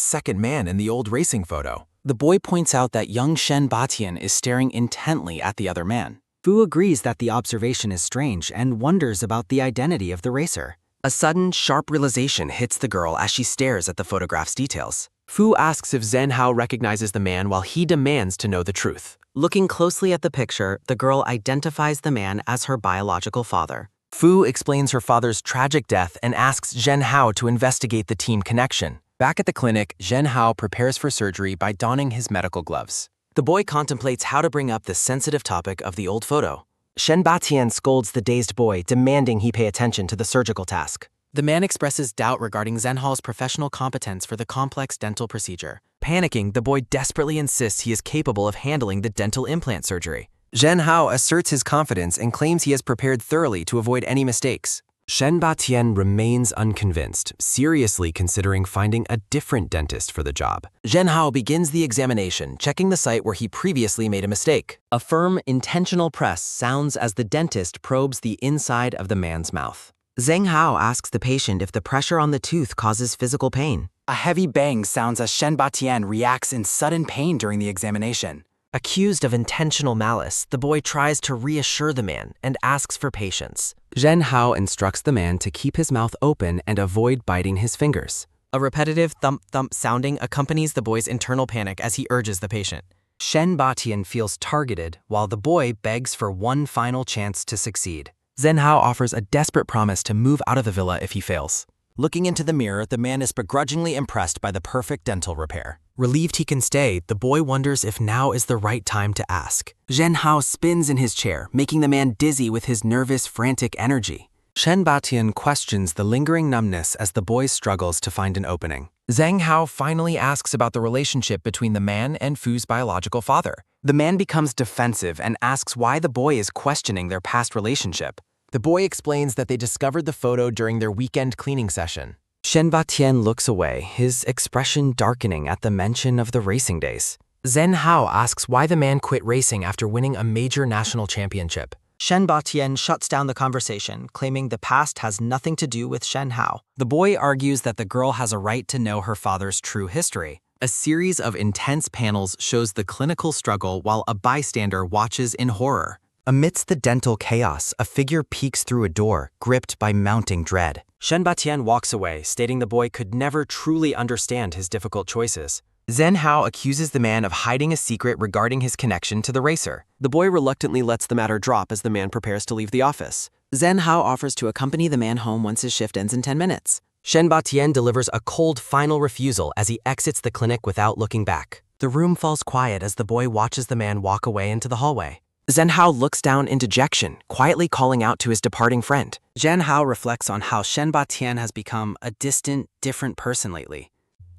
Speaker 3: second man in the old racing photo.
Speaker 4: The boy points out that young Shen Batian is staring intently at the other man.
Speaker 7: Fu agrees that the observation is strange and wonders about the identity of the racer.
Speaker 5: A sudden, sharp realization hits the girl as she stares at the photograph's details.
Speaker 3: Fu asks if Zhen Hao recognizes the man while he demands to know the truth.
Speaker 7: Looking closely at the picture, the girl identifies the man as her biological father.
Speaker 3: Fu explains her father's tragic death and asks Zhen Hao to investigate the team connection. Back at the clinic, Zhen Hao prepares for surgery by donning his medical gloves.
Speaker 5: The boy contemplates how to bring up the sensitive topic of the old photo. Shen Batian scolds the dazed boy, demanding he pay attention to the surgical task.
Speaker 3: The man expresses doubt regarding Zhen Hao's professional competence for the complex dental procedure. Panicking, the boy desperately insists he is capable of handling the dental implant surgery. Zhen Hao asserts his confidence and claims he has prepared thoroughly to avoid any mistakes. Shen Batian remains unconvinced, seriously considering finding a different dentist for the job. Zhen Hao begins the examination, checking the site where he previously made a mistake.
Speaker 5: A firm, intentional press sounds as the dentist probes the inside of the man's mouth.
Speaker 7: Zheng Hao asks the patient if the pressure on the tooth causes physical pain.
Speaker 4: A heavy bang sounds as Shen Batian reacts in sudden pain during the examination.
Speaker 5: Accused of intentional malice, the boy tries to reassure the man and asks for patience.
Speaker 3: Zhen Hao instructs the man to keep his mouth open and avoid biting his fingers.
Speaker 5: A repetitive thump-thump sounding accompanies the boy's internal panic as he urges the patient.
Speaker 3: Shen Batian feels targeted, while the boy begs for one final chance to succeed. Zhen Hao offers a desperate promise to move out of the villa if he fails.
Speaker 4: Looking into the mirror, the man is begrudgingly impressed by the perfect dental repair.
Speaker 3: Relieved he can stay, the boy wonders if now is the right time to ask. Zhen Hao spins in his chair, making the man dizzy with his nervous, frantic energy. Shen Batian questions the lingering numbness as the boy struggles to find an opening. Zheng Hao finally asks about the relationship between the man and Fu's biological father. The man becomes defensive and asks why the boy is questioning their past relationship. The boy explains that they discovered the photo during their weekend cleaning session.
Speaker 5: Shen Batian looks away, his expression darkening at the mention of the racing days.
Speaker 3: Zhen Hao asks why the man quit racing after winning a major national championship.
Speaker 7: Shen Batian shuts down the conversation, claiming the past has nothing to do with Shen Hao.
Speaker 2: The boy argues that the girl has a right to know her father's true history. A series of intense panels shows the clinical struggle while a bystander watches in horror.
Speaker 5: Amidst the dental chaos, a figure peeks through a door, gripped by mounting dread.
Speaker 3: Shen Batian walks away, stating the boy could never truly understand his difficult choices.
Speaker 5: Zhen Hao accuses the man of hiding a secret regarding his connection to the racer.
Speaker 3: The boy reluctantly lets the matter drop as the man prepares to leave the office.
Speaker 7: Zhen Hao offers to accompany the man home once his shift ends in 10 minutes.
Speaker 3: Shen Batian delivers a cold final refusal as he exits the clinic without looking back.
Speaker 5: The room falls quiet as the boy watches the man walk away into the hallway.
Speaker 3: Zhen Hao looks down in dejection, quietly calling out to his departing friend.
Speaker 2: Zhen Hao reflects on how Shen Batian has become a distant, different person lately.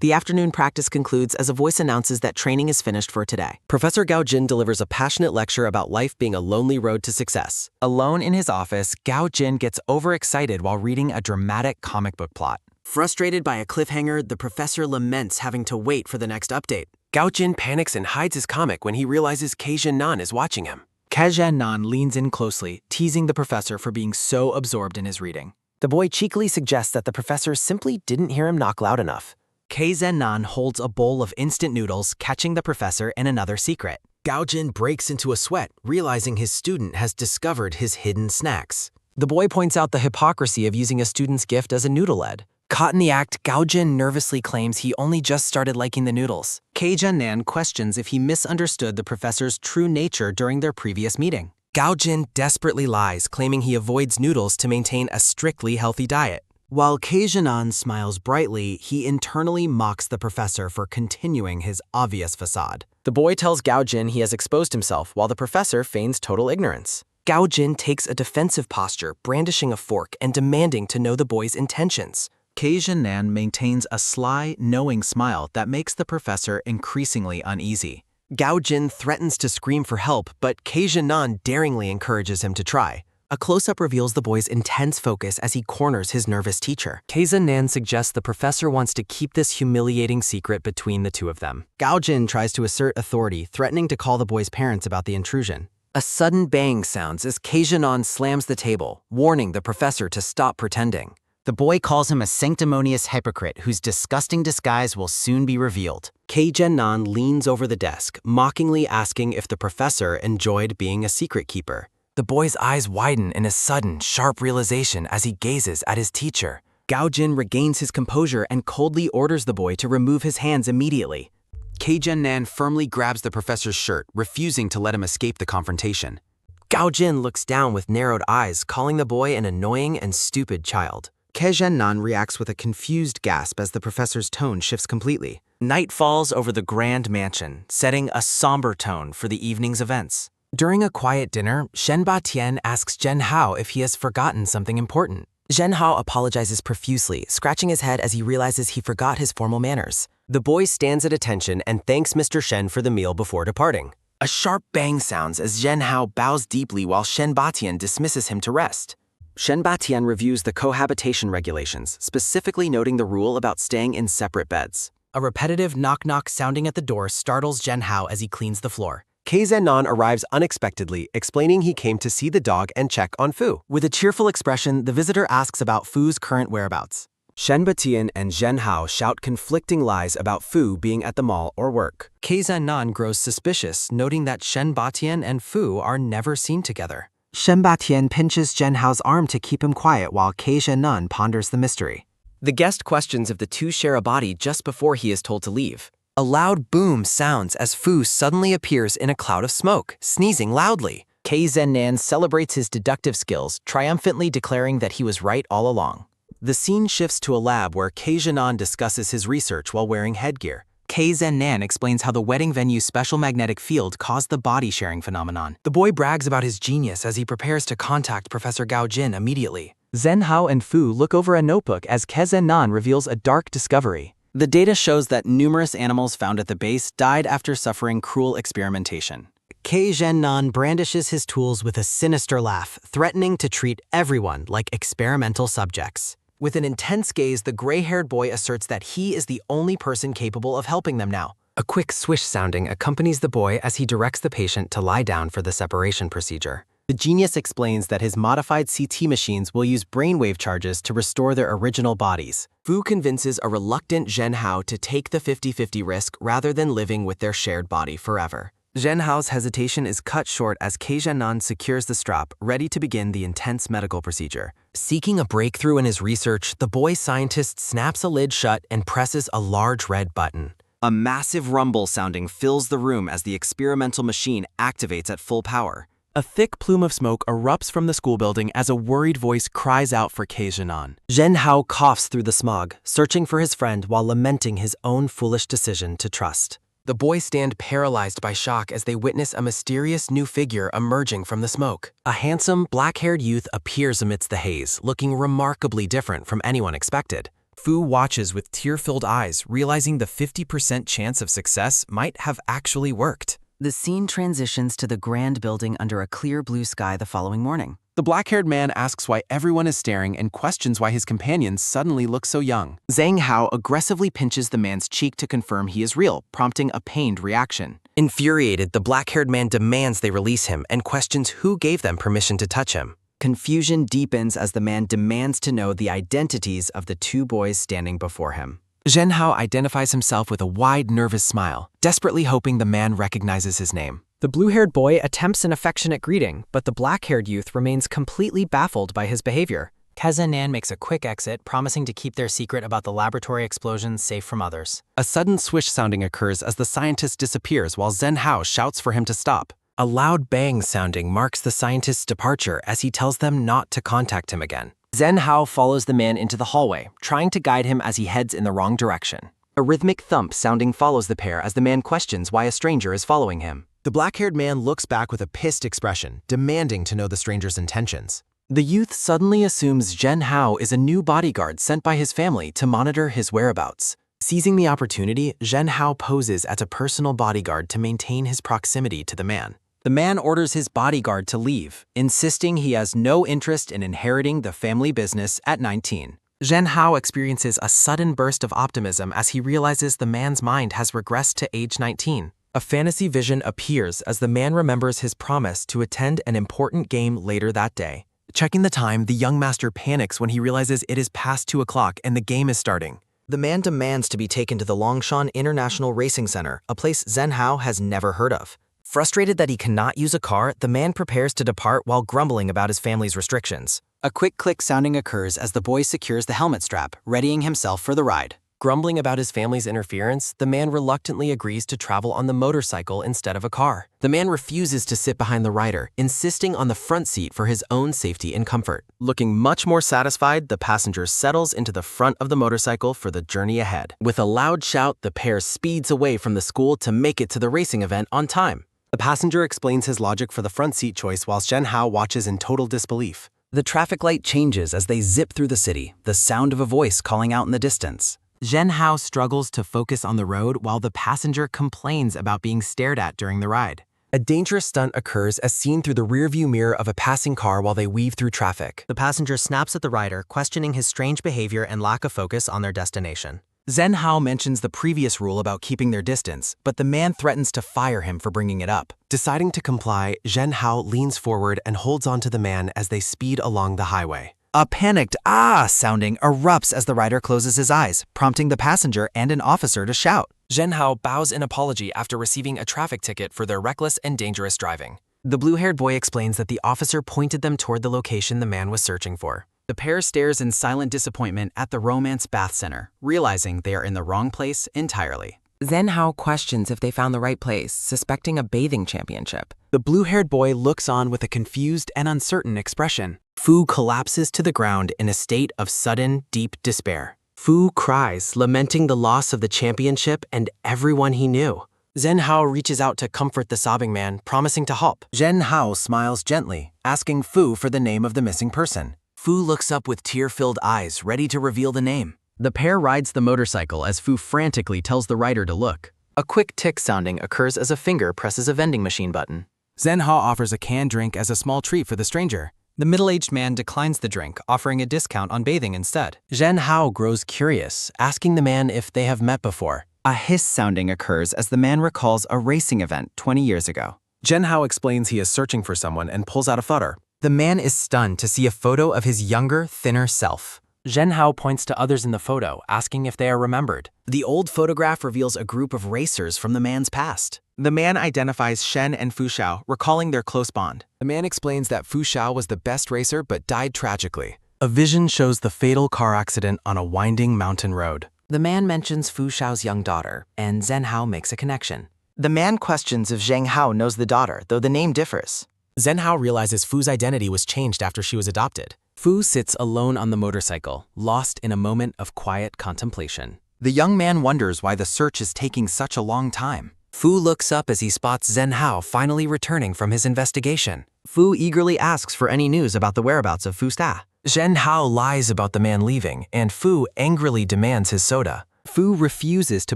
Speaker 7: The afternoon practice concludes as a voice announces that training is finished for today.
Speaker 3: Professor Gao Jin delivers a passionate lecture about life being a lonely road to success.
Speaker 2: Alone in his office, Gao Jin gets overexcited while reading a dramatic comic book plot.
Speaker 3: Frustrated by a cliffhanger, the professor laments having to wait for the next update. Gao Jin panics and hides his comic when he realizes Ke Nan is watching him.
Speaker 2: Ke Nan leans in closely, teasing the professor for being so absorbed in his reading.
Speaker 3: The boy cheekily suggests that the professor simply didn't hear him knock loud enough.
Speaker 2: Ke Nan holds a bowl of instant noodles, catching the professor in another secret.
Speaker 3: Gao Jin breaks into a sweat, realizing his student has discovered his hidden snacks.
Speaker 5: The boy points out the hypocrisy of using a student's gift as a noodle lead.
Speaker 2: Caught in the act, Gao Jin nervously claims he only just started liking the noodles. Ke Nan questions if he misunderstood the professor's true nature during their previous meeting.
Speaker 3: Gao Jin desperately lies, claiming he avoids noodles to maintain a strictly healthy diet.
Speaker 5: While Ke Nan smiles brightly, he internally mocks the professor for continuing his obvious facade.
Speaker 3: The boy tells Gao Jin he has exposed himself, while the professor feigns total ignorance. Gao Jin takes a defensive posture, brandishing a fork and demanding to know the boy's intentions.
Speaker 2: Ke Nan maintains a sly, knowing smile that makes the professor increasingly uneasy.
Speaker 3: Gao Jin threatens to scream for help, but Ke Nan daringly encourages him to try. A close-up reveals the boy's intense focus as he corners his nervous teacher.
Speaker 5: Ke Nan suggests the professor wants to keep this humiliating secret between the two of them.
Speaker 3: Gao Jin tries to assert authority, threatening to call the boy's parents about the intrusion. A sudden bang sounds as Ke Nan slams the table, warning the professor to stop pretending.
Speaker 4: The boy calls him a sanctimonious hypocrite whose disgusting disguise will soon be revealed.
Speaker 3: Ke Nan leans over the desk, mockingly asking if the professor enjoyed being a secret keeper. The boy's eyes widen in a sudden, sharp realization as he gazes at his teacher. Gao Jin regains his composure and coldly orders the boy to remove his hands immediately.
Speaker 8: Ke Nan firmly grabs the professor's shirt, refusing to let him escape the confrontation.
Speaker 3: Gao Jin looks down with narrowed eyes, calling the boy an annoying and stupid child.
Speaker 5: Ke Nan reacts with a confused gasp as the professor's tone shifts completely.
Speaker 3: Night falls over the grand mansion, setting a somber tone for the evening's events. During a quiet dinner, Shen Batian asks Zhen Hao if he has forgotten something important. Zhen Hao apologizes profusely, scratching his head as he realizes he forgot his formal manners. The boy stands at attention and thanks Mr. Shen for the meal before departing. A sharp bang sounds as Zhen Hao bows deeply while Shen Batian dismisses him to rest. Shen Batian reviews the cohabitation regulations, specifically noting the rule about staying in separate beds. A repetitive knock-knock sounding at the door startles Zhen Hao as he cleans the floor. Ke Nan arrives unexpectedly, explaining he came to see the dog and check on Fu. With a cheerful expression, the visitor asks about Fu's current whereabouts. Shen Batian and Zhen Hao shout conflicting lies about Fu being at the mall or work. Ke Nan grows suspicious, noting that Shen Batian and Fu are never seen together.
Speaker 5: Shen Batian pinches Zhen Hao's arm to keep him quiet while Ke Nan ponders the mystery.
Speaker 3: The guest questions if the two share a body just before he is told to leave. A loud boom sounds as Fu suddenly appears in a cloud of smoke, sneezing loudly. Ke Nan celebrates his deductive skills, triumphantly declaring that he was right all along. The scene shifts to a lab where Ke Nan discusses his research while wearing headgear. Ke Nan explains how the wedding venue's special magnetic field caused the body-sharing phenomenon. The boy brags about his genius as he prepares to contact Professor Gao Jin immediately. Zhen Hao and Fu look over a notebook as Ke Nan reveals a dark discovery.
Speaker 2: The data shows that numerous animals found at the base died after suffering cruel experimentation.
Speaker 5: Ke Nan brandishes his tools with a sinister laugh, threatening to treat everyone like experimental subjects.
Speaker 3: With an intense gaze, the gray-haired boy asserts that he is the only person capable of helping them now. A quick swish sounding accompanies the boy as he directs the patient to lie down for the separation procedure. The genius explains that his modified CT machines will use brainwave charges to restore their original bodies. Fu convinces a reluctant Zhen Hao to take the 50-50 risk rather than living with their shared body forever. Zhen Hao's hesitation is cut short as Ke Zhenan secures the strap, ready to begin the intense medical procedure. Seeking a breakthrough in his research, the boy scientist snaps a lid shut and presses a large red button.
Speaker 2: A massive rumble sounding fills the room as the experimental machine activates at full power.
Speaker 8: A thick plume of smoke erupts from the school building as a worried voice cries out for Ke Zhenan.
Speaker 3: Zhen Hao coughs through the smog, searching for his friend while lamenting his own foolish decision to trust. The boys stand paralyzed by shock as they witness a mysterious new figure emerging from the smoke. A handsome, black-haired youth appears amidst the haze, looking remarkably different from anyone expected.
Speaker 5: Fu watches with tear-filled eyes, realizing the 50% chance of success might have actually worked.
Speaker 7: The scene transitions to the grand building under a clear blue sky the following morning.
Speaker 8: The black-haired man asks why everyone is staring and questions why his companions suddenly look so young.
Speaker 2: Zhang Hao aggressively pinches the man's cheek to confirm he is real, prompting a pained reaction.
Speaker 3: Infuriated, the black-haired man demands they release him and questions who gave them permission to touch him.
Speaker 7: Confusion deepens as the man demands to know the identities of the two boys standing before him.
Speaker 3: Zhen Hao identifies himself with a wide, nervous smile, desperately hoping the man recognizes his name.
Speaker 1: The blue-haired boy attempts an affectionate greeting, but the black-haired youth remains completely baffled by his behavior.
Speaker 3: Ke Zhenan makes a quick exit, promising to keep their secret about the laboratory explosions safe from others.
Speaker 8: A sudden swish sounding occurs as the scientist disappears while Zhen Hao shouts for him to stop.
Speaker 3: A loud bang sounding marks the scientist's departure as he tells them not to contact him again. Zhen Hao follows the man into the hallway, trying to guide him as he heads in the wrong direction.
Speaker 7: A rhythmic thump sounding follows the pair as the man questions why a stranger is following him.
Speaker 5: The black-haired man looks back with a pissed expression, demanding to know the stranger's intentions.
Speaker 3: The youth suddenly assumes Zhen Hao is a new bodyguard sent by his family to monitor his whereabouts. Seizing the opportunity, Zhen Hao poses as a personal bodyguard to maintain his proximity to the man.
Speaker 2: The man orders his bodyguard to leave, insisting he has no interest in inheriting the family business at 19.
Speaker 3: Zhen Hao experiences a sudden burst of optimism as he realizes the man's mind has regressed to age 19. A fantasy vision appears as the man remembers his promise to attend an important game later that day. Checking the time, the young master panics when he realizes it is past 2 o'clock and the game is starting.
Speaker 1: The man demands to be taken to the Longshan International Racing Center, a place Zhen Hao has never heard of. Frustrated that he cannot use a car, the man prepares to depart while grumbling about his family's restrictions.
Speaker 2: A quick click sounding occurs as the boy secures the helmet strap, readying himself for the ride.
Speaker 3: Grumbling about his family's interference, the man reluctantly agrees to travel on the motorcycle instead of a car. The man refuses to sit behind the rider, insisting on the front seat for his own safety and comfort. Looking much more satisfied, the passenger settles into the front of the motorcycle for the journey ahead. With a loud shout, the pair speeds away from the school to make it to the racing event on time. The passenger explains his logic for the front seat choice while Zhen Hao watches in total disbelief.
Speaker 2: The traffic light changes as they zip through the city, the sound of a voice calling out in the distance.
Speaker 3: Zhen Hao struggles to focus on the road while the passenger complains about being stared at during the ride. A dangerous stunt occurs as seen through the rearview mirror of a passing car while they weave through traffic.
Speaker 1: The passenger snaps at the rider, questioning his strange behavior and lack of focus on their destination.
Speaker 2: Zhen Hao mentions the previous rule about keeping their distance, but the man threatens to fire him for bringing it up.
Speaker 3: Deciding to comply, Zhen Hao leans forward and holds onto the man as they speed along the highway.
Speaker 2: A panicked "ah" sounding erupts as the rider closes his eyes, prompting the passenger and an officer to shout.
Speaker 3: Zhen Hao bows in apology after receiving a traffic ticket for their reckless and dangerous driving.
Speaker 1: The blue-haired boy explains that the officer pointed them toward the location the man was searching for.
Speaker 2: The pair stares in silent disappointment at the Romance Bath Center, realizing they are in the wrong place entirely.
Speaker 6: Zhen Hao questions if they found the right place, suspecting a bathing championship.
Speaker 8: The blue-haired boy looks on with a confused and uncertain expression.
Speaker 3: Fu collapses to the ground in a state of sudden, deep despair. Fu cries, lamenting the loss of the championship and everyone he knew. Zhen Hao reaches out to comfort the sobbing man, promising to help.
Speaker 2: Zhen Hao smiles gently, asking Fu for the name of the missing person. Fu looks up with tear-filled eyes, ready to reveal the name. The pair rides the motorcycle as Fu frantically tells the rider to look.
Speaker 1: A quick tick sounding occurs as a finger presses a vending machine button.
Speaker 8: Zhen Hao offers a canned drink as a small treat for the stranger.
Speaker 1: The middle-aged man declines the drink, offering a discount on bathing instead.
Speaker 3: Zhen Hao grows curious, asking the man if they have met before.
Speaker 2: A hiss sounding occurs as the man recalls a racing event 20 years ago.
Speaker 3: Zhenhao explains he is searching for someone and pulls out a photo.
Speaker 5: The man is stunned to see a photo of his younger, thinner self.
Speaker 3: Zhenhao points to others in the photo, asking if they are remembered.
Speaker 5: The old photograph reveals a group of racers from the man's past.
Speaker 8: The man identifies Shen and Fu Xiao, recalling their close bond.
Speaker 3: The man explains that Fu Xiao was the best racer but died tragically. A vision shows the fatal car accident on a winding mountain road.
Speaker 7: The man mentions Fu Xiao's young daughter, and Zhenhao makes a connection.
Speaker 5: The man questions if Zheng Hao knows the daughter, though the name differs.
Speaker 3: Zhenhao realizes Fu's identity was changed after she was adopted. Fu sits alone on the motorcycle, lost in a moment of quiet contemplation.
Speaker 8: The young man wonders why the search is taking such a long time.
Speaker 5: Fu looks up as he spots Zhenhao finally returning from his investigation.
Speaker 7: Fu eagerly asks for any news about the whereabouts of Fu Sta.
Speaker 3: Zhenhao lies about the man leaving, and Fu angrily demands his soda.
Speaker 4: Fu refuses to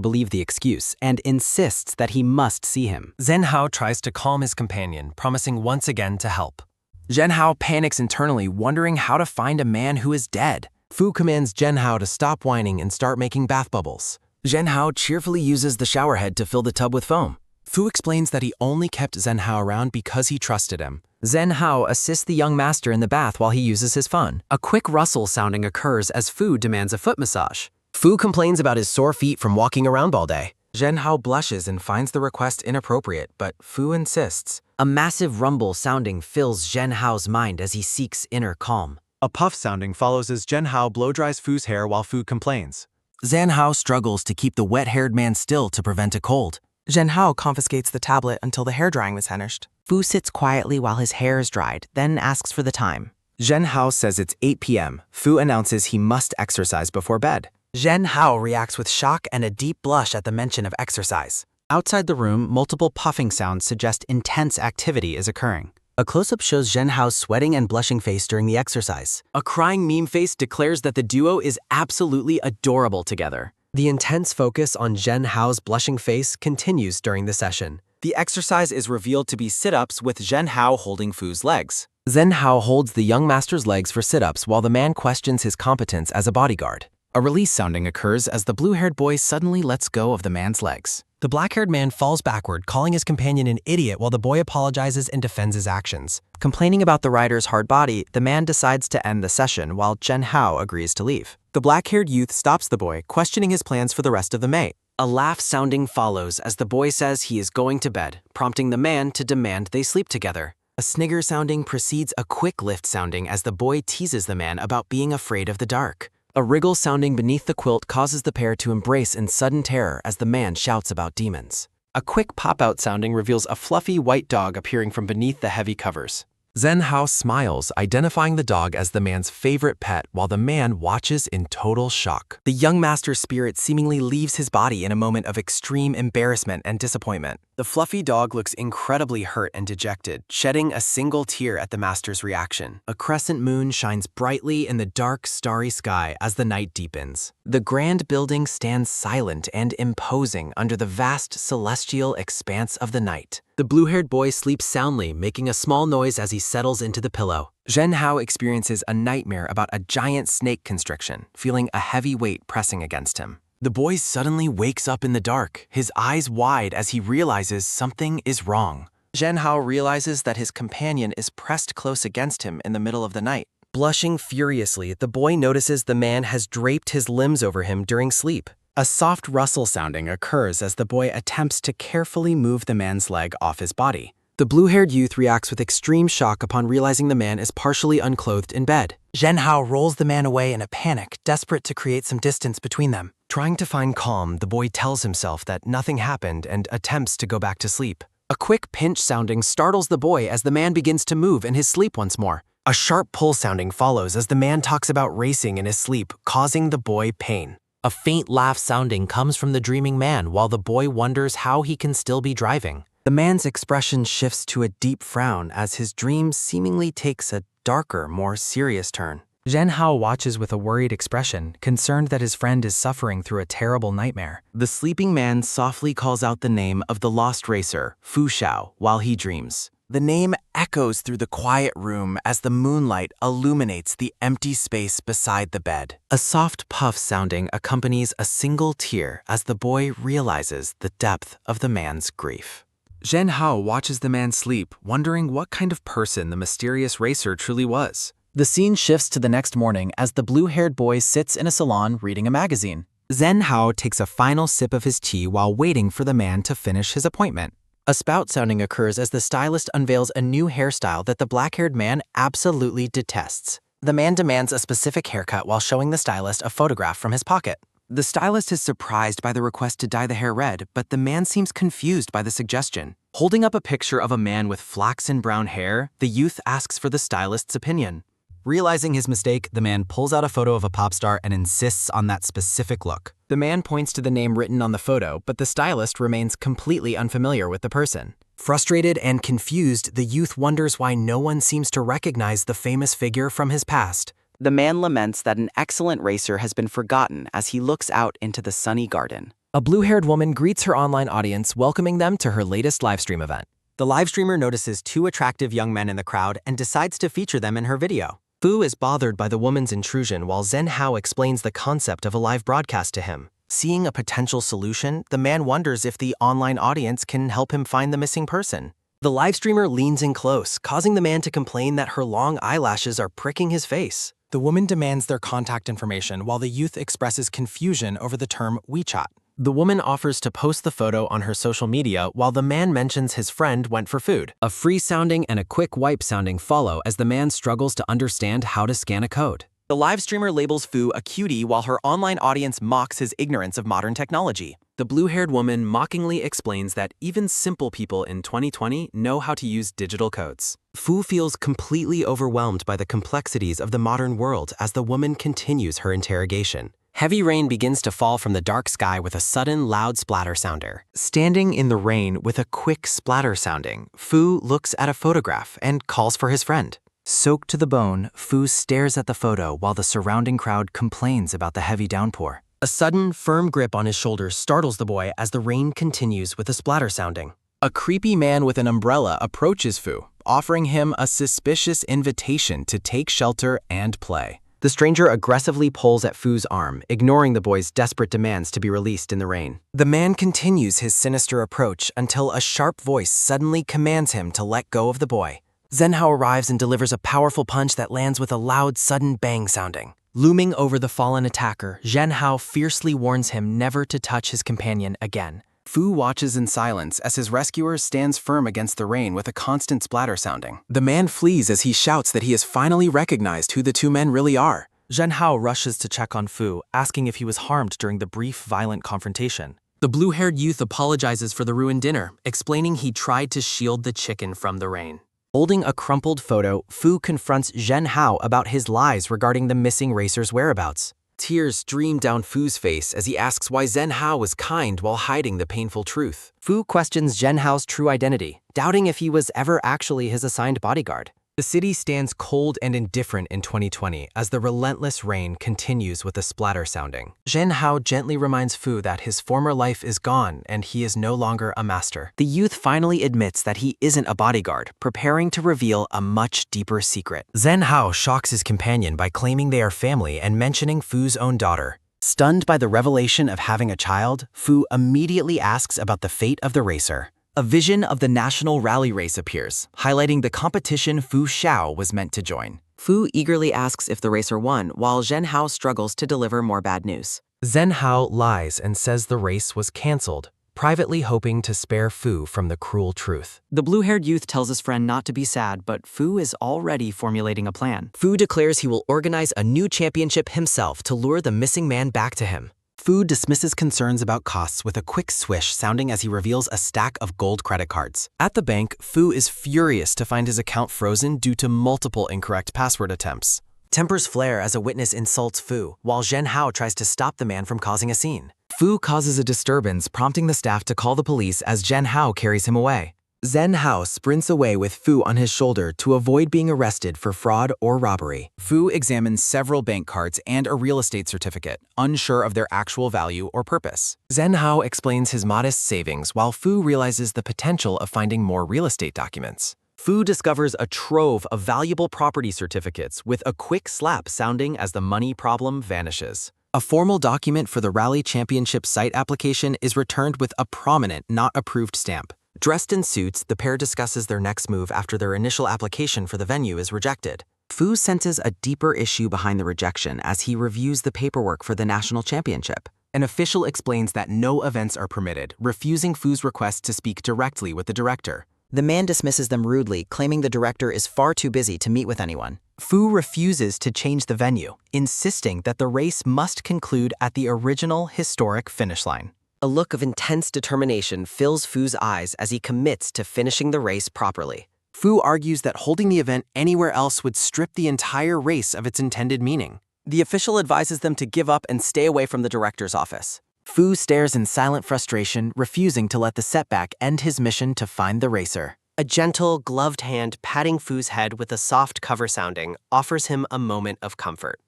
Speaker 4: believe the excuse and insists that he must see him.
Speaker 3: Zhenhao tries to calm his companion, promising once again to help. Zhenhao panics internally, wondering how to find a man who is dead. Fu commands Zhenhao to stop whining and start making bath bubbles.
Speaker 5: Zhenhao cheerfully uses the showerhead to fill the tub with foam.
Speaker 3: Fu explains that he only kept Zhenhao around because he trusted him.
Speaker 7: Zhenhao assists the young master in the bath while he uses his phone.
Speaker 4: A quick rustle sounding occurs as Fu demands a foot massage.
Speaker 3: Fu complains about his sore feet from walking around all day. Zhenhao blushes and finds the request inappropriate, but Fu insists.
Speaker 7: A massive rumble sounding fills Zhenhao's mind as he seeks inner calm.
Speaker 8: A puff sounding follows as Zhenhao blow-dries Fu's hair while Fu complains.
Speaker 2: Zhenhao struggles to keep the wet-haired man still to prevent a cold.
Speaker 6: Zhenhao confiscates the tablet until the hair drying was finished.
Speaker 7: Fu sits quietly while his hair is dried, then asks for the time.
Speaker 3: Zhenhao says it's 8 p.m. Fu announces he must exercise before bed.
Speaker 5: Zhenhao reacts with shock and a deep blush at the mention of exercise.
Speaker 4: Outside the room, multiple puffing sounds suggest intense activity is occurring.
Speaker 5: A close-up shows Zhenhao's sweating and blushing face during the exercise.
Speaker 4: A crying meme face declares that the duo is absolutely adorable together.
Speaker 3: The intense focus on Zhenhao's blushing face continues during the session.
Speaker 8: The exercise is revealed to be sit-ups with Zhenhao holding Fu's legs.
Speaker 3: Zhenhao holds the young master's legs for sit-ups while the man questions his competence as a bodyguard.
Speaker 4: A release sounding occurs as the blue-haired boy suddenly lets go of the man's legs.
Speaker 3: The black-haired man falls backward, calling his companion an idiot while the boy apologizes and defends his actions.
Speaker 7: Complaining about the rider's hard body, the man decides to end the session while Zhenhao agrees to leave.
Speaker 8: The black-haired youth stops the boy, questioning his plans for the rest of the night.
Speaker 4: A laugh sounding follows as the boy says he is going to bed, prompting the man to demand they sleep together. A snigger sounding precedes a quick lift sounding as the boy teases the man about being afraid of the dark. A wriggle sounding beneath the quilt causes the pair to embrace in sudden terror as the man shouts about demons. A quick pop-out sounding reveals a fluffy white dog appearing from beneath the heavy covers.
Speaker 3: Zhenhao smiles, identifying the dog as the man's favorite pet while the man watches in total shock.
Speaker 5: The young master's spirit seemingly leaves his body in a moment of extreme embarrassment and disappointment.
Speaker 3: The fluffy dog looks incredibly hurt and dejected, shedding a single tear at the master's reaction.
Speaker 4: A crescent moon shines brightly in the dark, starry sky as the night deepens.
Speaker 3: The grand building stands silent and imposing under the vast celestial expanse of the night.
Speaker 4: The blue-haired boy sleeps soundly, making a small noise as he settles into the pillow.
Speaker 3: Zhenhao experiences a nightmare about a giant snake constriction, feeling a heavy weight pressing against him. The boy suddenly wakes up in the dark, his eyes wide as he realizes something is wrong. Zhenhao realizes that his companion is pressed close against him in the middle of the night.
Speaker 5: Blushing furiously, the boy notices the man has draped his limbs over him during sleep.
Speaker 4: A soft rustle sounding occurs as the boy attempts to carefully move the man's leg off his body.
Speaker 3: The blue-haired youth reacts with extreme shock upon realizing the man is partially unclothed in bed.
Speaker 5: Zhenhao rolls the man away in a panic, desperate to create some distance between them.
Speaker 3: Trying to find calm, the boy tells himself that nothing happened and attempts to go back to sleep.
Speaker 4: A quick pinch sounding startles the boy as the man begins to move in his sleep once more.
Speaker 3: A sharp pull sounding follows as the man talks about racing in his sleep, causing the boy pain.
Speaker 4: A faint laugh sounding comes from the dreaming man while the boy wonders how he can still be driving.
Speaker 7: The man's expression shifts to a deep frown as his dream seemingly takes a darker, more serious turn.
Speaker 5: Zhenhao watches with a worried expression, concerned that his friend is suffering through a terrible nightmare.
Speaker 8: The sleeping man softly calls out the name of the lost racer, Fu Xiao, while he dreams.
Speaker 2: The name echoes through the quiet room as the moonlight illuminates the empty space beside the bed.
Speaker 8: A soft puff sounding accompanies a single tear as the boy realizes the depth of the man's grief.
Speaker 3: Zhen Hao watches the man sleep, wondering what kind of person the mysterious racer truly was.
Speaker 4: The scene shifts to the next morning as the blue-haired boy sits in a salon reading a magazine.
Speaker 1: Zhen Hao takes a final sip of his tea while waiting for the man to finish his appointment.
Speaker 4: A spout sounding occurs as the stylist unveils a new hairstyle that the black-haired man absolutely detests. The man demands a specific haircut while showing the stylist a photograph from his pocket.
Speaker 2: The stylist is surprised by the request to dye the hair red, but the man seems confused by the suggestion. Holding up a picture of a man with flaxen brown hair, the youth asks for the stylist's opinion.
Speaker 1: Realizing his mistake, the man pulls out a photo of a pop star and insists on that specific look.
Speaker 4: The man points to the name written on the photo, but the stylist remains completely unfamiliar with the person.
Speaker 1: Frustrated and confused, the youth wonders why no one seems to recognize the famous figure from his past.
Speaker 7: The man laments that an excellent racer has been forgotten as he looks out into the sunny garden.
Speaker 4: A blue-haired woman greets her online audience, welcoming them to her latest livestream event.
Speaker 1: The livestreamer notices two attractive young men in the crowd and decides to feature them in her video. Fu is bothered by the woman's intrusion while Zhen Hao explains the concept of a live broadcast to him. Seeing a potential solution, the man wonders if the online audience can help him find the missing person. The livestreamer leans in close, causing the man to complain that her long eyelashes are pricking his face.
Speaker 3: The woman demands their contact information while the youth expresses confusion over the term WeChat.
Speaker 4: The woman offers to post the photo on her social media while the man mentions his friend went for food.
Speaker 2: A free-sounding and a quick wipe-sounding follow as the man struggles to understand how to scan a code.
Speaker 7: The live streamer labels Fu a cutie while her online audience mocks his ignorance of modern technology.
Speaker 3: The blue-haired woman mockingly explains that even simple people in 2020 know how to use digital codes.
Speaker 1: Fu feels completely overwhelmed by the complexities of the modern world as the woman continues her interrogation.
Speaker 4: Heavy rain begins to fall from the dark sky with a sudden loud splatter sounder.
Speaker 1: Standing in the rain with a quick splatter sounding, Fu looks at a photograph and calls for his friend. Soaked to the bone, Fu stares at the photo while the surrounding crowd complains about the heavy downpour. A sudden, firm grip on his shoulders startles the boy as the rain continues with a splatter sounding.
Speaker 3: A creepy man with an umbrella approaches Fu, offering him a suspicious invitation to take shelter and play.
Speaker 1: The stranger aggressively pulls at Fu's arm, ignoring the boy's desperate demands to be released in the rain. The man continues his sinister approach until a sharp voice suddenly commands him to let go of the boy. Zhen Hao arrives and delivers a powerful punch that lands with a loud, sudden bang sounding. Looming over the fallen attacker, Zhen Hao fiercely warns him never to touch his companion again.
Speaker 3: Fu watches in silence as his rescuer stands firm against the rain with a constant splatter sounding. The man flees as he shouts that he has finally recognized who the two men really are.
Speaker 1: Zhen Hao rushes to check on Fu, asking if he was harmed during the brief, violent confrontation.
Speaker 3: The blue-haired youth apologizes for the ruined dinner, explaining he tried to shield the chicken from the rain.
Speaker 1: Holding a crumpled photo, Fu confronts Zhen Hao about his lies regarding the missing racer's whereabouts.
Speaker 3: Tears stream down Fu's face as he asks why Zhen Hao was kind while hiding the painful truth.
Speaker 1: Fu questions Zhen Hao's true identity, doubting if he was ever actually his assigned bodyguard. The city stands cold and indifferent in 2020 as the relentless rain continues with a splatter sounding. Zhen Hao gently reminds Fu that his former life is gone and he is no longer a master. The youth finally admits that he isn't a bodyguard, preparing to reveal a much deeper secret. Zhen Hao shocks his companion by claiming they are family and mentioning Fu's own daughter. Stunned by the revelation of having a child, Fu immediately asks about the fate of the racer. A vision of the national rally race appears, highlighting the competition Fu Xiao was meant to join.
Speaker 7: Fu eagerly asks if the racer won, while Zhen Hao struggles to deliver more bad news.
Speaker 1: Zhen Hao lies and says the race was cancelled, privately hoping to spare Fu from the cruel truth.
Speaker 7: The blue-haired youth tells his friend not to be sad, but Fu is already formulating a plan.
Speaker 1: Fu declares he will organize a new championship himself to lure the missing man back to him. Fu dismisses concerns about costs with a quick swish sounding as he reveals a stack of gold credit cards. At the bank, Fu is furious to find his account frozen due to multiple incorrect password attempts. Tempers flare as a witness insults Fu, while Zhen Hao tries to stop the man from causing a scene. Fu causes a disturbance, prompting the staff to call the police as Zhen Hao carries him away. Zhen Hao sprints away with Fu on his shoulder to avoid being arrested for fraud or robbery.
Speaker 3: Fu examines several bank cards and a real estate certificate, unsure of their actual value or purpose.
Speaker 1: Zhen Hao explains his modest savings while Fu realizes the potential of finding more real estate documents. Fu discovers a trove of valuable property certificates with a quick slap sounding as the money problem vanishes. A formal document for the Rally Championship site application is returned with a prominent, not approved stamp.
Speaker 2: Dressed in suits, the pair discusses their next move after their initial application for the venue is rejected.
Speaker 7: Fu senses a deeper issue behind the rejection as he reviews the paperwork for the national championship.
Speaker 3: An official explains that no events are permitted, refusing Fu's request to speak directly with the director.
Speaker 7: The man dismisses them rudely, claiming the director is far too busy to meet with anyone. Fu refuses to change the venue, insisting that the race must conclude at the original historic finish line.
Speaker 2: A look of intense determination fills Fu's eyes as he commits to finishing the race properly.
Speaker 3: Fu argues that holding the event anywhere else would strip the entire race of its intended meaning.
Speaker 2: The official advises them to give up and stay away from the director's office.
Speaker 7: Fu stares in silent frustration, refusing to let the setback end his mission to find the racer.
Speaker 2: A gentle, gloved hand patting Fu's head with a soft cover sounding offers him a moment of comfort.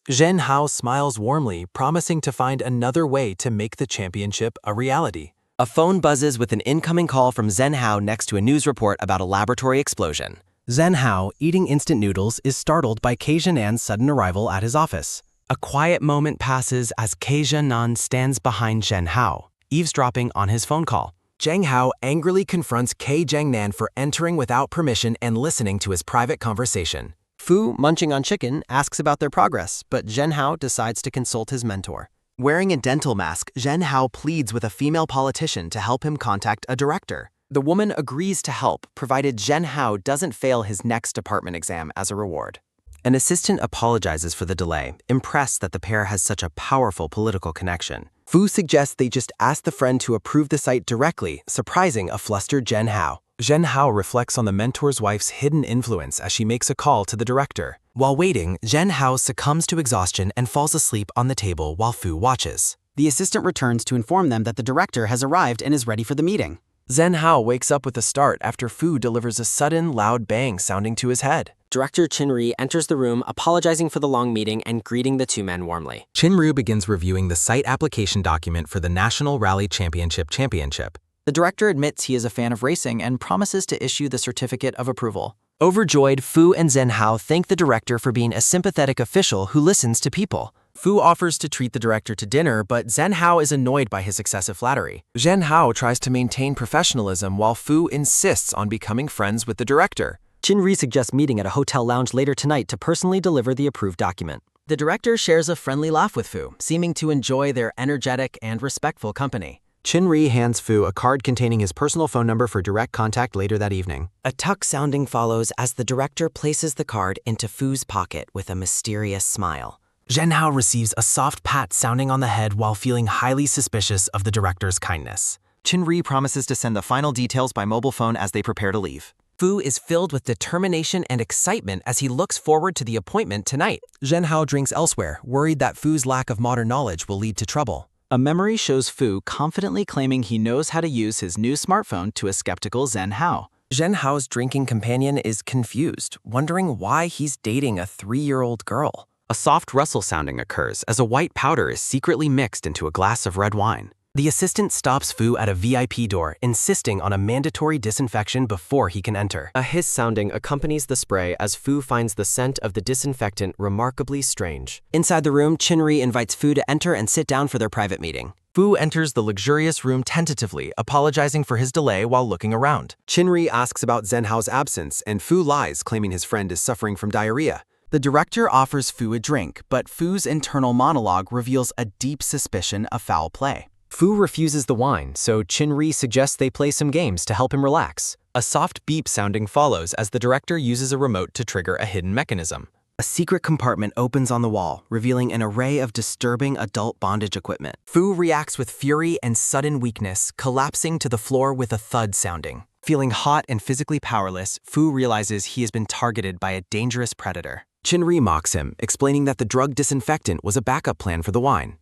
Speaker 3: Zhen Hao smiles warmly, promising to find another way to make the championship a reality.
Speaker 2: A phone buzzes with an incoming call from Zhen Hao next to a news report about a laboratory explosion.
Speaker 3: Zhen Hao, eating instant noodles, is startled by Kei Zhenan's sudden arrival at his office.
Speaker 7: A quiet moment passes as Kei Zhenan stands behind Zhen Hao, eavesdropping on his phone call.
Speaker 3: Zheng Hao angrily confronts Kei Zhengnan for entering without permission and listening to his private conversation.
Speaker 2: Fu, munching on chicken, asks about their progress, but Zhen Hao decides to consult his mentor.
Speaker 7: Wearing a dental mask, Zhen Hao pleads with a female politician to help him contact a director.
Speaker 2: The woman agrees to help, provided Zhen Hao doesn't fail his next department exam as a reward.
Speaker 4: An assistant apologizes for the delay, impressed that the pair has such a powerful political connection.
Speaker 3: Fu suggests they just ask the friend to approve the site directly, surprising a flustered Zhen Hao. Zhen Hao reflects on the mentor's wife's hidden influence as she makes a call to the director.
Speaker 4: While waiting, Zhen Hao succumbs to exhaustion and falls asleep on the table while Fu watches.
Speaker 7: The assistant returns to inform them that the director has arrived and is ready for the meeting.
Speaker 3: Zhen Hao wakes up with a start after Fu delivers a sudden, loud bang sounding to his head.
Speaker 2: Director Chinri enters the room, apologizing for the long meeting and greeting the two men warmly.
Speaker 4: Chinru begins reviewing the site application document for the National Rally Championship.
Speaker 7: The director admits he is a fan of racing and promises to issue the certificate of approval.
Speaker 2: Overjoyed, Fu and Zhen Hao thank the director for being a sympathetic official who listens to people.
Speaker 3: Fu offers to treat the director to dinner, but Zhen Hao is annoyed by his excessive flattery. Zhen Hao tries to maintain professionalism while Fu insists on becoming friends with the director.
Speaker 2: Chinri suggests meeting at a hotel lounge later tonight to personally deliver the approved document.
Speaker 7: The director shares a friendly laugh with Fu, seeming to enjoy their energetic and respectful company.
Speaker 4: Chinri hands Fu a card containing his personal phone number for direct contact later that evening.
Speaker 7: A tuck sounding follows as the director places the card into Fu's pocket with a mysterious smile.
Speaker 3: Zhen Hao receives a soft pat sounding on the head while feeling highly suspicious of the director's kindness.
Speaker 4: Chinri promises to send the final details by mobile phone as they prepare to leave.
Speaker 2: Fu is filled with determination and excitement as he looks forward to the appointment tonight.
Speaker 3: Zhen Hao drinks elsewhere, worried that Fu's lack of modern knowledge will lead to trouble.
Speaker 7: A memory shows Fu confidently claiming he knows how to use his new smartphone to a skeptical Zhen Hao.
Speaker 3: Zhen Hao's drinking companion is confused, wondering why he's dating a 3-year-old girl.
Speaker 4: A soft rustle sounding occurs as a white powder is secretly mixed into a glass of red wine.
Speaker 3: The assistant stops Fu at a VIP door, insisting on a mandatory disinfection before he can enter.
Speaker 2: A hiss sounding accompanies the spray as Fu finds the scent of the disinfectant remarkably strange. Inside the room, Chinri invites Fu to enter and sit down for their private meeting.
Speaker 3: Fu enters the luxurious room tentatively, apologizing for his delay while looking around.
Speaker 4: Chinri asks about Zhen Hao's absence, and Fu lies, claiming his friend is suffering from diarrhea.
Speaker 7: The director offers Fu a drink, but Fu's internal monologue reveals a deep suspicion of foul play.
Speaker 2: Fu refuses the wine, so Chinri suggests they play some games to help him relax.
Speaker 3: A soft beep sounding follows as the director uses a remote to trigger a hidden mechanism.
Speaker 7: A secret compartment opens on the wall, revealing an array of disturbing adult bondage equipment.
Speaker 3: Fu reacts with fury and sudden weakness, collapsing to the floor with a thud sounding. Feeling hot and physically powerless, Fu realizes he has been targeted by a dangerous predator.
Speaker 4: Chinri mocks him, explaining that the drug disinfectant was a backup plan for the wine.